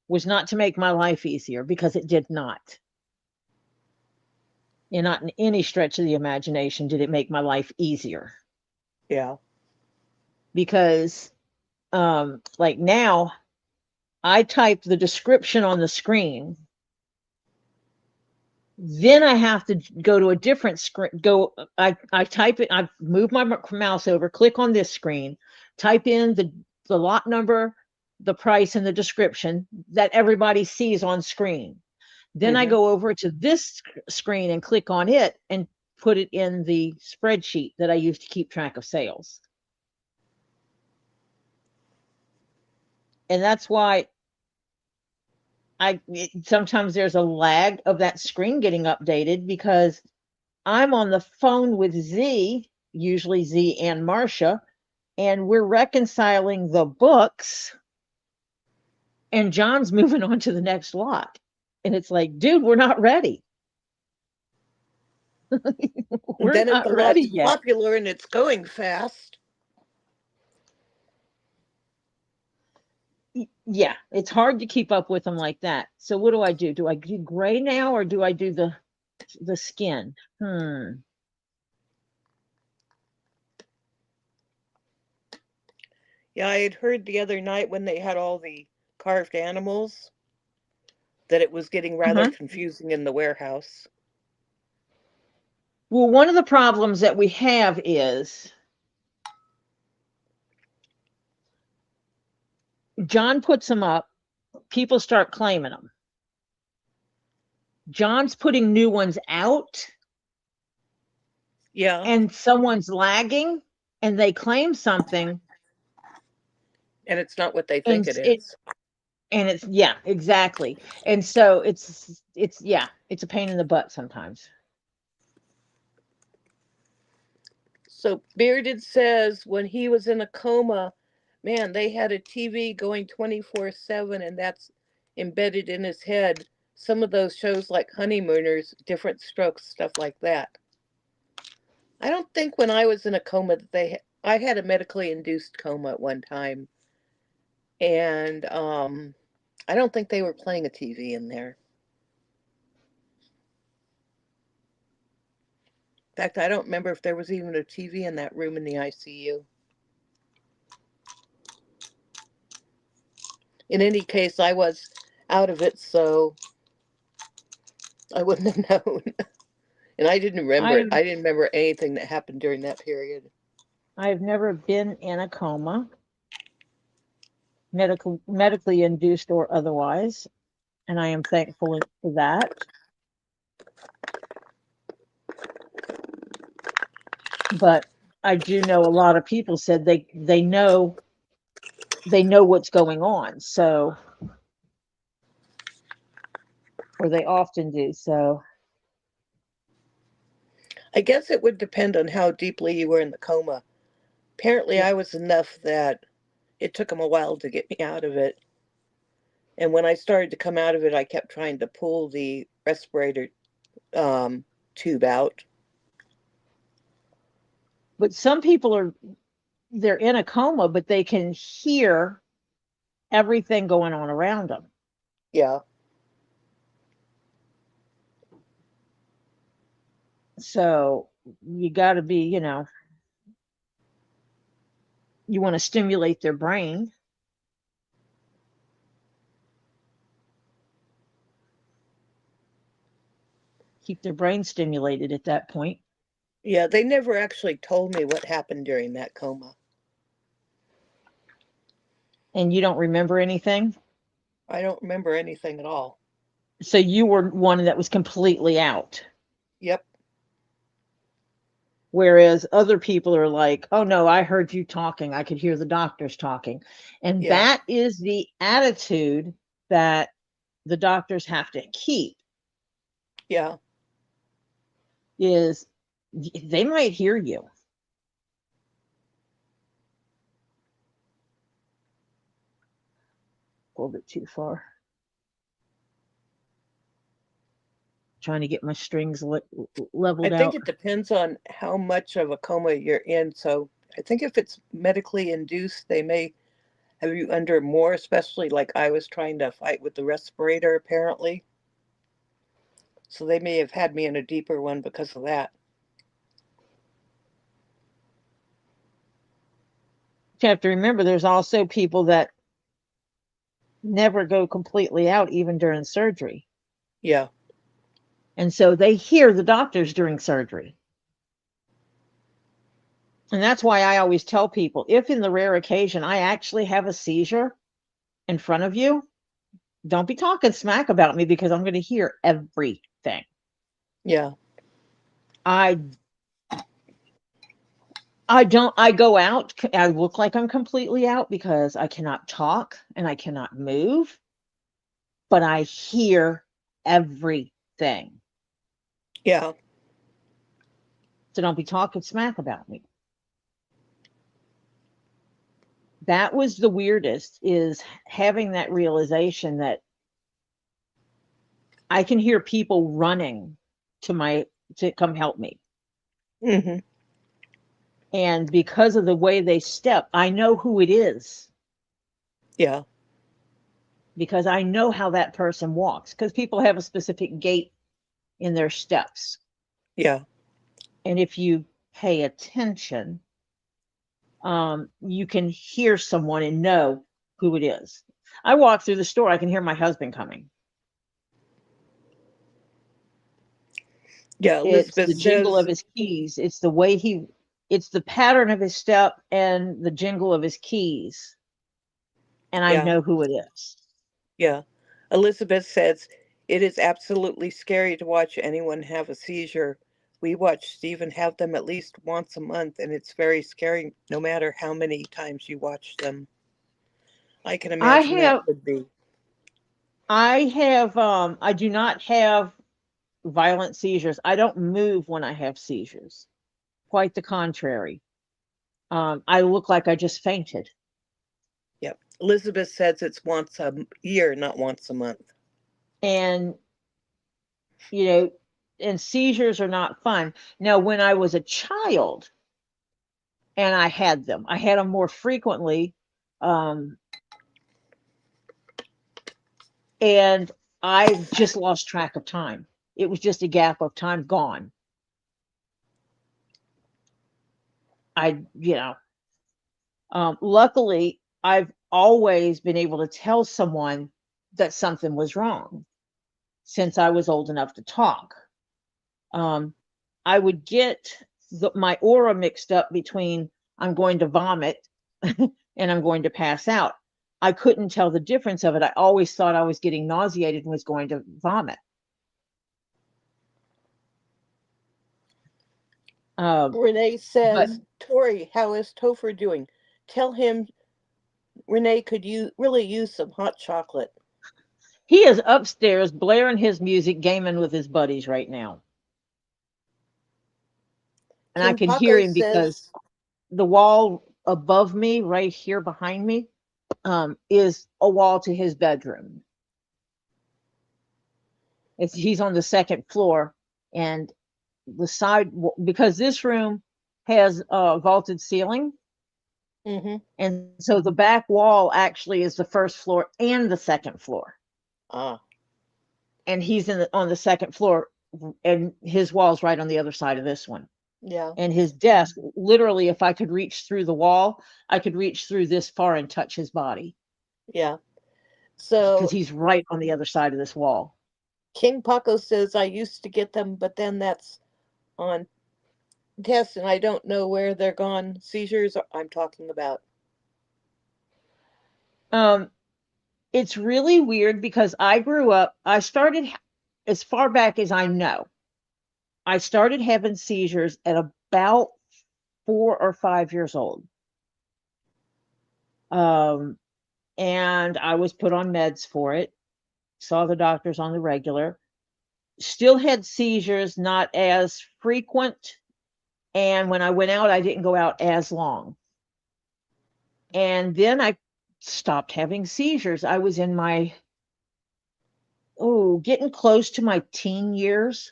was not to make my life easier, because it did not. And not in any stretch of the imagination did it make my life easier. Yeah. Because like now, I type the description on the screen, then I have to go to a different screen. I type it, I move my mouse over, click on this screen, type in the lot number, the price, and the description that everybody sees on screen. Then I go over to this screen and click on it and put it in the spreadsheet that I use to keep track of sales. And that's why sometimes there's a lag of that screen getting updated because I'm on the phone with Z, usually Z and Marcia, and we're reconciling the books, and John's moving on to the next lot. And it's like, dude, we're not ready. We're Then if not the ready lot's yet. popular and it's going fast, Yeah, it's hard to keep up with them like that. So what do I do? Do I do gray now or do I do the skin? yeah, I had heard the other night when they had all the carved animals that it was getting rather confusing in the warehouse. Well, one of the problems that we have is John puts them up, people start claiming them. John's putting new ones out, Yeah, and someone's lagging, and they claim something, and it's not what they and think it it is. and it's yeah, exactly. And so it's yeah, it's a pain in the butt sometimes. So Bearded says when he was in a coma, man, they had a TV going 24/7, and that's embedded in his head. Some of those shows like Honeymooners, Different Strokes, stuff like that. I don't think when I was in a coma that I had a medically induced coma at one time, and I don't think they were playing a TV in there. In fact, I don't remember if there was even a TV in that room in the ICU. In any case, I was out of it, so I wouldn't have known. And I didn't remember it. I've I didn't remember anything that happened during that period. I've never been in a coma, medically induced or otherwise, and I am thankful for that. But I do know a lot of people said they know what's going on, so or they often do. So I guess it would depend on how deeply you were in the coma. Apparently, yeah. I was enough that it took them a while to get me out of it. And when I started to come out of it, I kept trying to pull the respirator tube out. But some people they're in a coma, but they can hear everything going on around them. Yeah. So you got to be, you want to stimulate their brain. Keep their brain stimulated at that point. Yeah, they never actually told me what happened during that coma. And you don't remember anything? I don't remember anything at all. So you were one that was completely out. Yep. Whereas other people are like, oh no, I heard you talking. I could hear the doctors talking. And Yeah. that is the attitude that the doctors have to keep. Yeah. Is they might hear you. A little bit too far. Trying to get my strings leveled I think out. it depends on how much of a coma you're in. So I think if it's medically induced, they may have you under more, especially like I was trying to fight with the respirator, apparently. So they may have had me in a deeper one because of that. You have to remember there's also people that never go completely out even during surgery. Yeah. And so they hear the doctors during surgery. And that's why I always tell people, if in the rare occasion I actually have a seizure in front of you, don't be talking smack about me because I'm going to hear everything. Yeah. I go out, I look like I'm completely out because I cannot talk and I cannot move. but I hear everything. Yeah. So don't be talking smack about me. That was the weirdest, is having that realization that I can hear people running to come help me. Mm-hmm. And because of the way they step, I know who it is. Yeah. Because I know how that person walks. Because people have a specific gait in their steps. Yeah. And if you pay attention, you can hear someone and know who it is. I walk through the store, I can hear my husband coming. Yeah. It's Elizabeth the jingle says, of his keys. It's the way it's the pattern of his step and the jingle of his keys. And I yeah. know who it is. Yeah. Elizabeth says, it is absolutely scary to watch anyone have a seizure. We watch Stephen have them at least once a month, and it's very scary no matter how many times you watch them. I can imagine that would be. I do not have violent seizures. I don't move when I have seizures. Quite the contrary. I look like I just fainted. Yep. Elizabeth says it's once a year, not once a month. And, you know, and seizures are not fun. Now, when I was a child and I had them more frequently. And I just lost track of time. It was just a gap of time gone. Luckily, I've always been able to tell someone that something was wrong since I was old enough to talk. I would get my aura mixed up between I'm going to vomit and I'm going to pass out. I couldn't tell the difference of it. I always thought I was getting nauseated and was going to vomit. Renee says, Tori, how is Topher doing? Tell him Renee could really use some hot chocolate. He is upstairs blaring his music, gaming with his buddies right now. And I can hear KingPaco him because says, the wall above me, right here behind me, is a wall to his bedroom. He's on the second floor, and the side, because this room has a vaulted ceiling. mm-hmm. And so the back wall actually is the first floor and the second floor. Ah. And he's on the second floor, and his wall's right on the other side of this one. Yeah. And his desk, literally, if I could reach through the wall, I could reach through this far and touch his body. Yeah. So because he's right on the other side of this wall. KingPaco says, I used to get them, but then that's on test, and I don't know where they're gone. Seizures I'm talking about. It's really weird because I started as far back as I know. I started having seizures at about 4 or 5 years old. And I was put on meds for it, saw the doctors on the regular, still had seizures, not as frequent. And when I went out, I didn't go out as long. And then I stopped having seizures. I was in my, getting close to my teen years.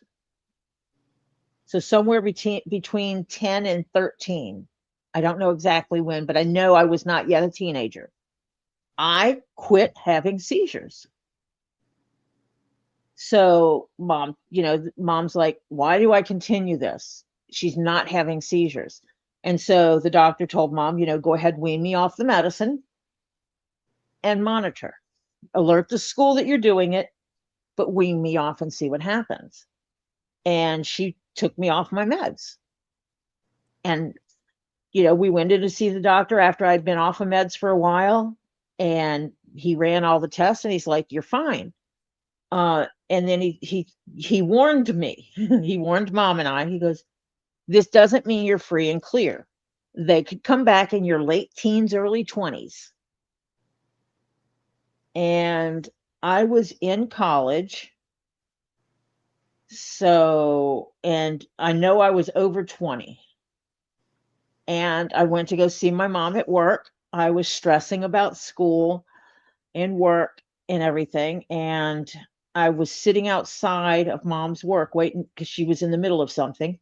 So somewhere between 10 and 13. I don't know exactly when, but I know I was not yet a teenager. I quit having seizures. So mom's like, why do I continue this? She's not having seizures. And so the doctor told mom, go ahead, wean me off the medicine and monitor. Alert the school that you're doing it, but wean me off and see what happens. And she took me off my meds. And, we went in to see the doctor after I'd been off of meds for a while, and he ran all the tests and he's like, you're fine. And then he warned me, he warned mom and I, he goes, this doesn't mean you're free and clear. They could come back in your late teens, early 20s. And I was in college. So, and I know I was over 20. And I went to go see my mom at work. I was stressing about school and work and everything. And I was sitting outside of mom's work waiting because she was in the middle of something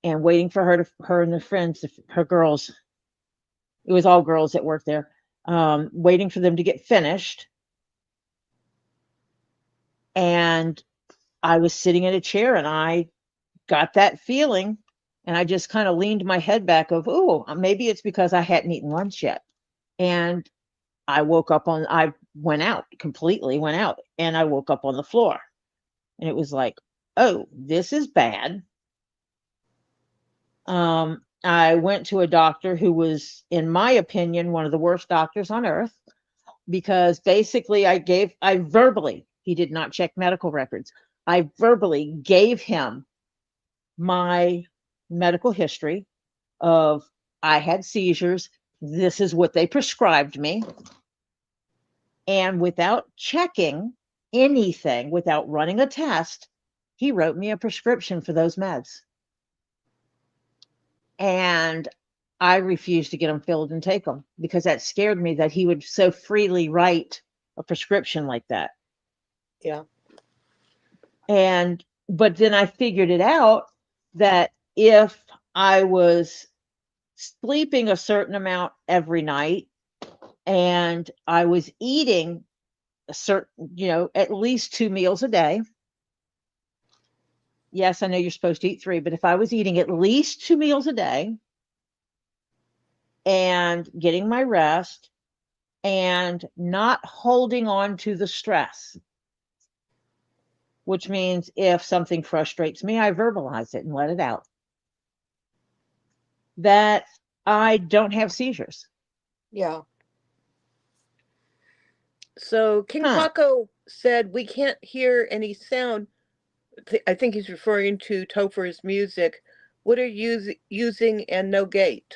and waiting for her and her friends, her girls. It was all girls that worked there, waiting for them to get finished. And I was sitting in a chair and I got that feeling and I just kind of leaned my head back of, oh, maybe it's because I hadn't eaten lunch yet. And I went out, completely went out, and I woke up on the floor. And it was like, oh, this is bad. I went to a doctor who was, in my opinion, one of the worst doctors on earth, because basically I verbally, he did not check medical records. I verbally gave him my medical history of I had seizures. This is what they prescribed me. And without checking anything, without running a test, he wrote me a prescription for those meds. And I refused to get them filled and take them because that scared me that he would so freely write a prescription like that. Yeah. But then I figured it out that if I was sleeping a certain amount every night and I was eating a certain, at least 2 meals a day. Yes, I know you're supposed to eat 3, but if I was eating at least 2 meals a day and getting my rest and not holding on to the stress, which means if something frustrates me, I verbalize it and let it out, that I don't have seizures. Yeah. So KingPaco said we can't hear any sound. I think he's referring to Topher's music. What are you using and no gate?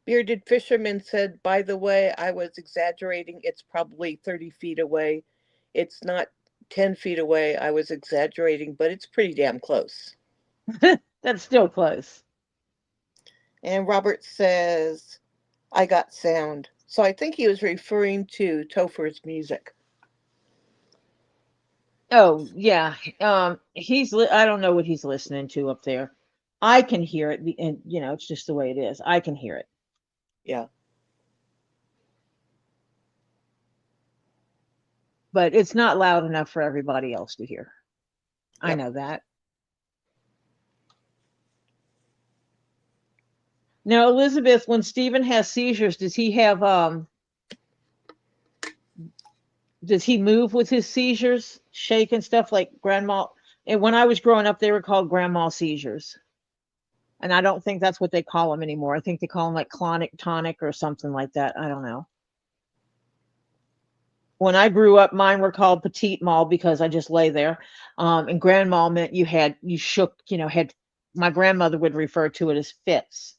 Bearded Fisherman said, by the way, I was exaggerating. It's probably 30 feet away. It's not 10 feet away. I was exaggerating, but it's pretty damn close. That's still close. And Robert says, I got sound. So I think he was referring to Topher's music. Oh, yeah. I don't know what he's listening to up there. I can hear it, and it's just the way it is. I can hear it. Yeah. But it's not loud enough for everybody else to hear. Yep. I know that. Now, Elizabeth, when Stephen has seizures, does he move with his seizures, shake and stuff like grandma? And when I was growing up, they were called grandma seizures. And I don't think that's what they call them anymore. I think they call them like clonic tonic or something like that. I don't know. When I grew up, mine were called petite mal because I just lay there. And grand mal meant you shook, my grandmother would refer to it as fits.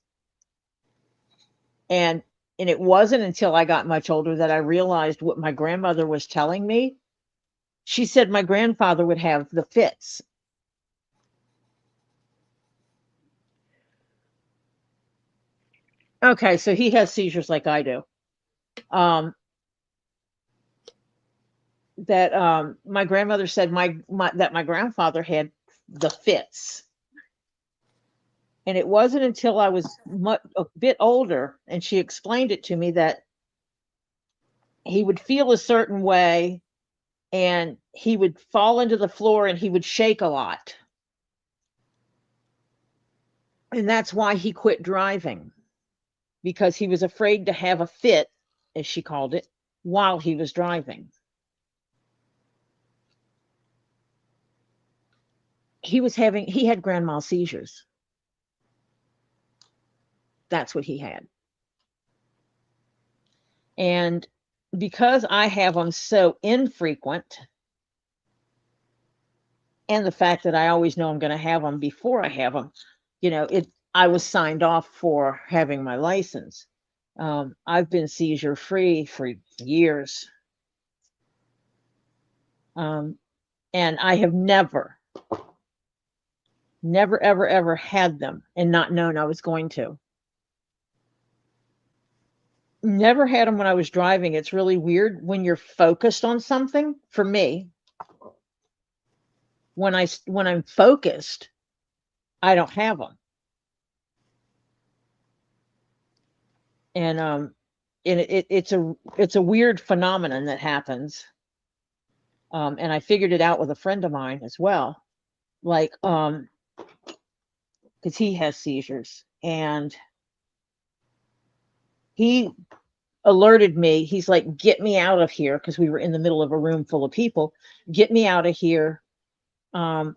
And it wasn't until I got much older that I realized what my grandmother was telling me. She said my grandfather would have the fits. Okay, so he has seizures like I do. My grandmother said that my grandfather had the fits. And it wasn't until I was a bit older and she explained it to me that he would feel a certain way and he would fall into the floor and he would shake a lot. And that's why he quit driving, because he was afraid to have a fit, as she called it, while he was driving. He had grand mal seizures. That's what he had. And because I have them so infrequent, and the fact that I always know I'm going to have them before I have them, I was signed off for having my license. I've been seizure free for years. And I have never, ever, ever had them and not known I was going to. Never had them when I was driving. It's really weird when you're focused on something. For me, when I'm focused, I don't have them. And it's a weird phenomenon that happens. And I figured it out with a friend of mine as well, like because he has seizures, and he alerted me. He's like, "Get me out of here," because we were in the middle of a room full of people. "Get me out of here. I'm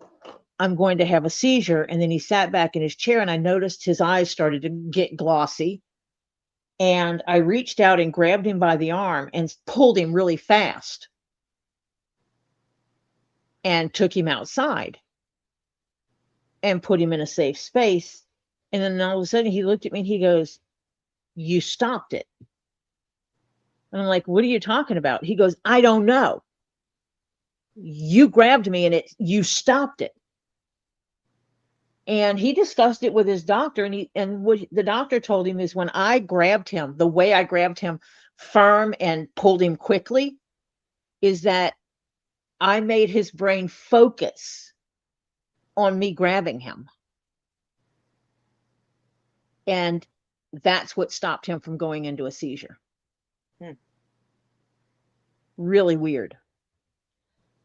going to have a seizure." And then he sat back in his chair, and I noticed his eyes started to get glossy. And I reached out and grabbed him by the arm and pulled him really fast and took him outside and put him in a safe space. And then all of a sudden he looked at me and he goes, "You stopped it." And I'm like, "What are you talking about?" He goes, "I don't know. You grabbed me and you stopped it." And he discussed it with his doctor, and what the doctor told him is, when I grabbed him, the way I grabbed him firm and pulled him quickly, is that I made his brain focus on me grabbing him. And that's what stopped him from going into a seizure. Really weird.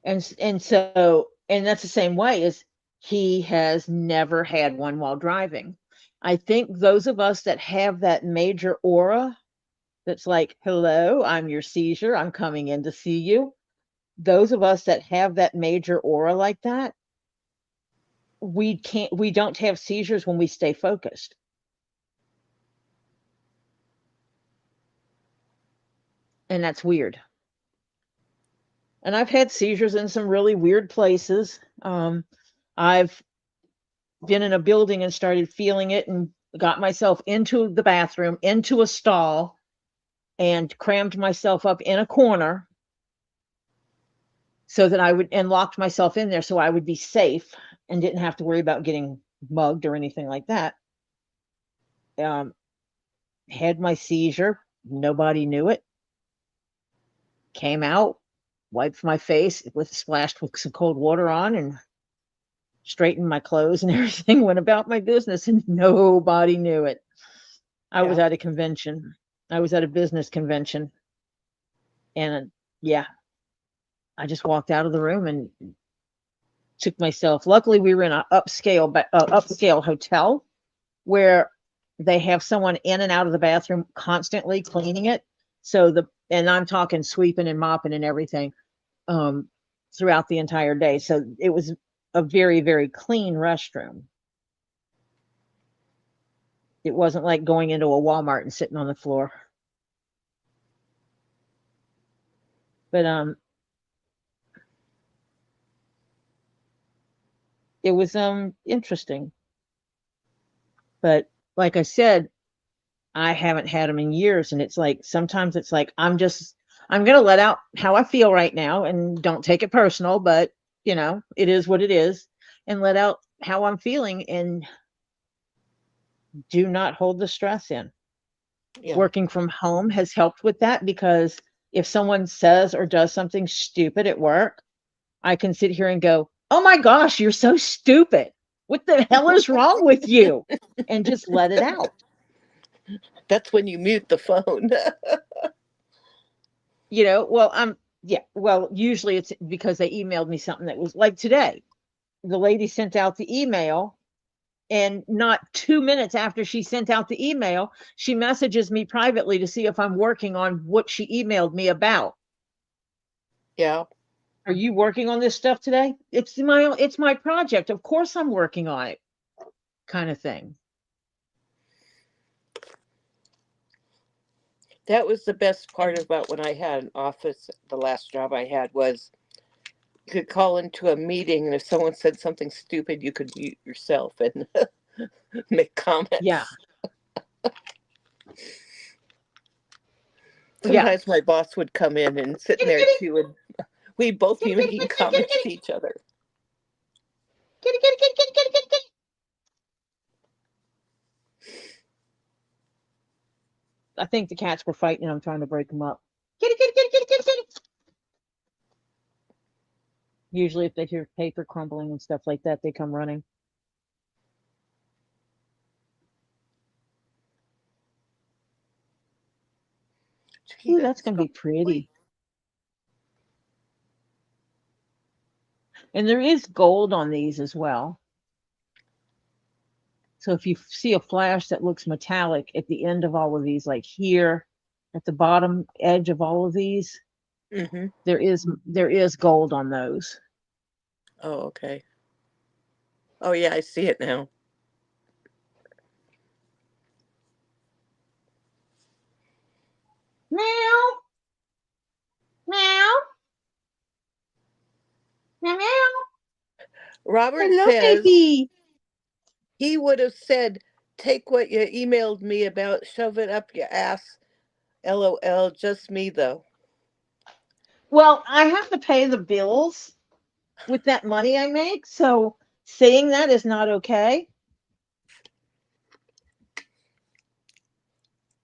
And that's the same way as he has never had one while driving. I think those of us that have that major aura that's like, "Hello, I'm your seizure, I'm coming in to see you." Those of us that have that major aura like that, we don't have seizures when we stay focused. And that's weird. And I've had seizures in some really weird places. I've been in a building and started feeling it and got myself into the bathroom, into a stall, and crammed myself up in a corner so that and locked myself in there so I would be safe and didn't have to worry about getting mugged or anything like that. Had my seizure, nobody knew it. Came out, wiped my face splashed with some cold water on, and straightened my clothes and everything, went about my business, and nobody knew it. I was at a convention. I was at a business convention. And I just walked out of the room and took myself. Luckily, we were in an upscale hotel where they have someone in and out of the bathroom constantly cleaning it. And I'm talking sweeping and mopping and everything throughout the entire day. So it was a very, very clean restroom. It wasn't like going into a Walmart and sitting on the floor. But it was interesting. But like I said, I haven't had them in years, and it's like sometimes it's like I'm gonna let out how I feel right now, and don't take it personal, but it is what it is, and let out how I'm feeling, and do not hold the stress in. Working from home has helped with that, because if someone says or does something stupid at work, I can sit here and go, "Oh my gosh, you're so stupid. What the hell is wrong with you?" And just let it out. That's when you mute the phone. Well, usually it's because they emailed me something that was like today. The lady sent out the email, and not 2 minutes after she sent out the email, she messages me privately to see if I'm working on what she emailed me about. Yeah. "Are you working on this stuff today?" It's my project. Of course I'm working on it, kind of thing. That was the best part about when I had an office. The last job I had was you could call into a meeting, and if someone said something stupid, you could mute yourself. And make comments. Yeah. Sometimes my boss would come in and sit in there too, and we'd both be making comments to each other. Kitty, kitty, kitty, kitty, kitty, kitty, kitty. I think the cats were fighting and I'm trying to break them up. Kitty, kitty, kitty, kitty, kitty, kitty. Usually if they hear paper crumbling and stuff like that, they come running. Ooh, that's going to be pretty. And there is gold on these as well. So if you see a flash that looks metallic at the end of all of these, like here at the bottom edge of all of these, Mm-hmm. there is gold on those. Oh, okay. Oh, yeah, I see it now. Meow. Meow. Meow, meow. Robert Hello, says baby. he would have said, take what you emailed me about, shove it up your ass. LOL, just me, though. Well, I have to pay the bills with that money I make, so saying that is not okay.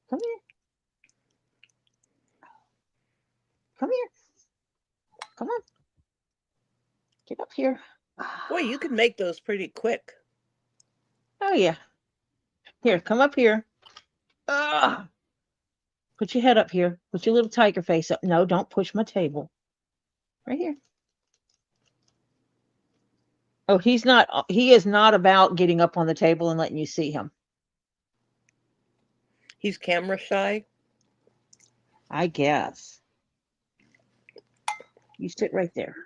Come here. Come here. Come on. Get up here. Boy, you can make those pretty quick. Oh, yeah. Here, come up here. Ugh. Put your head up here. Put your little tiger face up. No, don't push my table. Right here. Oh, he is not about getting up on the table and letting you see him. He's camera shy. I guess. You sit right there.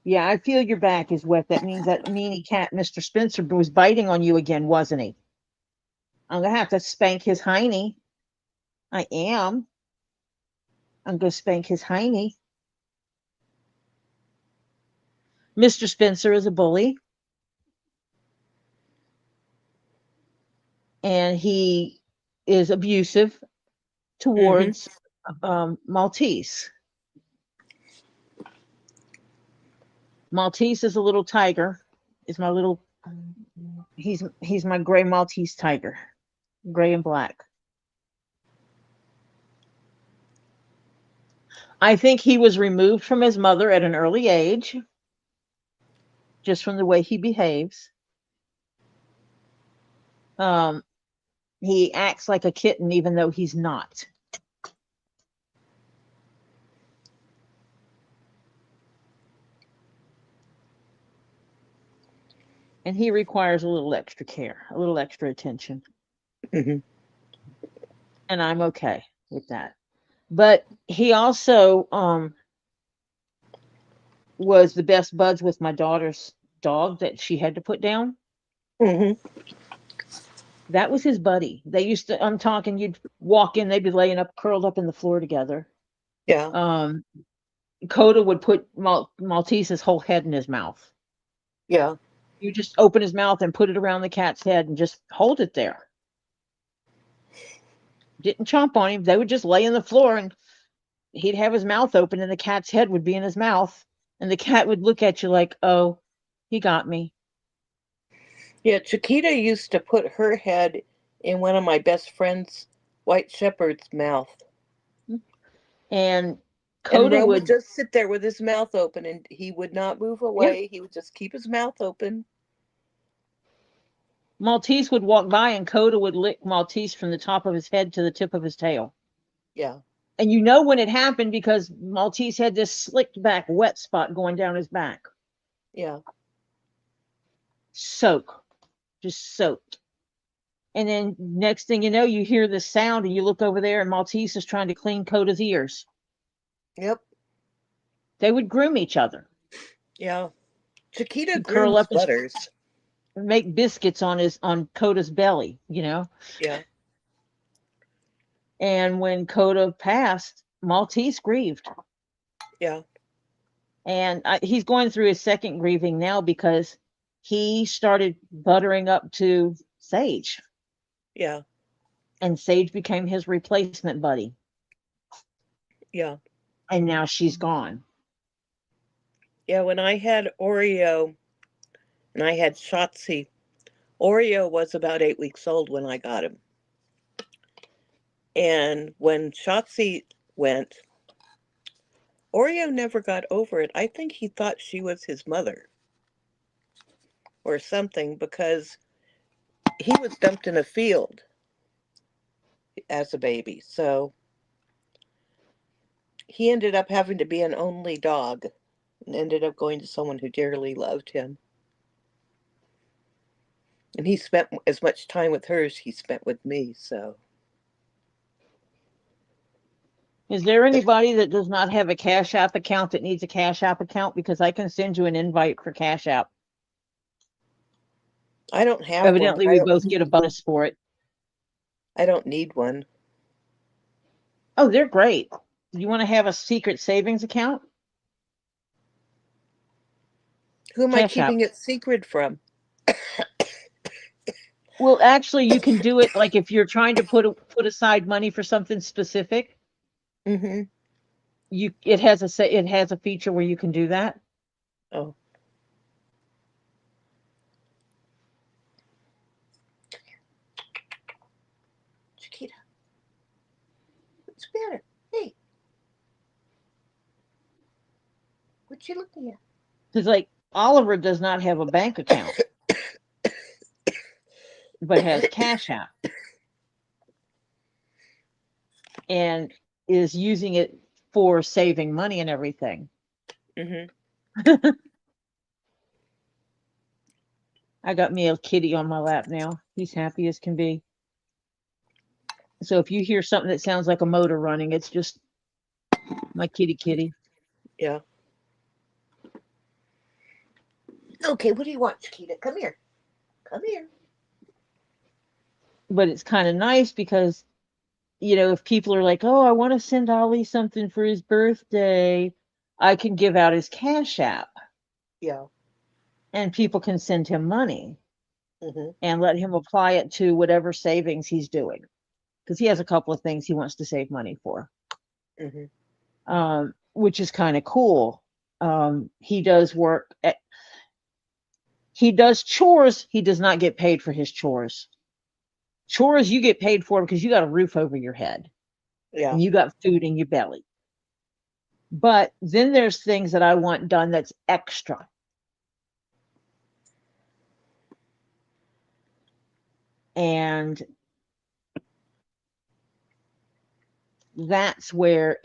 Yeah, I feel your back is wet. That means that meanie cat, Mr. Spencer, was biting on you again, wasn't he? I'm going to have to spank his hiney. I am. I'm going to spank his hiney. Mr. Spencer is a bully. And he is abusive towards Maltese. Maltese is a little tiger. Is my little. He's my gray Maltese tiger, gray and black. I think he was removed from his mother at an early age, just from the way he behaves. He acts like a kitten, even though he's not. And he requires a little extra care, a little extra attention. Mm-hmm. And I'm okay with that. But he also was the best buds with my daughter's dog that she had to put down. Mm-hmm. That was his buddy. They used to, I'm talking, you'd walk in, they'd be laying up, curled up in the floor together. Yeah. Coda would put Maltese's whole head in his mouth. Yeah. You just open his mouth and put it around the cat's head and just hold it there. Didn't chomp on him. They would just lay on the floor and he'd have his mouth open and the cat's head would be in his mouth. And the cat would look at you like, oh, he got me. Yeah, Chiquita used to put her head in one of my best friend's white shepherd's mouth. And Coda Rome would just sit there with his mouth open and he would not move away. Yeah. He would just keep his mouth open. Maltese would walk by and Coda would lick Maltese from the top of his head to the tip of his tail. Yeah. And you know when it happened because Maltese had this slicked back wet spot going down his back. Yeah. Just soaked. And then next thing you know, you hear this sound and you look over there and Maltese is trying to clean Coda's ears. Yep. They would groom each other. Yeah. Chiquita curl grooms up Butters. And make biscuits on Coda's belly, you know? Yeah. And when Coda passed, Maltese grieved. Yeah. And he's going through his second grieving now because he started buttering up to Sage. Yeah. And Sage became his replacement buddy. Yeah. And now she's gone. Yeah, when I had Oreo and I had Shotzi, Oreo was about 8 weeks old when I got him. And when Shotzi went, Oreo never got over it. I think he thought she was his mother or something, because he was dumped in a field as a baby. So he ended up having to be an only dog and ended up going to someone who dearly loved him. And he spent as much time with her as he spent with me, so. Is there anybody that does not have a Cash App account that needs a Cash App account? Because I can send you an invite for Cash App. I don't have Evidently, one. we both get a bonus for it. I don't need one. Oh, they're great. Do you want to have a secret savings account? Who am I Cash App. keeping it secret from? Well, actually, you can do it like if you're trying to put aside money for something specific. Mm-hmm. It has a feature where you can do that. Oh. Chiquita. What's the matter? Hey. What you looking at? Because like Oliver does not have a bank account, but has Cash App and is using it for saving money and everything. Mm-hmm. I got me a kitty on my lap now. He's happy as can be. So if you hear something that sounds like a motor running, it's just my kitty. Yeah. Okay, what do you want, Chiquita? Come here. Come here. But it's kind of nice because, if people are like, oh, I want to send Ollie something for his birthday, I can give out his Cash App. Yeah. And people can send him money Mm-hmm. and let him apply it to whatever savings he's doing. Because he has a couple of things he wants to save money for. Mm-hmm. Which is kind of cool. He does he does chores. He does not get paid for his chores. Chores you get paid for because you got a roof over your head. Yeah. And you got food in your belly. But then there's things that I want done that's extra. And that's where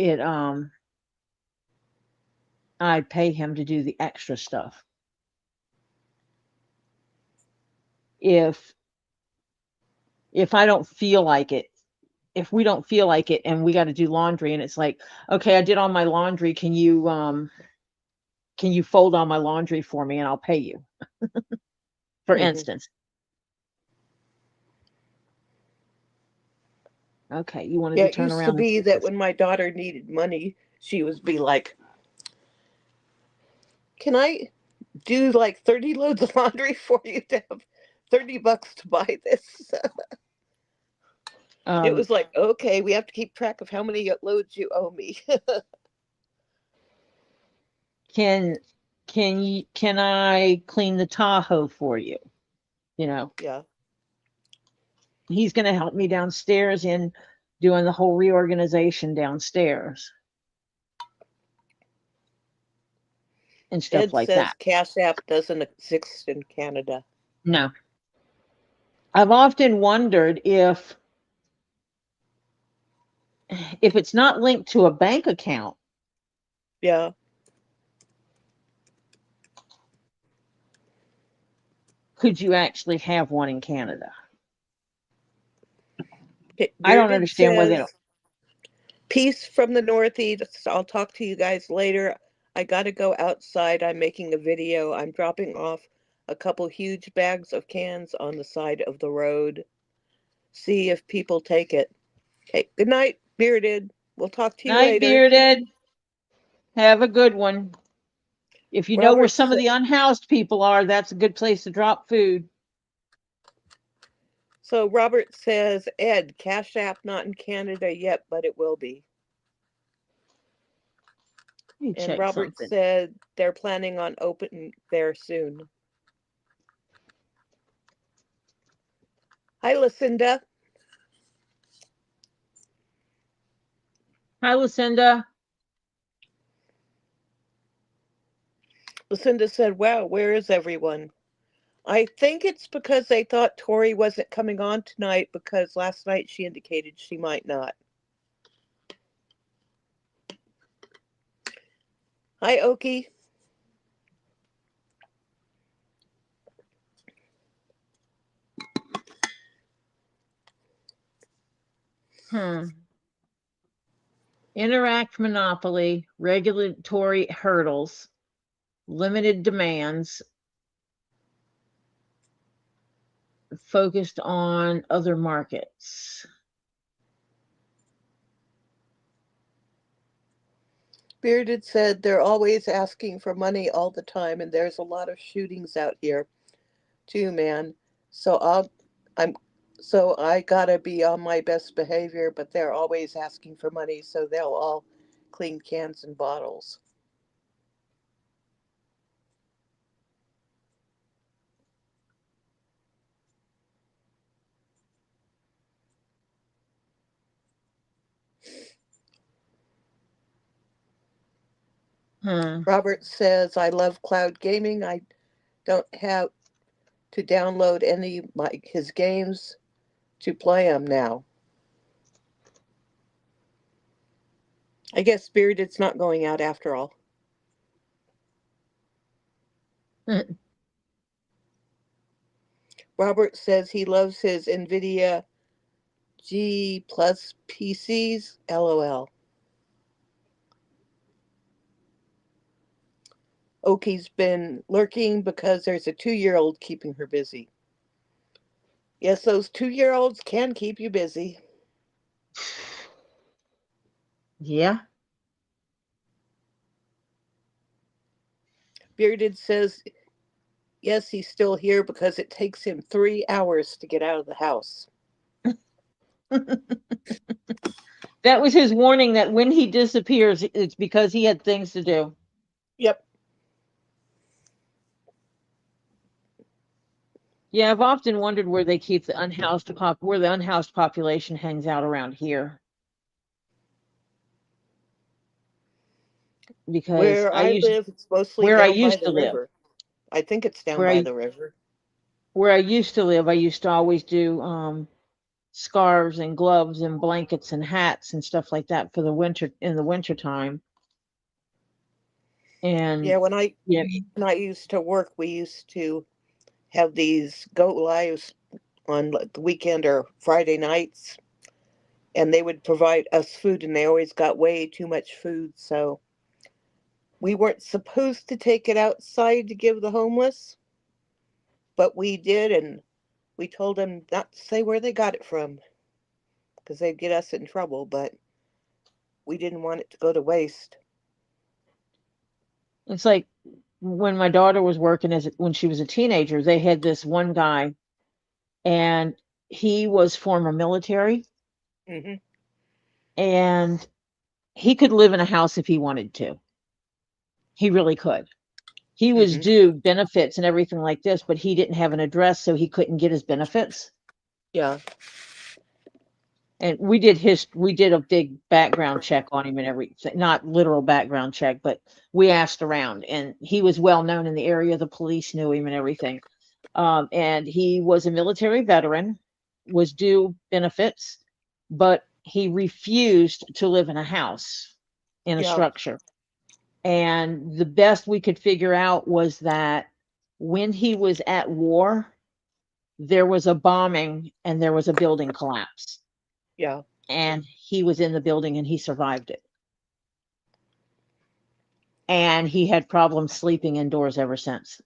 I pay him to do the extra stuff. If I don't feel like it, if we don't feel like it and we got to do laundry and it's like, okay, I did all my laundry, can you fold all my laundry for me and I'll pay you? For Mm-hmm. instance. Okay, you wanted Yeah, to it turn used to around. be that when my daughter needed money, she would be like, can I do like 30 loads of laundry for you to have $30 to buy this? It was like, okay, we have to keep track of how many loads you owe me. Can I clean the Tahoe for you? Yeah. He's going to help me downstairs in doing the whole reorganization downstairs and stuff Ed like says that. CashApp doesn't exist in Canada. No. I've often wondered if it's not linked to a bank account. Yeah. Could you actually have one in Canada? I don't Bearded understand why they don't. says, peace from the Northeast. I'll talk to you guys later. I got to go outside. I'm making a video. I'm dropping off a couple huge bags of cans on the side of the road. See if people take it. Okay. Good night, Bearded. We'll talk to you Night, later. Bearded. Have a good one. If you know where Robert some of the unhoused people are, that's a good place to drop food. So Robert says, Ed, Cash App not in Canada yet, but it will be. Let me And check Robert something. said they're planning on opening there soon. Hi, Lucinda. Hi, Lucinda. Lucinda said, wow, where is everyone? I think it's because they thought Tori wasn't coming on tonight because last night she indicated she might not. Hi, Okie. Interact monopoly, regulatory hurdles, limited demands, focused on other markets. Bearded said they're always asking for money all the time, and there's a lot of shootings out here, too, man. So I gotta be on my best behavior, but they're always asking for money, so they'll all clean cans and bottles. Robert says, I love cloud gaming. I don't have to download any of his games to play them now. I guess Spirited's not going out after all. Robert says he loves his NVIDIA G plus PCs. LOL. Okie's been lurking because there's a 2-year-old keeping her busy. Yes, those 2-year-olds can keep you busy. Yeah. Bearded says, yes, he's still here because it takes him 3 hours to get out of the house. That was his warning that when he disappears, it's because he had things to do. Yep. Yeah, I've often wondered where they keep the where the unhoused population hangs out around here. Because Where I live, it's mostly where I down by used the to live. river. I think it's down Where by I the river. where I used to live, I used to always do scarves and gloves and blankets and hats and stuff like that for the winter in the winter time. And Yeah, when I yeah, used to work, we used to have these go lives on the weekend or Friday nights, and they would provide us food, and they always got way too much food, so we weren't supposed to take it outside to give the homeless, but we did, and we told them not to say where they got it from because they'd get us in trouble, but we didn't want it to go to waste. it's like when my daughter was working when she was a teenager, they had this one guy and he was former military Hmm. and he could live in a house if he wanted to. He really could. He was Hmm. due benefits and everything like this, but he didn't have an address, so he couldn't get his benefits. Yeah. And we did a big background check on him and everything, not literal background check, but we asked around and he was well known in the area. The police knew him and everything. And he was a military veteran, was due benefits, but he refused to live in a house, in a Yeah. structure. And the best we could figure out was that when he was at war, there was a bombing and there was a building collapse. Yeah. And he was in the building and he survived it. And he had problems sleeping indoors ever since.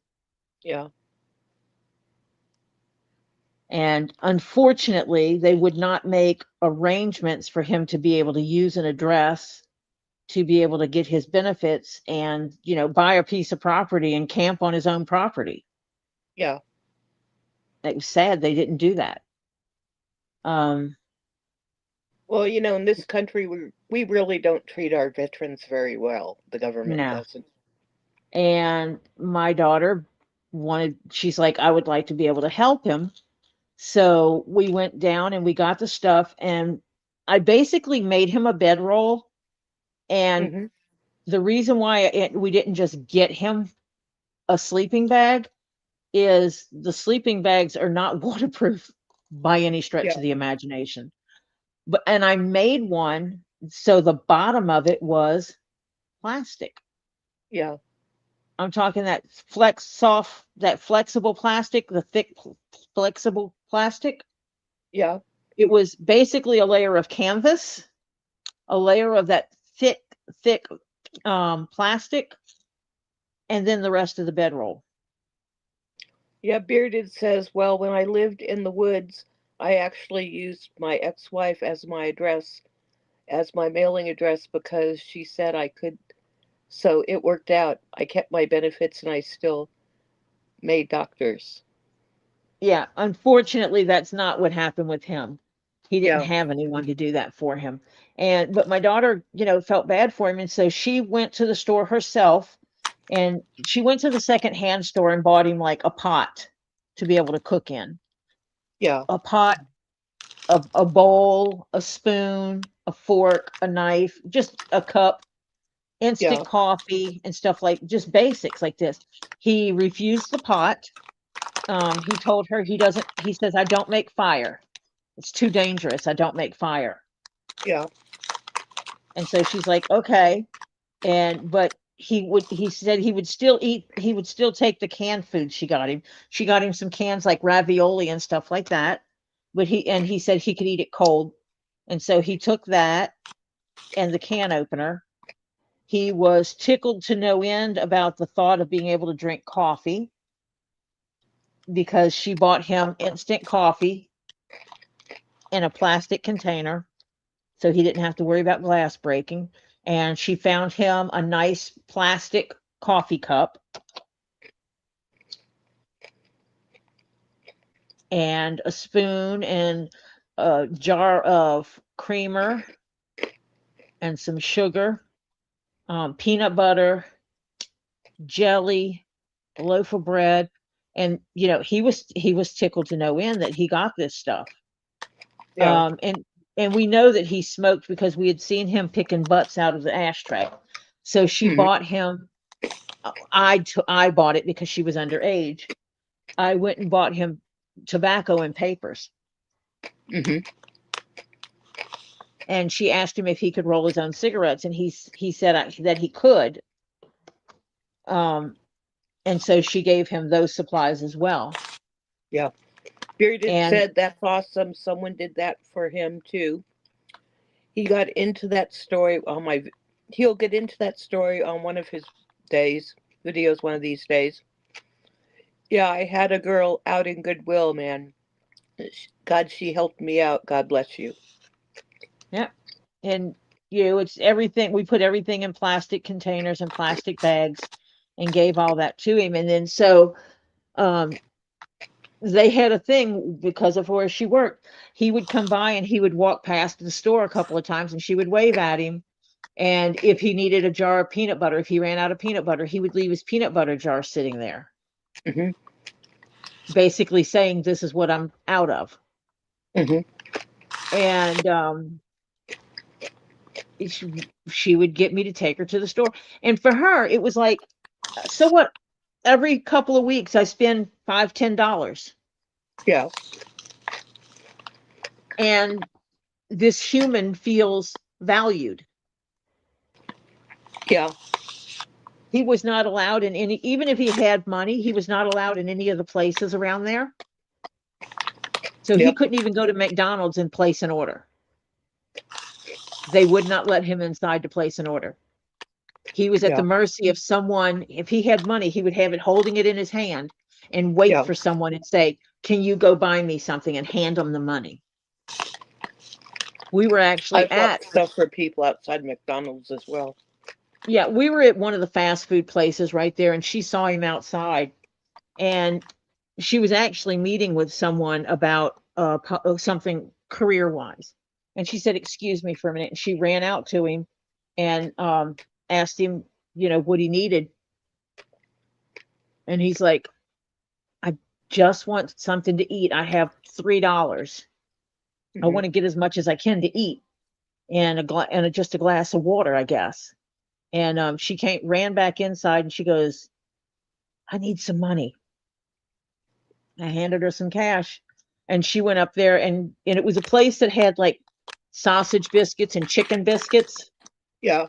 Yeah. And unfortunately, they would not make arrangements for him to be able to use an address to be able to get his benefits and, buy a piece of property and camp on his own property. Yeah. It was sad they didn't do that. Well, in this country, we really don't treat our veterans very well. The government No. doesn't. And my daughter she's like, I would like to be able to help him. So we went down and we got the stuff, and I basically made him a bedroll. And Hmm. the reason why we didn't just get him a sleeping bag is the sleeping bags are not waterproof by any stretch Yeah. of the imagination. And I made one so the bottom of it was plastic. Yeah. I'm talking that flexible plastic, the thick flexible plastic. Yeah. It was basically a layer of canvas, a layer of that thick plastic, and then the rest of the bedroll. Yeah. Bearded says, well, when I lived in the woods, I actually used my ex-wife as my address, as my mailing address, because she said I could. So it worked out. I kept my benefits and I still made doctors. Yeah, unfortunately, that's not what happened with him. He didn't Yeah. have anyone to do that for him. But my daughter, felt bad for him. And so she went to the store herself, and she went to the secondhand store and bought him like a pot to be able to cook in. Yeah. A pot, a bowl, a spoon, a fork, a knife, just a cup, Yeah. instant coffee, and stuff like just basics like this. He refused the pot. He told her he says, I don't make fire. It's too dangerous. I don't make fire. Yeah. And so she's like, okay. But he said he would still take the canned food she got him. She got him some cans like ravioli and stuff like that. But he said he could eat it cold. And so he took that and the can opener. He was tickled to no end about the thought of being able to drink coffee, because she bought him instant coffee in a plastic container, so he didn't have to worry about glass breaking. And she found him a nice plastic coffee cup and a spoon and a jar of creamer and some sugar, peanut butter, jelly, a loaf of bread. And he was tickled to no end that he got this stuff. Yeah. And we know that he smoked because we had seen him picking butts out of the ashtray. So she Mhm. bought him. I bought it because she was underage. I went and bought him tobacco and papers. Hmm. And she asked him if he could roll his own cigarettes, and he said that he could. And so she gave him those supplies as well. Yeah. Bearded And said that's awesome. Someone did that for him too. He got into that story on my. He'll get into that story on one of his videos one of these days. Yeah, I had a girl out in Goodwill, man. God, she helped me out. God bless you. yeah, and it's everything. We put everything in plastic containers and plastic bags, and gave all that to him. And then so they had a thing because of where she worked. He would come by and he would walk past the store a couple of times, and she would wave at him. And if he needed a jar of peanut butter, if he ran out of peanut butter, he would leave his peanut butter jar sitting there, Hmm. basically saying, this is what I'm out of. Hmm. And she would get me to take her to the store. And for her, it was like, so what? Every couple of weeks, I spend $5-10. Yeah. And this human feels valued. Yeah. He was not allowed in any, even if he had money, he was not allowed in any of the places around there. So he Yep. couldn't even go to McDonald's and place an order. They would not let him inside to place an order. He was at the Yeah. mercy of someone. If he had money, he would have it holding it in his hand and wait Yeah. for someone and say, can you go buy me something, and hand them the money. We were I actually bought stuff for people outside McDonald's as well. yeah, we were at one of the fast food places right there, and she saw him outside, and she was actually meeting with someone about something career wise, and she said, "Excuse me for a minute," and she ran out to him and asked him, what he needed, and he's like, "I just want something to eat. I have $3. I Mhm. want to get as much as I can to eat, and just a glass of water, I guess." And she ran back inside, and she goes, "I need some money." I handed her some cash, and she went up there, and it was a place that had like sausage biscuits and chicken biscuits. Yeah.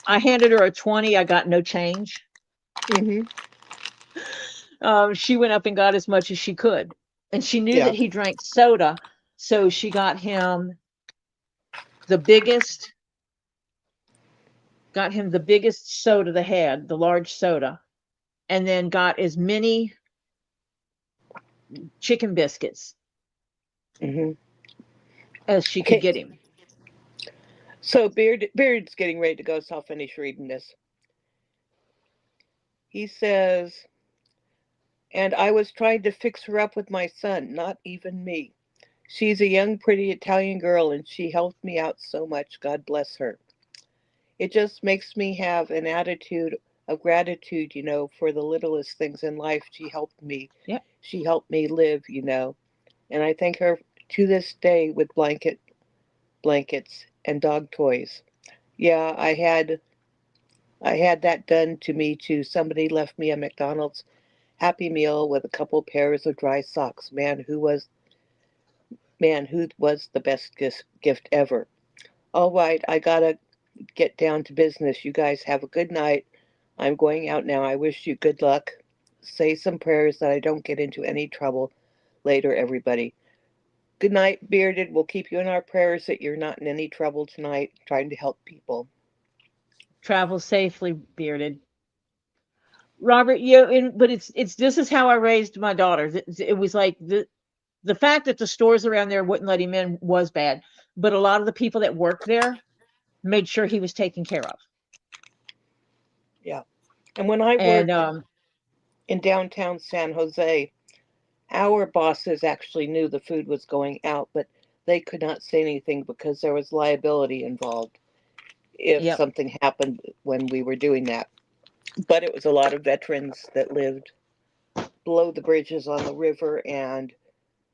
I handed her a 20. I got no change. Hmm. She went up and got as much as she could, and she knew Yeah. that he drank soda, so she the biggest got him the biggest soda they had, the large soda, and then got as many chicken biscuits Hmm. as she could Okay. get him. So Beard's getting ready to go, so I'll finish reading this. He says, and I was trying to fix her up with my son, not even me. She's a young, pretty Italian girl, and she helped me out so much. God bless her. It just makes me have an attitude of gratitude, for the littlest things in life. She helped me. Yeah. She helped me live, and I thank her to this day with blankets and dog toys. Yeah, I had that done to me too. Somebody left me a McDonald's Happy Meal with a couple pairs of dry socks. Man, who was the best gift ever. All right, I gotta get down to business. You guys have a good night. I'm going out now. I wish you good luck. Say some prayers that I don't get into any trouble later, everybody. Good night, Bearded. We'll keep you in our prayers that you're not in any trouble tonight, trying to help people. Travel safely, Bearded. Robert, but it's this is how I raised my daughters. It was like the fact that the stores around there wouldn't let him in was bad, but a lot of the people that worked there made sure he was taken care of. Yeah. And when I And worked in downtown San Jose, our bosses actually knew the food was going out, but they could not say anything because there was liability involved if yep, something happened when we were doing that. But it was a lot of veterans that lived below the bridges on the river, and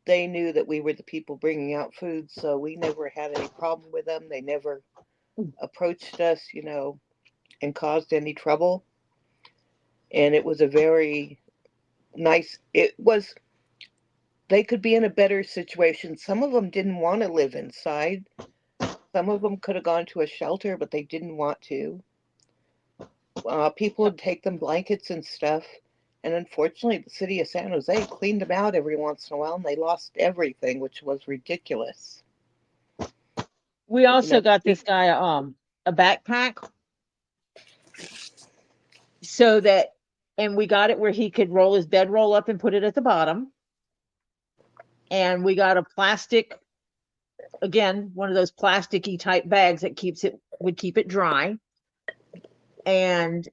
they knew that we were the people bringing out food, so we never had any problem with them. They never approached us, and caused any trouble. And it was a very nice, it was, they could be in a better situation. Some of them didn't want to live inside. Some of them could have gone to a shelter, but they didn't want to. People yep. would take them blankets and stuff. And unfortunately, the city of San Jose cleaned them out every once in a while, and they lost everything, which was ridiculous. We You also know, got this guy a backpack so that, and we got it where he could roll his bedroll up and put it at the bottom. And we got a plastic, again, one of those plasticky type bags that would keep it dry. And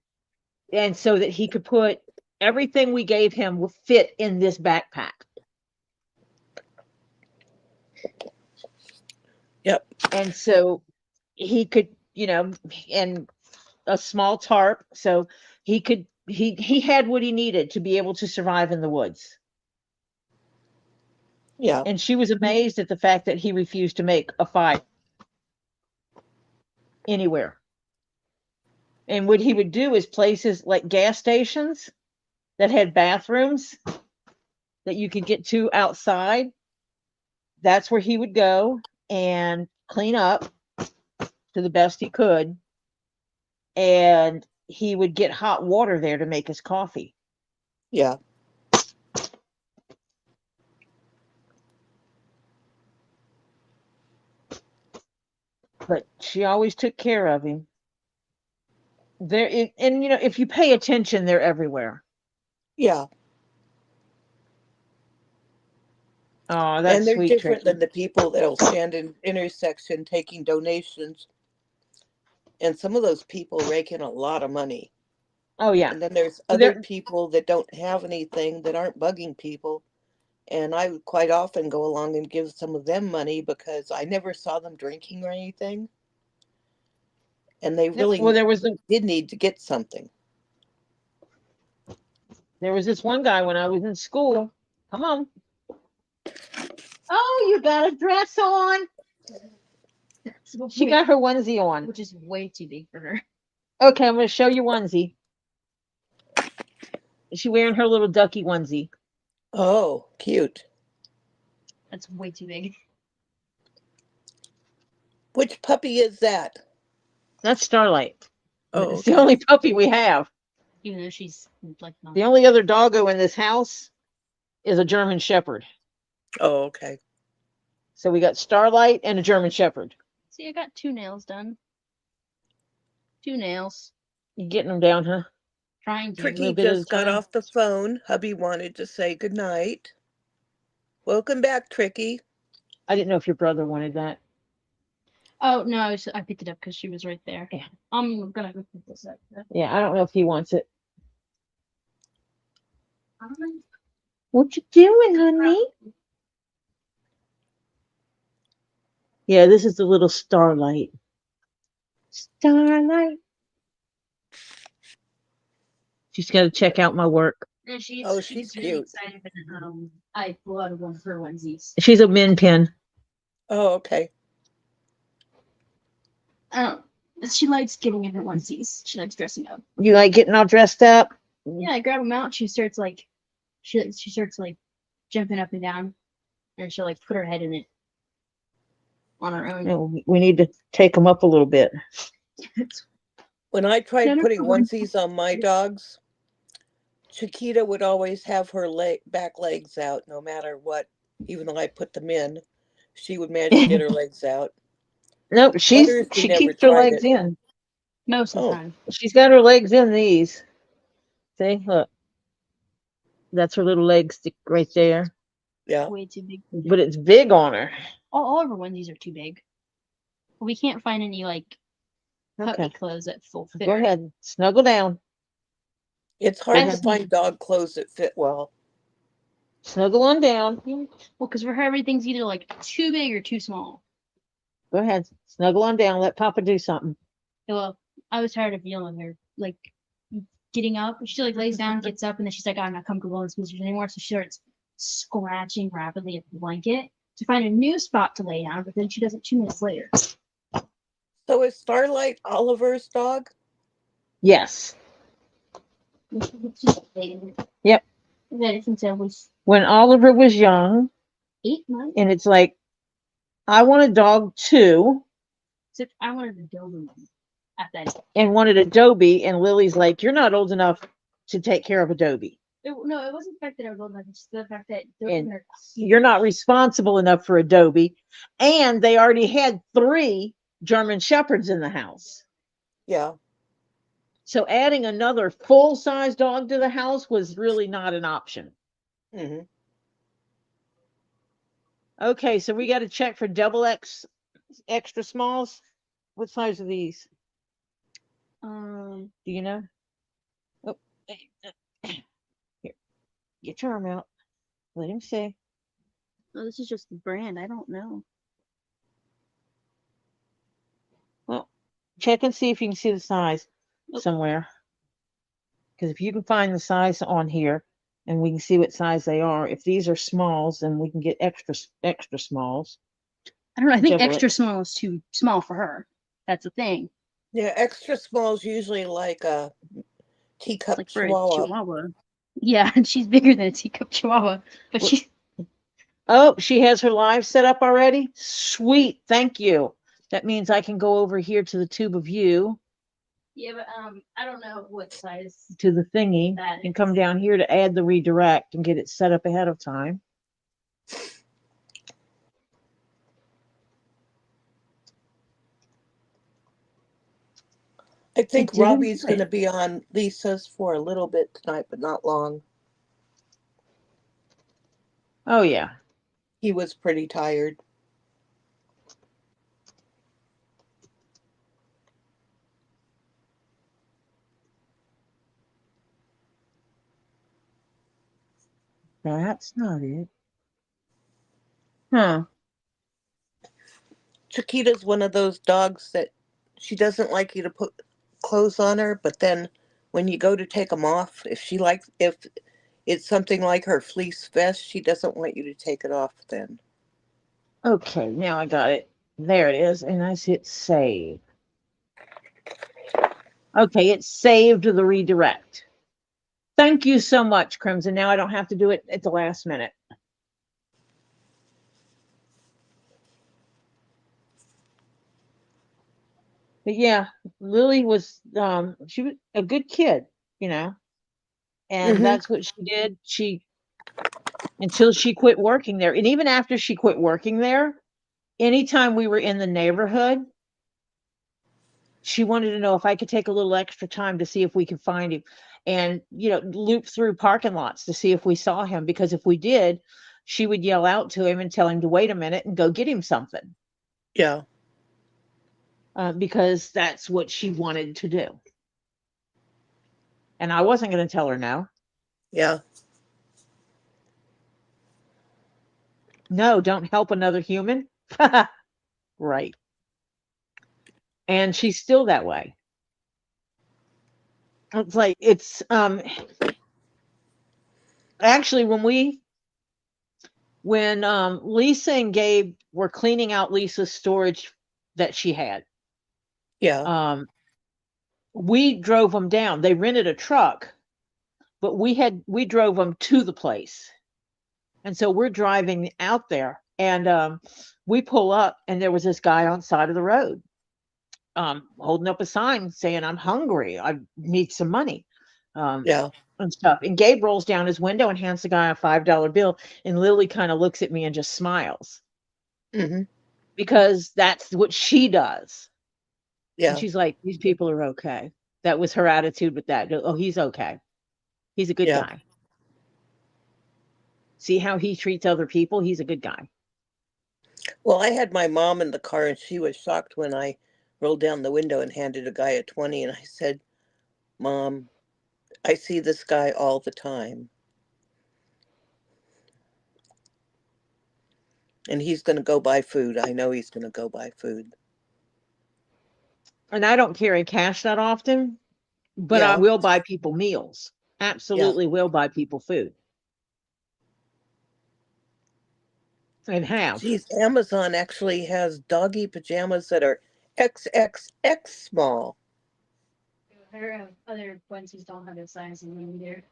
so that he could put everything we gave him will fit in this backpack. yep, And so he could, and a small tarp, so he had what he needed to be able to survive in the woods. yeah, And she was amazed at the fact that he refused to make a fire anywhere. And what he would do is places like gas stations that had bathrooms that you could get to outside. That's where he would go and clean up to the best he could. And he would get hot water there to make his coffee. yeah, But she always took care of him. And if you pay attention, they're everywhere. yeah. Oh, that's And they're sweet, different Tricky. than the people that'll stand in intersection taking donations. And some of those people rake in a lot of money. Oh yeah. And then there's other They're, people that don't have anything that aren't bugging people. And I would quite often go along and give some of them money because I never saw them drinking or anything. And they well, really there was did need to get something. this one guy when I was in school. Come on. Oh, you got a dress on. She got her onesie on. which is way too big for her. Okay, I'm going to show you onesie. Is she wearing her little ducky onesie? Oh, cute. That's way too big. Which puppy is that? That's Starlight. Oh, It's the okay. only puppy we have. Even though she's like not. The only other doggo in this house is a German Shepherd. Oh, okay. So we got Starlight and a German Shepherd. See, I got 2 nails done. 2 nails. You getting them down, huh? Trying to. Tricky bit at a just got time. off the phone. Hubby wanted to say goodnight. Welcome back, Tricky. I didn't know if your brother wanted that. Oh no, I picked it up because she was right there. Yeah. I'm gonna go pick this up. Yeah, I don't know if he wants it. I don't know. What you doing, honey? Yeah, this is the little Starlight. Starlight. She's got to check out my work. And she's Oh, she's really cute. excited that I pull out one of her onesies. She's a min pin. Oh, okay. She likes getting in her onesies. She likes dressing up. You like getting all dressed up? Yeah, I grab them out. She starts like, she starts like jumping up and down, and she'll like put her head in it on her own. No, we need to take them up a little bit. When I tried Jennifer putting wants- onesies on my dogs, Chiquita would always have her back legs out no matter what. Even though I put them in, she would manage to get her legs out. Nope, Others, we she never keeps her tried legs it. in. Most of the Oh. time. She's got her legs in these. See, look. That's her little leg stick right there. Yeah. Way too big. But it's big on her. All of her onesies are too big. We can't find any like puppy Okay, clothes that full fit. go her. ahead. Snuggle down. It's hard That's- to find dog clothes that fit well. Snuggle on down. Well, because for her, everything's either like too big or too small. Go ahead. Snuggle on down. Let Papa do something. Well, I was tired of yelling at her, like getting up. She like lays down, gets up, and then she's like, I'm not comfortable in this position anymore. So she starts scratching rapidly at the blanket to find a new spot to lay down, but then she does it 2 minutes later. So is Starlight Oliver's dog? Yes. Yep. I've had it since I was When Oliver was young, 8 months. and it's like, I want a dog too, Except I wanted a Doberman at that age. and wanted Adobe, and Lily's like, you're not old enough to take care of Adobe. No, it wasn't the fact that I was old enough. It's the fact that And Doberman are you're not responsible enough for Adobe. And they already had 3 German Shepherds in the house. Yeah. So adding another full-size dog to the house was really not an option. Hmm. Okay, so we got to check for double X extra smalls. What size are these? Do you know? Oh, here, get your arm out. Let him see. oh, this is just the brand. I don't know. Well, check and see if you can see the size Nope. somewhere. Because if you can find the size on here, and we can see what size they are. If these are smalls, then we can get extra smalls. I don't know. I think Double extra small is too small for her. That's the thing. Yeah, extra small is usually like a teacup Like for a chihuahua. chihuahua. Yeah, and she's bigger than a teacup chihuahua. But Well- she's Oh, she has her live set up already? Sweet, thank you. That means I can go over here to the tube of view, yeah, but I don't know what size. to the thingy, That and is- come down here to add the redirect and get it set up ahead of time. I think didn't Robbie's say- going to be on Lisa's for a little bit tonight, but not long. Oh yeah. He was pretty tired. That's not it. Huh. Chiquita's one of those dogs that she doesn't like you to put clothes on her, but then when you go to take them off, if it's something like her fleece vest, she doesn't want you to take it off then. Okay, now I got it. There it is, and I hit save. Okay, it's saved the redirect. Thank you so much, Crimson. Now I don't have to do it at the last minute. But yeah, Lily was she was a good kid, you know. And Mm-hmm. that's what she did. She until she quit working there. And even after she quit working there, anytime we were in the neighborhood, she wanted to know if I could take a little extra time to see if we could find him and, loop through parking lots to see if we saw him. Because if we did, she would yell out to him and tell him to wait a minute and go get him something. Yeah. Because that's what she wanted to do. And I wasn't going to tell her no. Yeah. No, don't help another human. Right. And she's still that way. It's like actually when Lisa and Gabe were cleaning out Lisa's storage that she had, Yeah. we drove them down. They rented a truck, but we drove them to the place. And so we're driving out there and we pull up and there was this guy on the side of the road holding up a sign saying, "I'm hungry. I need some money." Yeah. And stuff. And Gabe rolls down his window and hands the guy a $5 bill. And Lily kind of looks at me and just smiles Mm-hmm. because that's what she does. And Yeah. she's like, "These people are okay." That was her attitude with that. "Oh, he's okay. He's a good Yeah. guy. See how he treats other people? He's a good guy." Well, I had my mom in the car and she was shocked when I rolled down the window and handed a guy a 20 and I said, "Mom, I see this guy all the time. And he's going to go buy food. I know he's going to go buy food." And I don't carry cash that often, but I Yeah. will buy people meals. Yeah. Absolutely will buy people food. And have. Geez, Amazon actually has doggy pajamas that are XXX small. Her other onesies don't have a size in them either.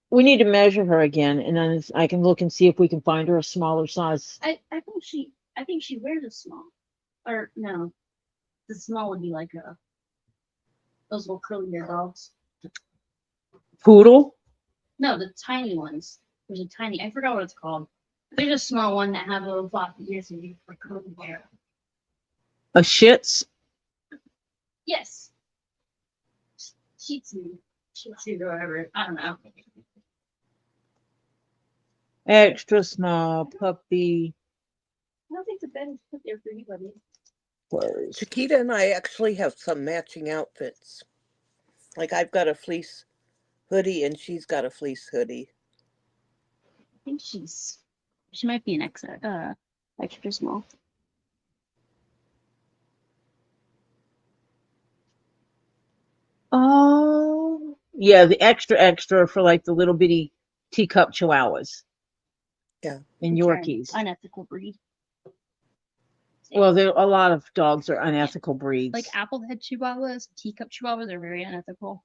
We need to measure her again, and then I can look and see if we can find her a smaller size. I think she wears a small. Or no. The small would be like those little curly hair dogs. Poodle? No, the tiny ones. There's a tiny I forgot what it's called. There's a small one that have little floppy ears and you for curly hair. A Shits? Yes. Shih Tzu or whatever. I don't know. Extra small puppy. I don't think the bed is put there for anybody. Clothes. Chiquita and I actually have some matching outfits. Like I've got a fleece hoodie and she's got a fleece hoodie. I think she might be an extra small. Oh, yeah, the extra for like the little bitty teacup chihuahuas. Yeah. And Yorkies. Unethical breed. Well, a lot of dogs are unethical breeds. Like applehead chihuahuas, teacup chihuahuas are very unethical.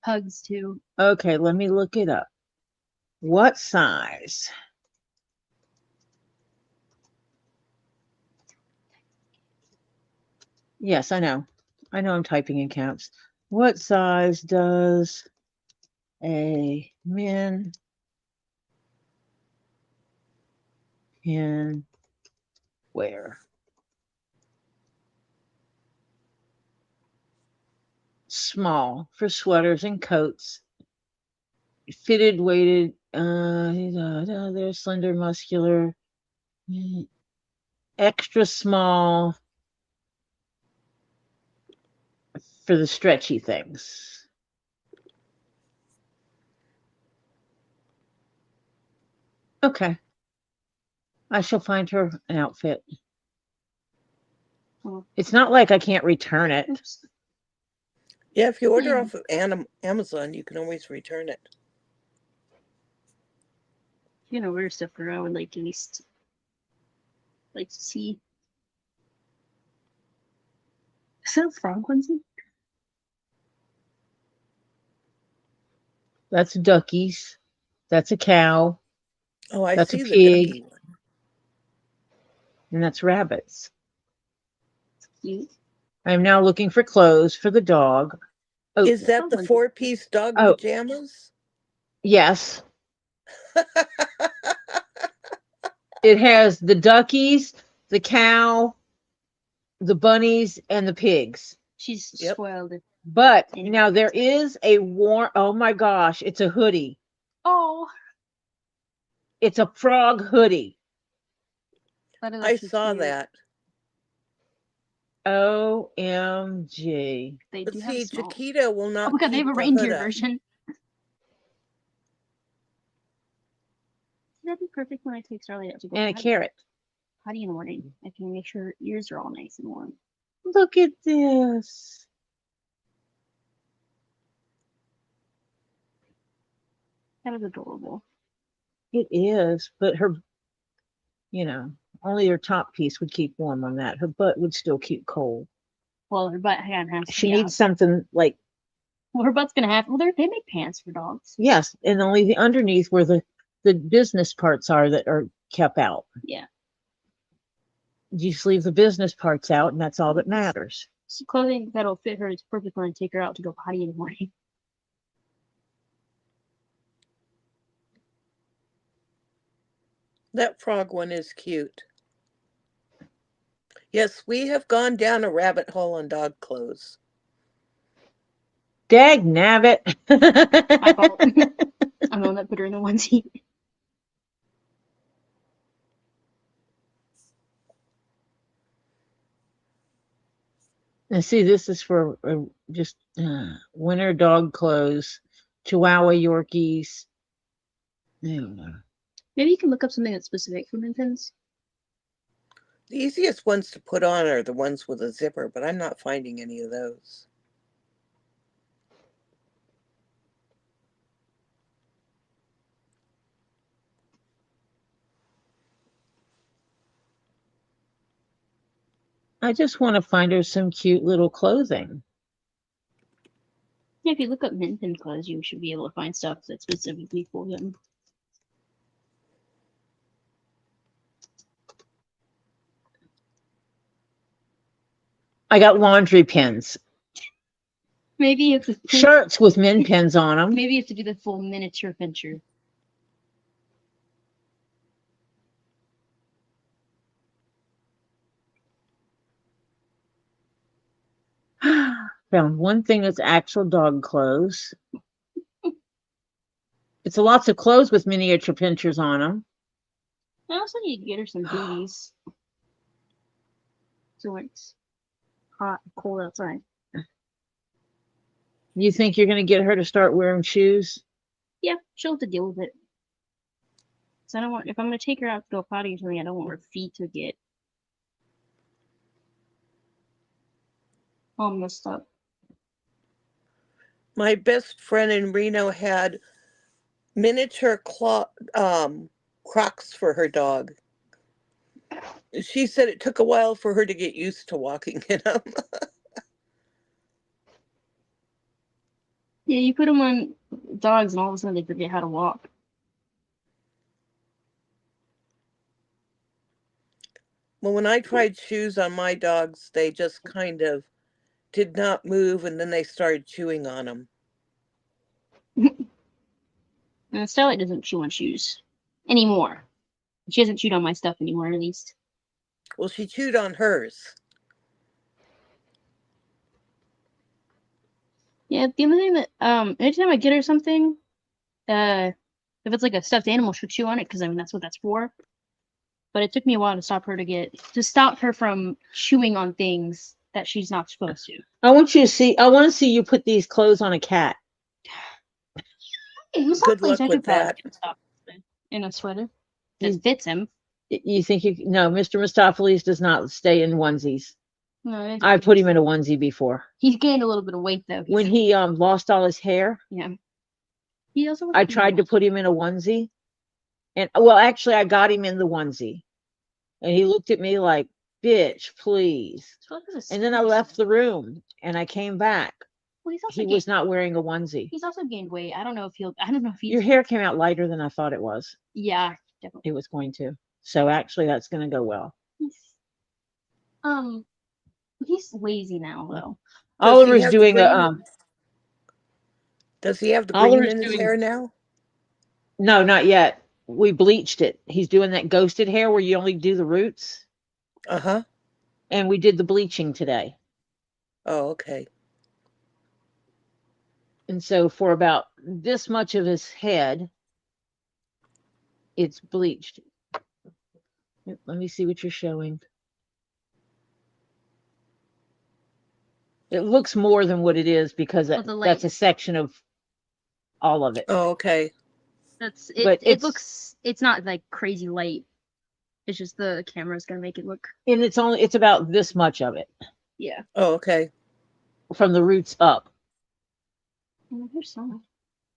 Pugs too. Okay, let me look it up. What size? Yes, I know. I know I'm typing in caps. What size does a man can wear? Small for sweaters and coats. Fitted, weighted. They're slender, muscular, extra small for the stretchy things. Okay. I shall find her an outfit. Oh. It's not like I can't return it. Oops. Yeah, if you order off of Amazon, you can always return it. You know, weird stuff that I would like at least like to see. Is that a frog onesie? That's duckies. That's a cow. Oh, I That's a see the pig. ducky one. And that's rabbits. It's cute. I'm now looking for clothes for the dog. Oh, Is that the onesie. 4-piece dog Oh. pajamas? yes. It has the duckies, the cow, the bunnies, and the pigs. She's Yep. spoiled. But now there is a warm, oh my gosh, it's a hoodie. Oh, It's a frog hoodie. that is I actually saw cute. that. OMG. They But do have see, a small. Chiquita will not Oh my god, they keep have a the reindeer hood up. version. That'd be perfect when I take Starlight out to go And a potty. carrot. Potty in the morning. I can make sure her ears are all nice and warm. Look at this. That is adorable. It is, but her, only her top piece would keep warm on that. Her butt would still keep cold. Well, her butt has to She be needs out. something like, Well, her butt's gonna have. Well, they make pants for dogs. yes, and only the underneath where the business parts are that are kept out. Yeah. You just leave the business parts out, and that's all that matters. So clothing that'll fit her is perfect when I take her out to go potty in the morning. That frog one is cute. Yes, we have gone down a rabbit hole on dog clothes. Dag nabbit. My fault. I'm the one that put her in the onesie. And see, this is for just winter dog clothes, Chihuahua Yorkies. I don't know. Maybe you can look up something that's specific for Miltowns. The easiest ones to put on are the ones with a zipper, but I'm not finding any of those. I just want to find her some cute little clothing. Yeah, if you look up Milton clothes, you should be able to find stuff that's specifically for them. I got laundry pins. Maybe if Shirts with min pins on them. maybe you have to do the full miniature venture. Found one thing that's actual dog clothes. It's lots of clothes with miniature pinchers on them. I also need to get her some booties. So when it's hot and cold outside. You think you're going to get her to start wearing shoes? Yeah, she'll have to deal with it. So I don't want, if I'm going to take her out to go potty or something, I don't want her feet to get all messed up. My best friend in Reno had miniature Crocs for her dog. She said it took a while for her to get used to walking in them. Yeah, you put them on dogs and all of a sudden they forget how to walk. Well, when I tried shoes on my dogs, they just kind of did not move, and then they started chewing on them. And Starlight doesn't chew on shoes anymore. She hasn't chewed on my stuff anymore, at least. Well, she chewed on hers. Yeah, the only thing that anytime I get her something, if it's like a stuffed animal, she'll chew on it because I mean that's what that's for. but it took me a while to stop her from chewing on things that she's not supposed to. I want to see you put these clothes on a cat. Hey, Good luck with that. In a sweater. It fits him. You think no, Mr. Mistopheles does not stay in onesies. No, I put him in a onesie before. He's gained a little bit of weight though. When he lost all his hair. Yeah. He also I tried to put him in a onesie. And well, actually I got him in the onesie. And he looked at me like, bitch, please. And then I left the room and I came back. Well, he was not wearing a onesie. He's also gained weight. I don't know if he's Your hair came out lighter than I thought it was. Yeah, definitely. It was going to. So actually that's gonna go well. He's lazy now though. Oliver's doing Does he have the green in his hair now? No, not yet. We bleached it. He's doing that ghosted hair where you only do the roots. Uh-huh. And we did the bleaching today. Oh, okay. And so for about this much of his head, it's bleached. Let me see what you're showing. It looks more than what it is because that's a section of all of it. Oh, okay. That's it. But it's not like crazy light. It's just the camera's gonna make it look. And it's about this much of it. Yeah. Oh, okay. From the roots up. Here's some.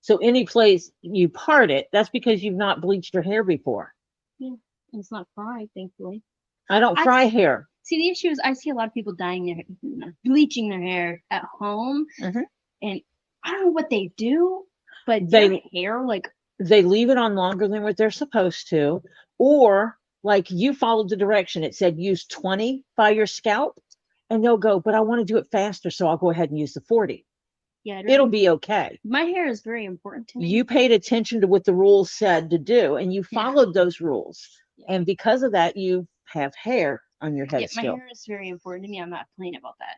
So any place you part it, that's because you've not bleached your hair before. Yeah. And it's not fried, thankfully. I don't fry hair. See, the issue is I see a lot of people bleaching their hair at home, and I don't know what they do, but their hair, like, they leave it on longer than what they're supposed to, or like you followed the direction. It said use 20 by your scalp, and they'll go, but I want to do it faster, so I'll go ahead and use the 40. Yeah, it'll be okay. My hair is very important to me. You paid attention to what the rules said to do, and you followed those rules, and because of that, you have hair on your head still. My hair is very important to me. I'm not playing about that.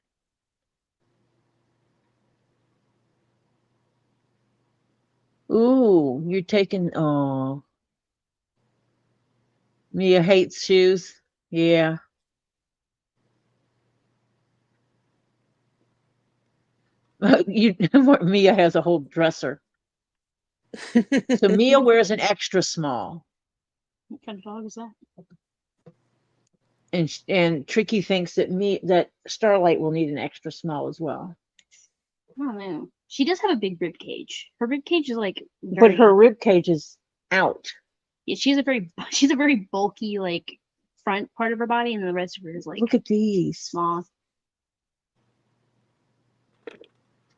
Ooh, you're taking. Oh, Mia hates shoes. Yeah. Mia has a whole dresser. So Mia wears an extra small. What kind of dog is that? And Tricky thinks that Starlight will need an extra small as well. I don't know. She does have a big rib cage. Her rib cage is like but her rib cage is out. Yeah, she's a very bulky like front part of her body, and the rest of her is like, look at these small.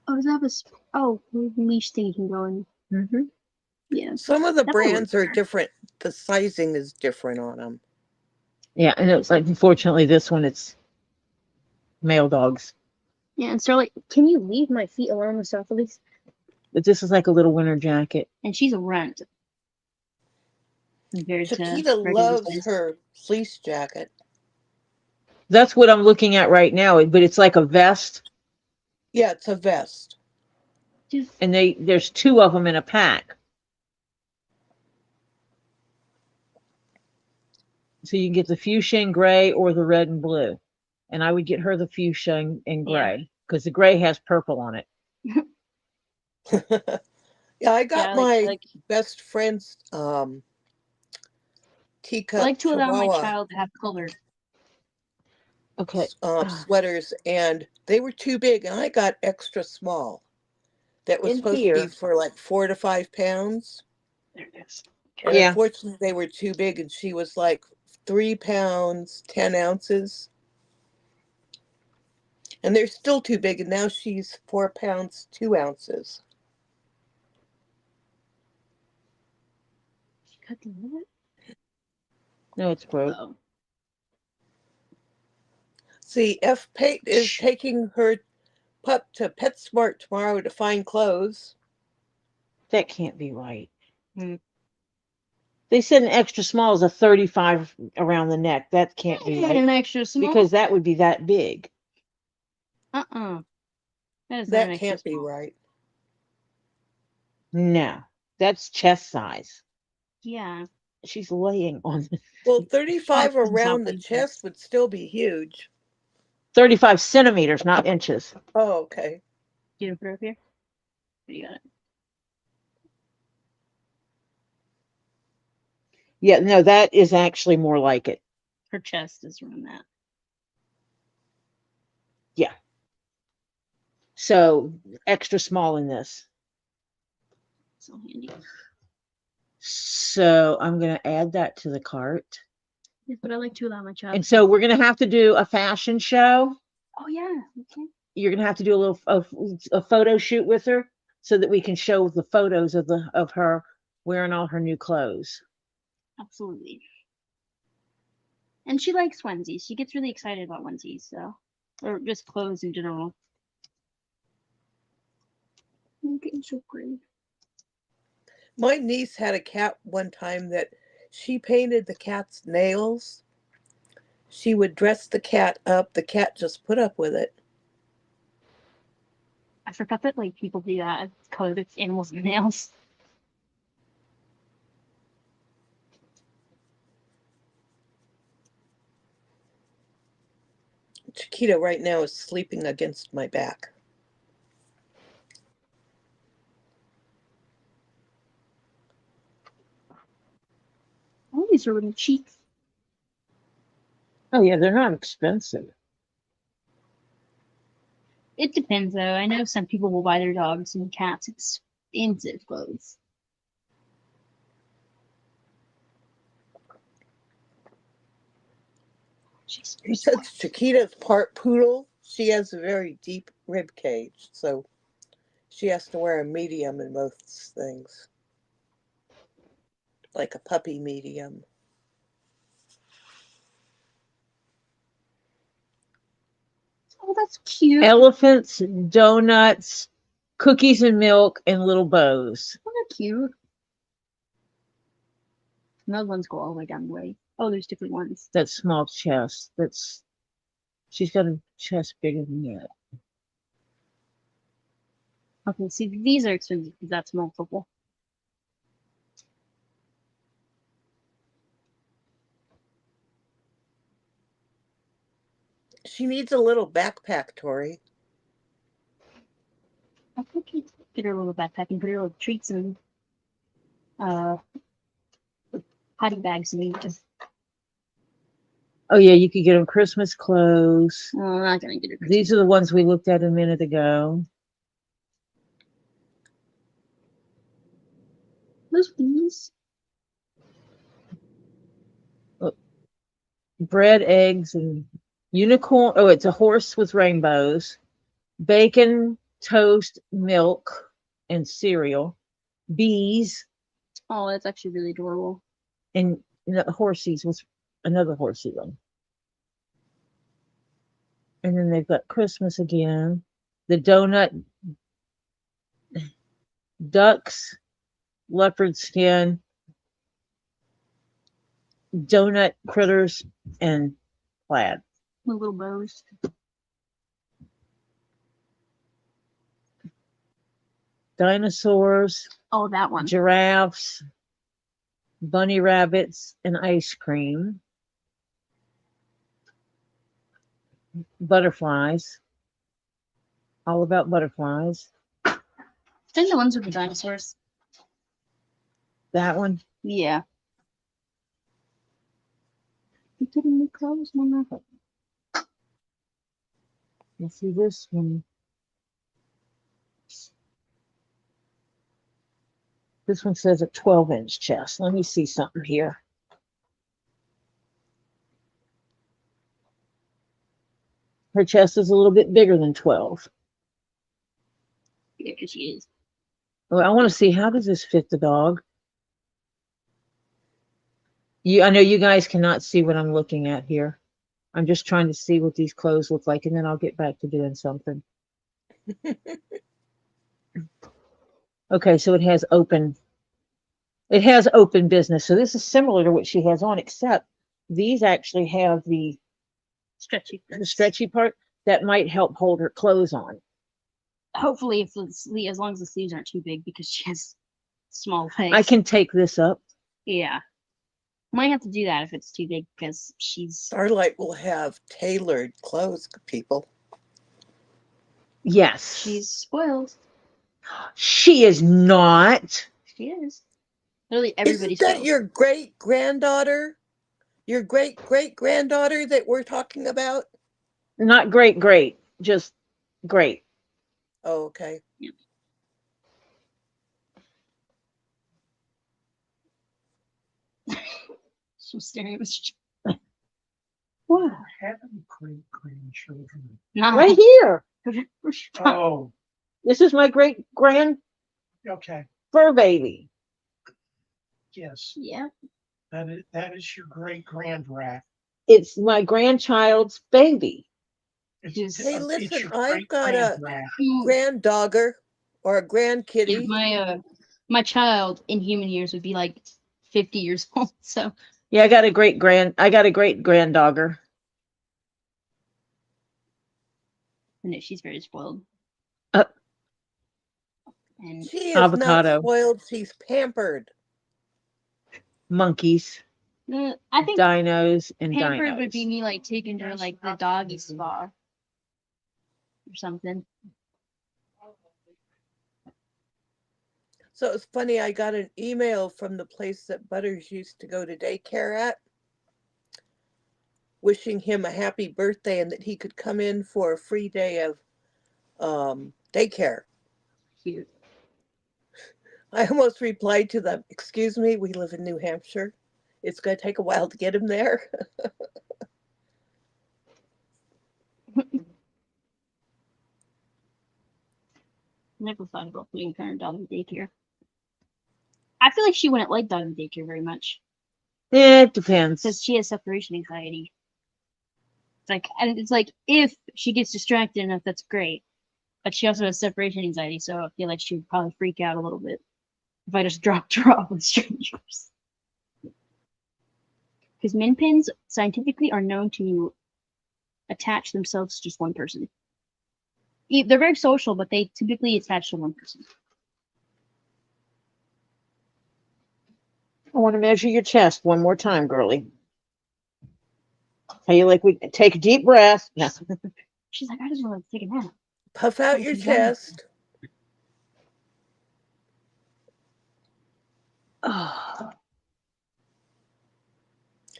Oh, does that have leash thing you can go in? Yeah. Some of the brands are different. The sizing is different on them. Yeah, and it's like, unfortunately, this one, it's male dogs. Yeah, and Starlight, can you leave my feet alone with stuff at least? But this is like a little winter jacket. And she's a runt. Chiquita loves her fleece jacket. That's what I'm looking at right now, but it's like a vest. Yeah, it's a vest. And there's two of them in a pack. So you can get the fuchsia and gray or the red and blue. And I would get her the fuchsia and gray because the gray has purple on it. Yeah, I got my best friend's teacup. I like to allow my child to have color. Okay. Sweaters, and they were too big, and I got extra small. That was supposed to be for like 4 to 5 pounds. There it is. And unfortunately, they were too big, and she was like 3 pounds, 10 ounces. And they're still too big, and now she's 4 pounds, 2 ounces. She cut the limit? No, it's broke. See, F. Pate is taking her pup to PetSmart tomorrow to find clothes. That can't be right. They said an extra small is a 35 around the neck. That can't be right. An extra small? Because that would be that big. That can't be right. No, that's chest size. Yeah. She's laying on Well, 35 Oh, it's around not the big. chest would still be huge. 35 centimeters, not inches. Oh, okay. You put her up here? You got it. Yeah, no, that is actually more like it. Her chest is around that. So extra small in this. So handy. So I'm going to add that to the cart. Yeah, but I like to allow my child. And so we're going to have to do a fashion show. Oh yeah. Okay. You're going to have to do a photo shoot with her so that we can show the photos of her wearing all her new clothes. Absolutely. And she likes onesies. She gets really excited about onesies, so or just clothes in general. I'm getting so great. My niece had a cat one time that she painted the cat's nails. She would dress the cat up. The cat just put up with it. I forgot that like people do that. It's color its animals' nails. Chiquita right now is sleeping against my back. Oh, these are really cheap. Oh, yeah, they're not expensive. It depends though. I know some people will buy their dogs and cats expensive clothes. Jeez, Since Chiquita's part poodle, she has a very deep rib cage, so she has to wear a medium in most things. Like a puppy medium. Oh, that's cute. Elephants, donuts, cookies and milk, and little bows. Oh, they're cute. Another ones go all the way down the way. Oh, there's different ones. That small chest. She's got a chest bigger than that. Okay, see, these are expensive because that's multiple. She needs a little backpack, Tori. I think you get her a little backpack and put her little treats and potty bags and just. Oh, yeah, you could get them Christmas clothes. Oh, I'm not gonna get her. These are the ones we looked at a minute ago. Those bees. Bread, eggs, and unicorn. Oh, it's a horse with rainbows. Bacon, toast, milk, and cereal. Bees, Oh, that's actually really adorable. and horsies was another horsey one. And then they've got Christmas again. The donut, ducks, leopard skin, donut critters, and plaid. The little bows. Dinosaurs, Oh, that one. giraffes, bunny rabbits, and ice cream. Butterflies. All about butterflies. I think the ones with the dinosaurs. That one. Yeah. You put in the clothes, Mama. Let's see this one. This one says a 12-inch chest. Let me see something here. Her chest is a little bit bigger than 12. Yeah, because she is. Well, I want to see, how does this fit the dog? I know you guys cannot see what I'm looking at here. I'm just trying to see what these clothes look like, and then I'll get back to doing something. Okay, so it has open business. So this is similar to what she has on, except these actually have the stretchy part that might help hold her clothes on. Hopefully, if as long as the sleeves aren't too big, because she has small legs. I can take this up. Yeah. Might have to do that if it's too big because she's Starlight will have tailored clothes, people. Yes. she's spoiled. She is not. She is. Literally everybody's Isn't that spoiled. your great granddaughter? Your great great granddaughter that we're talking about? Not great, just great. Oh, okay. She's staring at Mr. What? Having great grandchildren. Not Right here. Oh, This is my great grand okay. fur baby. Yes, Yeah. that is your great grand rat. It's my grandchild's baby. It's, Hey, it's listen, your I've great got grand a rat. grand dogger or a grand Yeah, kitty. my child in human years would be like 50 years old. So Yeah, I got a great granddogger. I know she's very spoiled. Uh, And She is Avocado. not spoiled, she's pampered. Monkeys, I think dinos, and pampered would be dinos. me like taking her like the doggy spa or something. So it's funny, I got an email from the place that Butters used to go to daycare at, wishing him a happy birthday and that he could come in for a free day of daycare. Cute. I almost replied to them, "Excuse me, we live in New Hampshire. It's going to take a while to get him there." Never thought about putting her in dog in daycare. I feel like she wouldn't like dog in daycare very much It depends. because she has separation anxiety. It's like if she gets distracted enough, that's great. But she also has separation anxiety, so I feel like she would probably freak out a little bit if I just dropped her off with strangers. Because min pins scientifically are known to attach themselves to just one person. They're very social, but they typically attach to one person. I want to measure your chest one more time, girly. How you like? We take a deep breath. No. She's like, I just want to take a nap. Puff out your she's done. chest.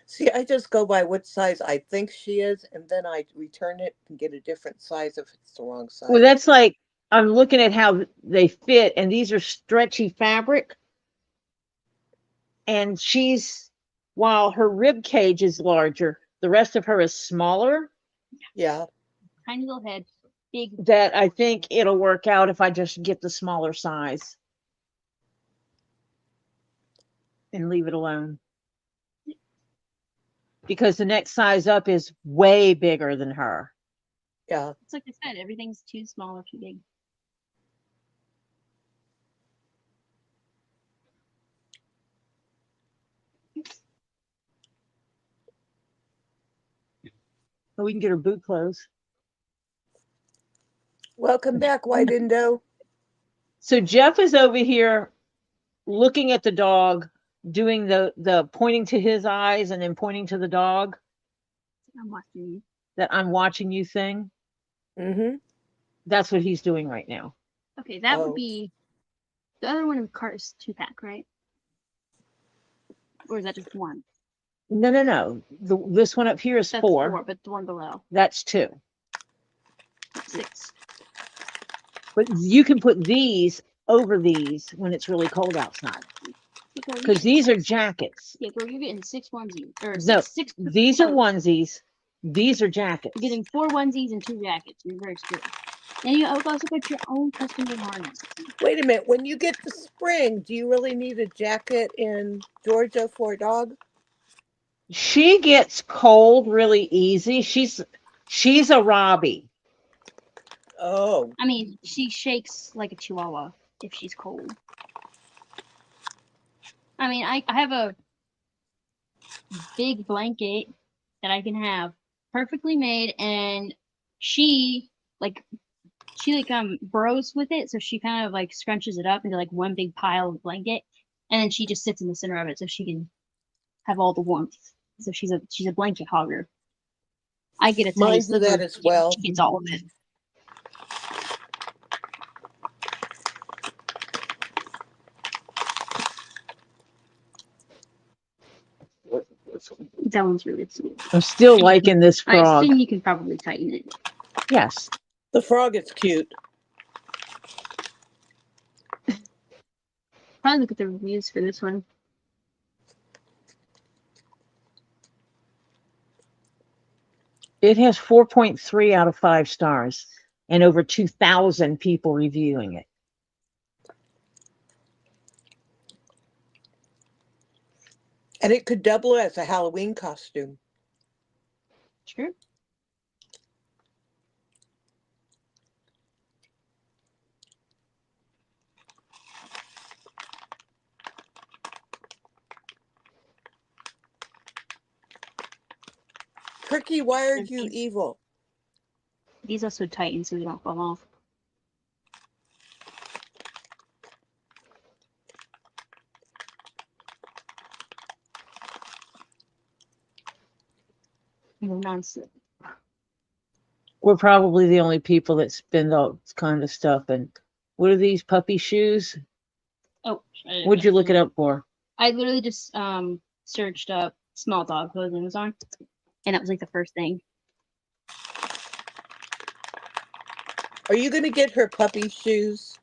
See, I just go by what size I think she is, and then I return it and get a different size if it's the wrong size. Well, that's like I'm looking at how they fit, and these are stretchy fabric. And while her rib cage is larger, the rest of her is smaller. Yeah. Tiny little head, big. That I think it'll work out if I just get the smaller size and leave it alone. Because the next size up is way bigger than her. Yeah. It's like I said, everything's too small or too big. So we can get her boot clothes. Welcome back, White Indo. So Jeff is over here looking at the dog, doing the pointing to his eyes and then pointing to the dog. I'm watching you. That I'm watching you thing. Mm-hmm. That's what he's doing right now. Okay, that would be the other one in the cart is 2-pack, right? Or is that just one? No. This one up here is That's 4. but the one below. That's 2. That's 6. But you can put these over these when it's really cold outside. Because these are jackets. Yeah, girl, you're getting 6 onesies. Or No, six these are onesies. These are jackets. You're getting 4 onesies and 2 jackets. You're very skilled. And you also put your own custom-made harness. Wait a minute. When you get to spring, do you really need a jacket in Georgia for a dog? She gets cold really easy. She's a Robbie. Oh. I mean, she shakes like a chihuahua if she's cold. I mean, I have a big blanket that I can have perfectly made, and she burrows with it, so she kind of like scrunches it up into like one big pile of blanket, and then she just sits in the center of it so she can have all the warmth. So she's a blanket hogger. I get a tiny Mine do sliver. that as well. She gets all of it. That one's really sweet. I'm still liking this I frog. assume you can probably tighten it. Yes. The frog is cute. Probably look at the reviews for this one. It has 4.3 out of 5 stars and over 2,000 people reviewing it. And it could double as a Halloween costume. Sure. Tricky, why are you evil? These also tighten so they don't fall off. Non-slip. We're probably the only people that spend all this kind of stuff. And what are these puppy shoes? Oh, What'd you look it up for? I literally just searched up small dog clothes on Amazon, and that was like the first thing. Are you going to get her puppy shoes?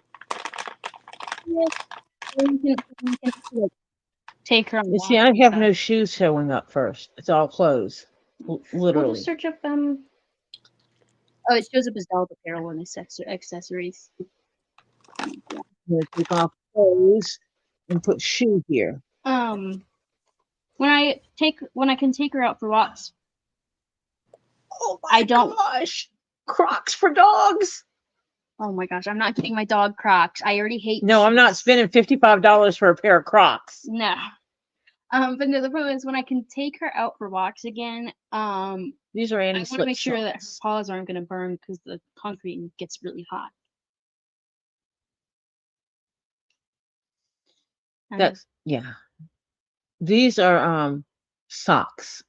Take her on. You see, I have no shoes showing up first. It's all clothes, We'll literally. just search up Oh, it shows up as dog apparel and accessories. I'm gonna take off clothes and put shoe here. When I can take her out for walks. Oh my gosh! Crocs for dogs. Oh my gosh, I'm not getting my dog Crocs. I already hate. No, I'm not shoes. spending $55 for a pair of Crocs. No. But no, the problem is when I can take her out for walks again. These are I anti-slip want to make sure that her socks. paws aren't going to burn because the concrete gets really hot. That's yeah. These are socks.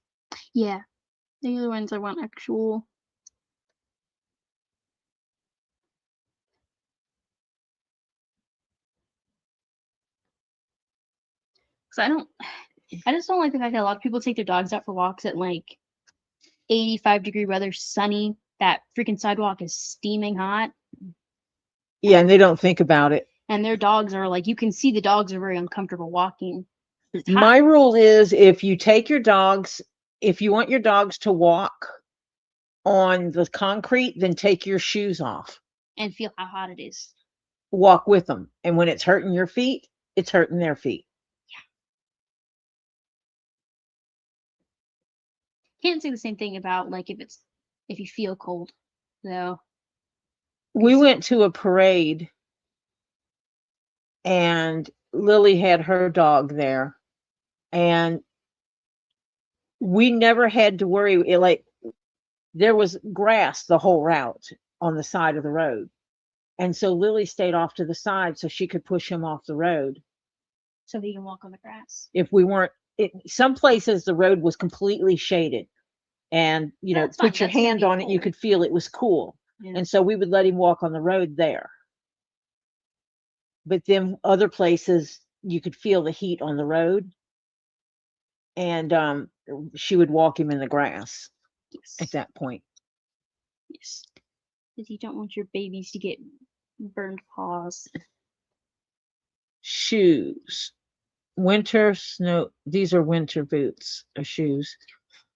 Yeah. The other ones I want actual. Because I just don't like the fact that a lot of people take their dogs out for walks at like 85-degree weather, sunny. That freaking sidewalk is steaming hot. Yeah, and they don't think about it. And their dogs are like, you can see the dogs are very uncomfortable walking. It's hot. My rule is if you take your dogs, if you want your dogs to walk on the concrete, then take your shoes off. And feel how hot it is. Walk with them. And when it's hurting your feet, it's hurting their feet. Can't say the same thing about like if you feel cold though. We went to a parade and Lily had her dog there and we never had to worry. Like there was grass the whole route on the side of the road. And so Lily stayed off to the side so she could push him off the road. So he can walk on the grass. If we weren't, some places the road was completely shaded. And, you know, That's fine. put your That's gonna hand be on it, you cool. could feel it was cool. Yeah. And so we would let him walk on the road there. But then other places you could feel the heat on the road. And she would walk him in the grass Yes. at that point. Yes. Because you don't want your babies to get burned paws. Shoes. Winter snow. These are winter boots or shoes.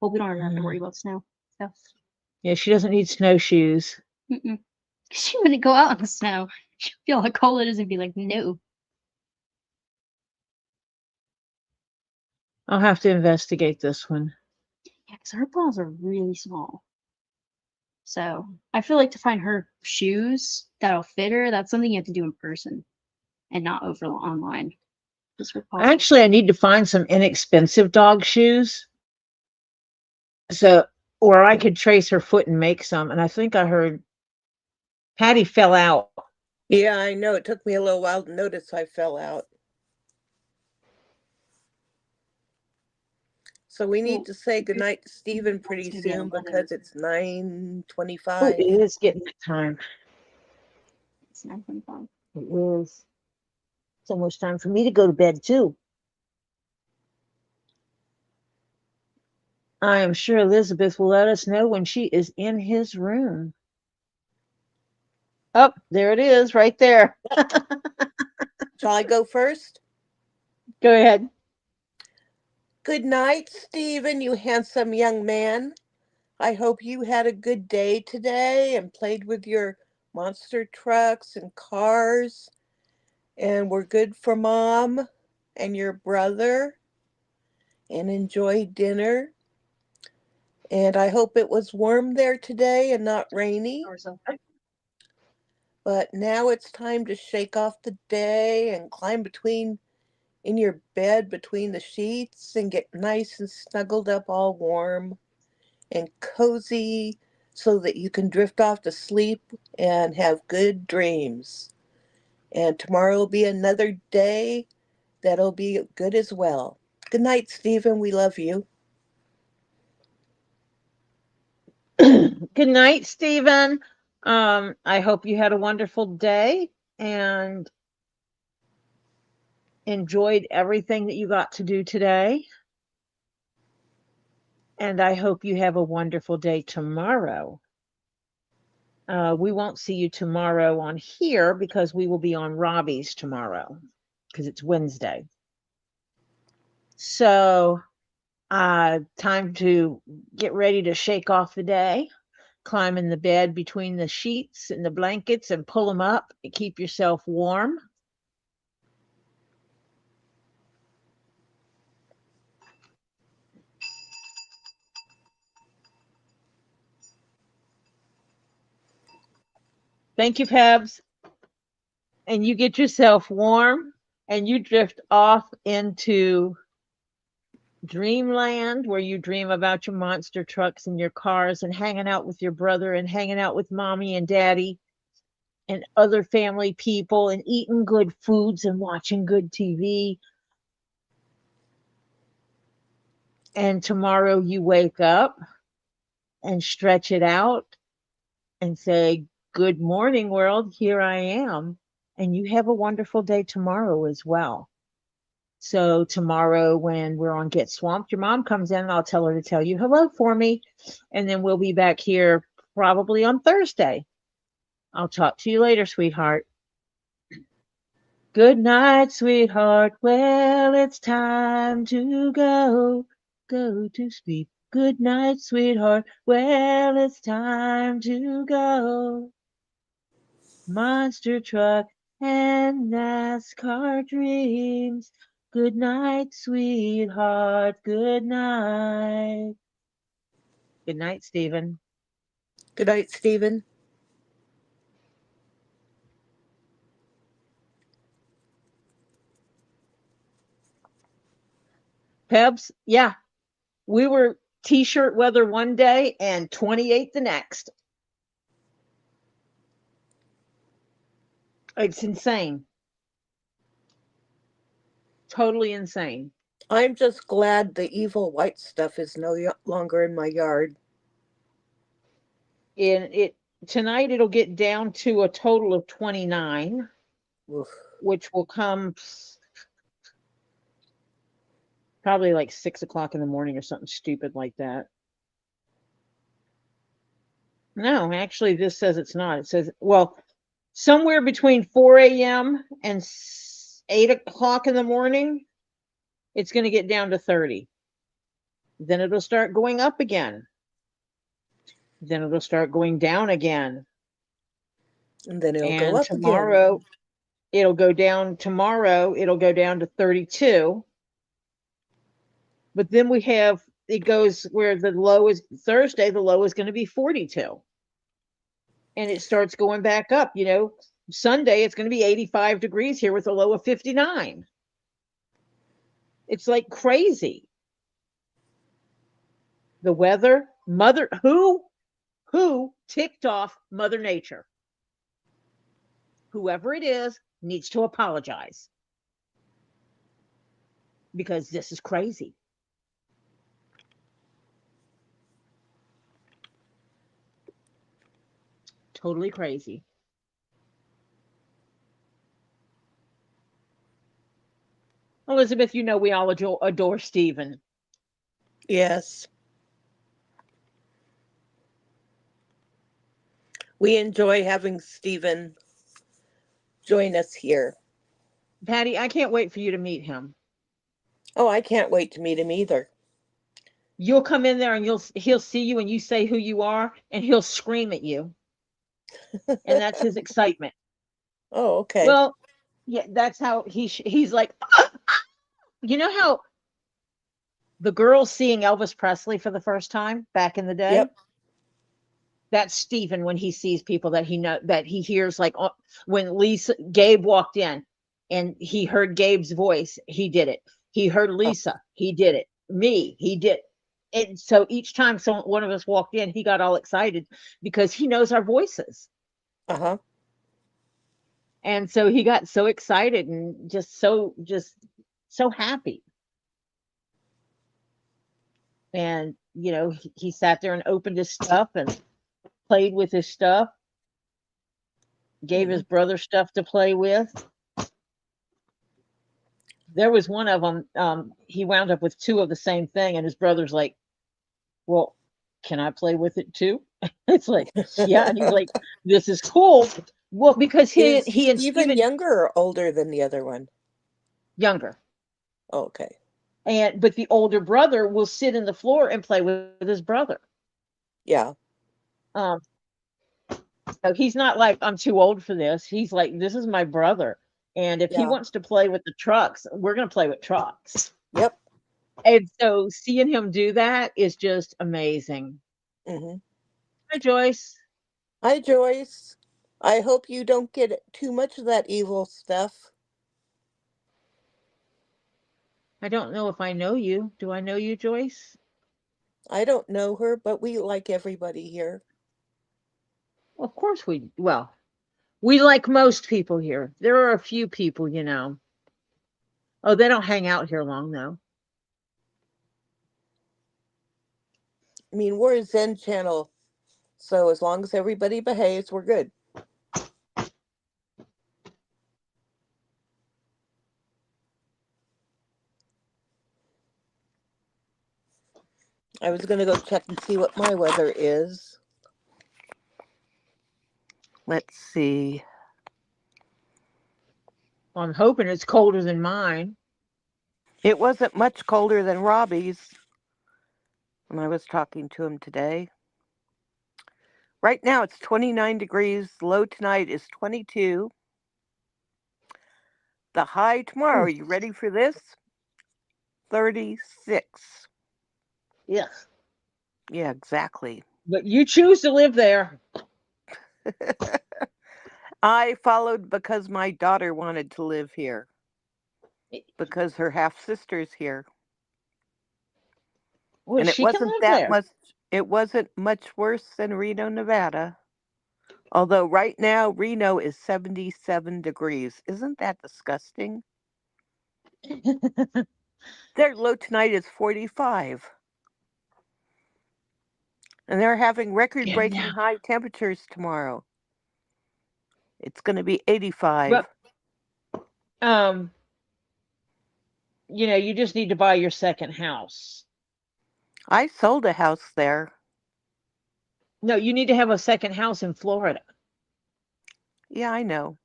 Well, we don't have to worry about snow stuff. Yeah, she doesn't need snowshoes. She wouldn't go out in the snow. She'd feel how cold it is and be like, no. I'll have to investigate this one. Yeah, because her paws are really small. So I feel like to find her shoes that'll fit her, that's something you have to do in person and not over online. Her paws Actually, I need to find some inexpensive dog shoes. So, or I could trace her foot and make some. And I think I heard Patty fell out. Yeah, I know. It took me a little while to notice I fell out. So we need Well, to say goodnight to Stephen pretty It's gonna be at soon 11. because it's Oh, 9:25. it is getting that time. It's 9:25. It is. It's almost time for me to go to bed too. I am sure Elizabeth will let us know when she is in his room. Oh, there it is, right there. Shall I go first? Go ahead. Good night, Stephen, you handsome young man. I hope you had a good day today and played with your monster trucks and cars and were good for Mom and your brother and enjoyed dinner. And I hope it was warm there today and not rainy. Or so. But now it's time to shake off the day and climb in your bed between the sheets and get nice and snuggled up all warm and cozy so that you can drift off to sleep and have good dreams. And tomorrow will be another day that'll be good as well. Good night, Stephen. We love you. Good night, Stephen. I hope you had a wonderful day and enjoyed everything that you got to do today. And I hope you have a wonderful day tomorrow. We won't see you tomorrow on here because we will be on Robbie's tomorrow because it's Wednesday. So, time to get ready to shake off the day, climb in the bed between the sheets and the blankets and pull them up and keep yourself warm. Thank you, Pebs. And you get yourself warm and you drift off into dreamland where you dream about your monster trucks and your cars and hanging out with your brother and hanging out with mommy and daddy and other family people and eating good foods and watching good TV. And tomorrow you wake up and stretch it out and say, "Good morning, world. Here I am." And you have a wonderful day tomorrow as well. So, tomorrow, when we're on Get Swamped, your mom comes in and I'll tell her to tell you hello for me. And then we'll be back here probably on Thursday. I'll talk to you later, sweetheart. Good night, sweetheart. Well, it's time to go. Go to sleep. Good night, sweetheart. Well, it's time to go. Monster truck and NASCAR dreams. Good night, sweetheart. Good night. Good night, Stephen. Good night, Stephen. Pebs, yeah, we were t-shirt weather one day and 28 the next. It's insane. Totally insane. I'm just glad the evil white stuff is no longer in my yard. And it tonight it'll get down to a total of 29, Oof. which will come probably like 6 o'clock in the morning or something stupid like that. No, actually, this says it's not. It says, well, somewhere between 4 a.m. and 8 o'clock in the morning, it's going to get down to 30. Then it'll start going up again. Then it'll start going down again. And then it'll go And up again. tomorrow, it'll go down. Tomorrow, it'll go down to 32. But then it goes where the low is Thursday, the low is going to be 42. And it starts going back up. Sunday, it's going to be 85 degrees here with a low of 59. It's like crazy. The weather, who ticked off Mother Nature? Whoever it is needs to apologize because this is crazy. Totally crazy. Elizabeth, you know we all adore Stephen. Yes. We enjoy having Stephen join us here. Patty, I can't wait for you to meet him. Oh, I can't wait to meet him either. You'll come in there and he'll see you and you say who you are and he'll scream at you. And that's his excitement. Oh, okay. Well, yeah, that's how he's like, you know how the girls seeing Elvis Presley for the first time back in the day? Yep. That's Stephen when he sees people that he hears, like when Gabe walked in and he heard Gabe's voice, he did it. He heard Lisa, he did it. Me, he did. And so each time one of us walked in, he got all excited because he knows our voices. Uh-huh. And so he got so excited and just so happy. And he sat there and opened his stuff and played with his stuff, gave his brother stuff to play with. There was one of them, he wound up with two of the same thing, and his brother's like, well, can I play with it too? It's like, yeah. And he's like, this is cool. Well, because he and Stephen Stephen younger or older than the other one? younger. Oh, okay. But the older brother will sit in the floor and play with his brother. Yeah. So he's not like, I'm too old for this. He's like, this is my brother. And if he wants to play with the trucks, we're going to play with trucks. Yep. And so seeing him do that is just amazing. Mm-hmm. Hi, Joyce. Hi, Joyce. I hope you don't get too much of that evil stuff. I don't know if I know you. Do I know you, Joyce? I don't know her, but we like everybody here. Of course we like most people here. There are a few people, Oh, they don't hang out here long, though. I mean, we're a Zen channel, so as long as everybody behaves, we're good. I was going to go check and see what my weather is. Let's see. I'm hoping it's colder than mine. It wasn't much colder than Robbie's when I was talking to him today. Right now it's 29 degrees. Low tonight is 22. The high tomorrow, are you ready for this? 36. Yes. Yeah, exactly. But you choose to live there. I followed because my daughter wanted to live here. Because her half-sister's here. Well, And she can live there. It wasn't much worse than Reno, Nevada. Although right now Reno is 77 degrees. Isn't that disgusting? Their low tonight is 45. And they're having record-breaking high temperatures tomorrow. It's going to be 85. But, you just need to buy your second house. I sold a house there. No, you need to have a second house in Florida. Yeah, I know.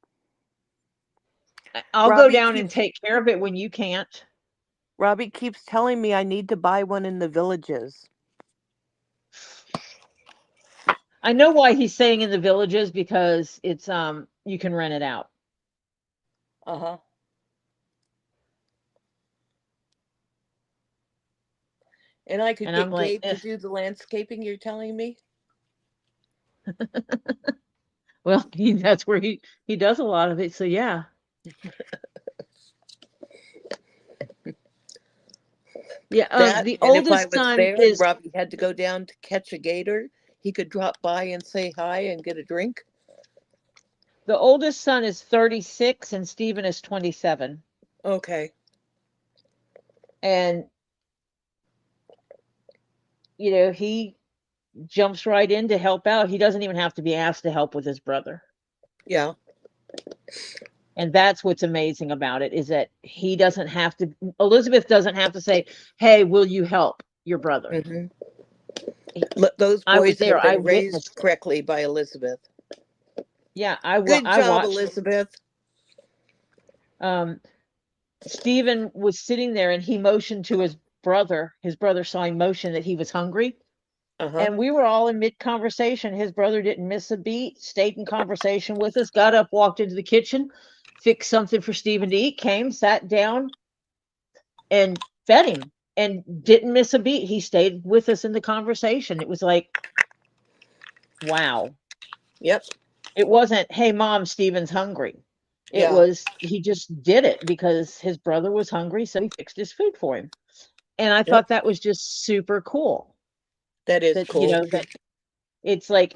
I'll go down and take care of it when you can't. Robbie keeps telling me I need to buy one in the Villages. I know why he's saying in the Villages, because it's you can rent it out. Uh-huh. And I could get Gabe to do the landscaping, you're telling me? Well, that's where he does a lot of it, so yeah. Yeah, the oldest son is. Robbie had to go down to catch a gator, he could drop by and say hi and get a drink. The oldest son is 36 and Stephen is 27. Okay. And he jumps right in to help out. He doesn't even have to be asked to help with his brother. Yeah. And that's what's amazing about it, is that he doesn't have to, Elizabeth doesn't have to say, hey, will you help your brother? Hmm. He- Those I was boys there. have I been raised witnessed it. correctly by Elizabeth. Yeah, Good I job, watched it. Elizabeth. Stephen was sitting there and he motioned to his brother. His brother saw him motion that he was hungry. Uh-huh. And we were all in mid conversation. His brother didn't miss a beat, stayed in conversation with us, got up, walked into the kitchen, fixed something for Stephen to eat, came, sat down, and fed him and didn't miss a beat. He stayed with us in the conversation. It was like, wow. Yep. It wasn't, hey, mom, Stephen's hungry. It Yeah. was, he just did it because his brother was hungry. So he fixed his food for him. And I Yep. thought that was just super cool. That is That, cool. that it's like,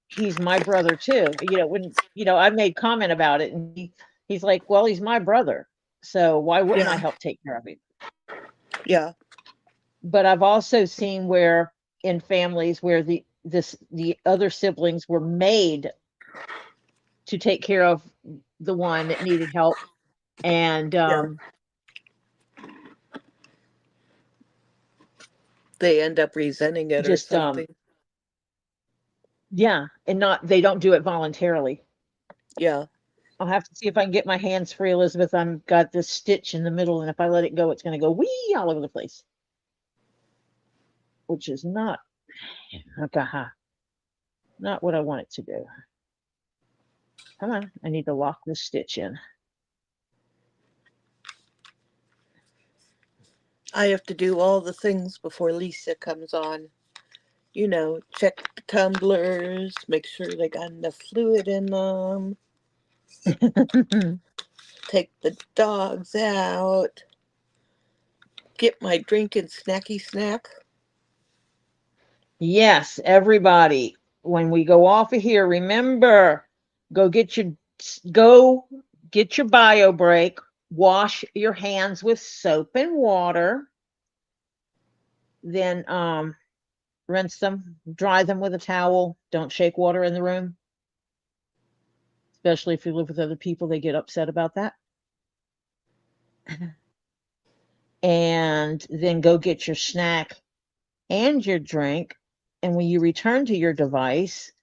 he's my brother too. When, I made comment about it and he's like, well, he's my brother. So why wouldn't I Yeah. help take care of him? Yeah. But I've also seen where in families where the other siblings were made to take care of the one that needed help, and Yeah. They end up resenting it or just something. yeah, and they don't do it voluntarily. Yeah. I'll have to see if I can get my hands free, Elizabeth. I've got this stitch in the middle, and if I let it go, it's going to go wee all over the place, which is not not what I want it to do. Come on, I need to lock this stitch in. I have to do all the things before Lisa comes on. Check the tumblers, make sure they got enough fluid in them, take the dogs out, get my drink and snacky snack. Yes, everybody, when we go off of here, remember, go get your bio break, wash your hands with soap and water, then rinse them, dry them with a towel. Don't shake water in the room, especially if you live with other people, they get upset about that. And then go get your snack and your drink, and when you return to your device,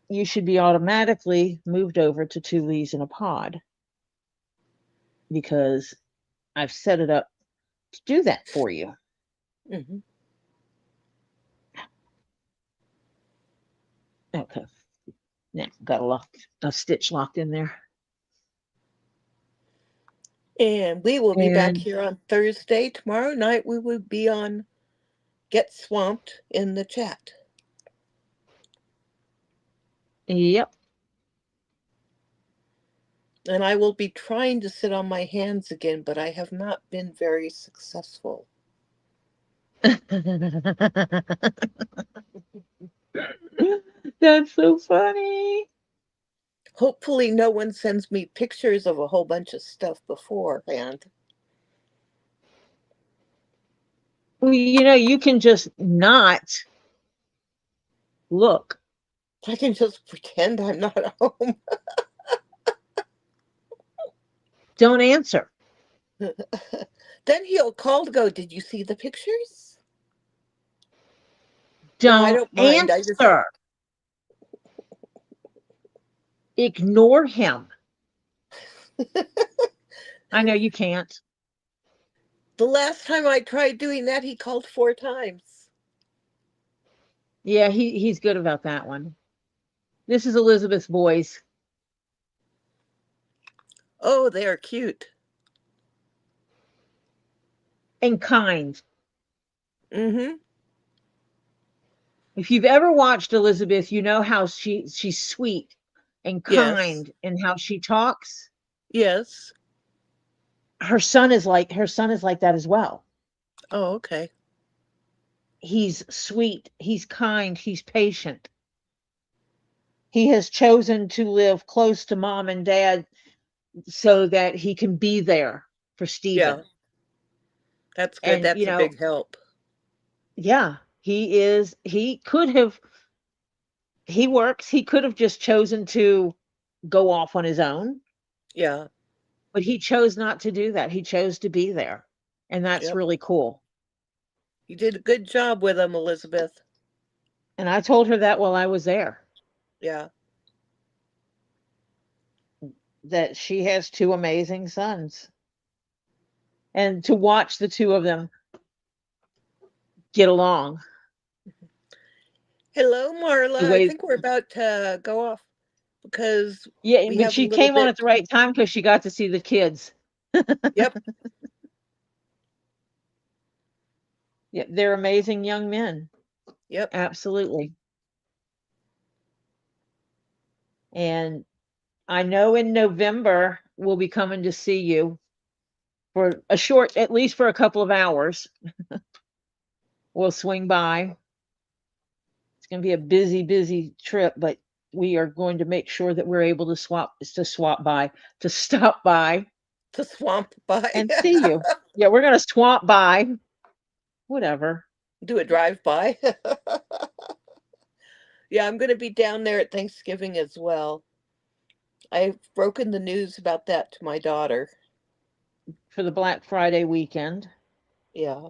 you should be automatically moved over to 2 leaves in a pod, because I've set it up to do that for you. Mm-hmm. Okay. Now, got a stitch locked in there. And we will be back And here on Thursday. Tomorrow night we will be on Get Swamped in the chat. yep. And I will be trying to sit on my hands again, but I have not been very successful. That's so funny. Hopefully no one sends me pictures of a whole bunch of stuff beforehand. Well, you can just not look. I can just pretend I'm not at home. Don't answer. Then he'll call to go, did you see the pictures? No, I Don't don't mind. answer. Ignore him. I know you can't. The last time I tried doing that, he called 4 times. Yeah, he's good about that one. This is Elizabeth's boys. Oh, they are cute. And kind. Mm-hmm. If you've ever watched Elizabeth, you know how she's sweet and Yes. kind and how she talks. Yes. Her son is like that as well. Oh, okay. He's sweet, he's kind, he's patient. He has chosen to live close to mom and dad so that he can be there for Stephen. Yeah. That's good. And That's a big help. yeah. He could have, he works, he could have just chosen to go off on his own, Yeah. but he chose not to do that. He chose to be there. And that's Yep. really cool. You did a good job with him, Elizabeth. And I told her that while I was there, Yeah. that she has two amazing sons. And to watch the two of them get along Hello, the Marla. I way, think we're about to go off because yeah, we but have a she little came on bit. at the right time because she got to see the kids. Yep. Yeah, they're amazing young men. Yep. Absolutely. And I know in November we'll be coming to see you for a short, at least for a couple of hours. We'll swing by. It's going to be a busy, busy trip, but we are going to make sure that we're able to stop by To swamp by. and see you. Yeah, we're going to swamp by, whatever. Do a drive-by. Yeah, I'm going to be down there at Thanksgiving as well. I've broken the news about that to my daughter. For the Black Friday weekend. Yeah.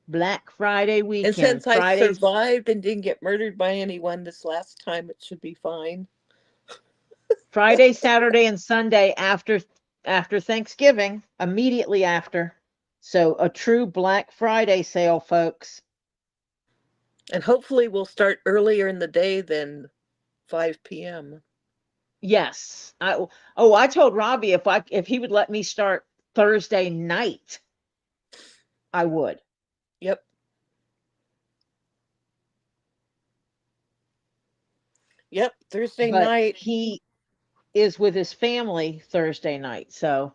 Black Friday And weekend. since I Fridays. survived and didn't get murdered by anyone this last time, it should be fine. Friday, Saturday, and Sunday after Thanksgiving, immediately after. So a true Black Friday sale, folks. And hopefully we'll start earlier in the day than 5 p.m. Yes. I told Robbie if he would let me start Thursday night, I would. Yep. Yep, Thursday But night. he is with his family Thursday night. So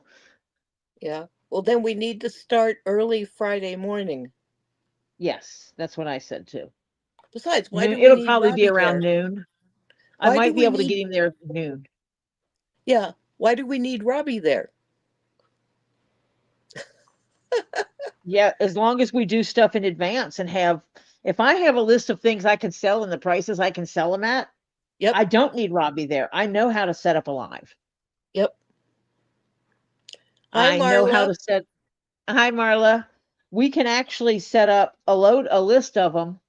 Yeah. Well, then we need to start early Friday morning. yes, that's what I said too. Besides, why Noon, do we it'll need probably be Robbie around there? noon. I Why do might be we able to get need, him there at noon. yeah, why do we need Robbie there? Yeah, as long as we do stuff in advance and if I have a list of things I can sell and the prices I can sell them at, Yep. I don't need Robbie there. I know how to set up a live. Yep. Hi, I know how Marla. to set. Hi, Marla. We can actually set up a list of them,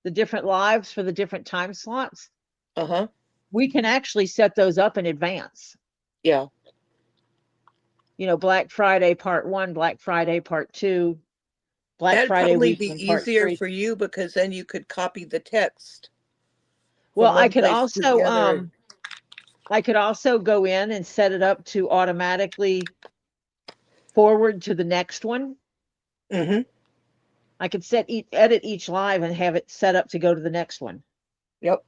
the different lives for the different time slots. Uh-huh. We can actually set those up in advance. Yeah. You know, Black Friday part 1, Black Friday part 2, Black That'd Friday probably be weekend part easier 3. for you because then you could copy the text Well, from one place to the other. I could also go in and set it up to automatically forward to the next one. Mm-hmm. I could edit each live and have it set up to go to the next one. Yep.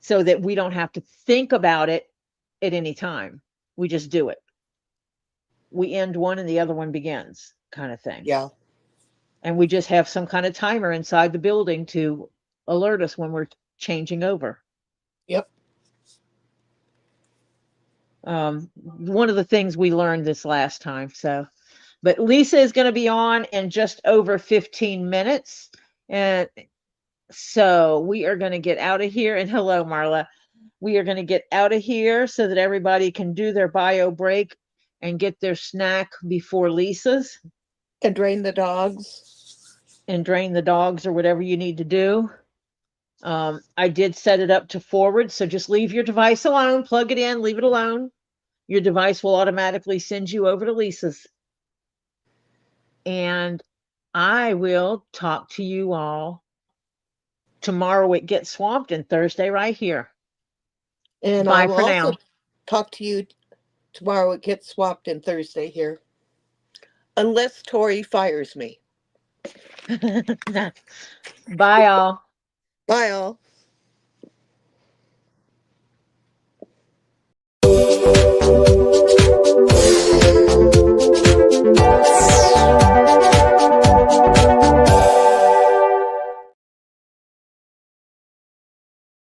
So that we don't have to think about it at any time. We just do it. We end one and the other one begins, kind of thing. Yeah. And we just have some kind of timer inside the building to alert us when we're changing over. Yep. One of the things we learned this last time. So, but Lisa is going to be on in just over 15 minutes. And so we are going to get out of here. And hello, Marla. We are going to get out of here so that everybody can do their bio break and get their snack before Lisa's. And drain the dogs. And drain the dogs or whatever you need to do. I did set it up to forward, so just leave your device alone, plug it in, leave it alone. Your device will automatically send you over to Lisa's. And I will talk to you all tomorrow at Get Swamped and Thursday right here. And Bye I will for also now. talk to you tomorrow. It gets swapped in Thursday here. Unless Tori fires me. Bye, all. Bye, all.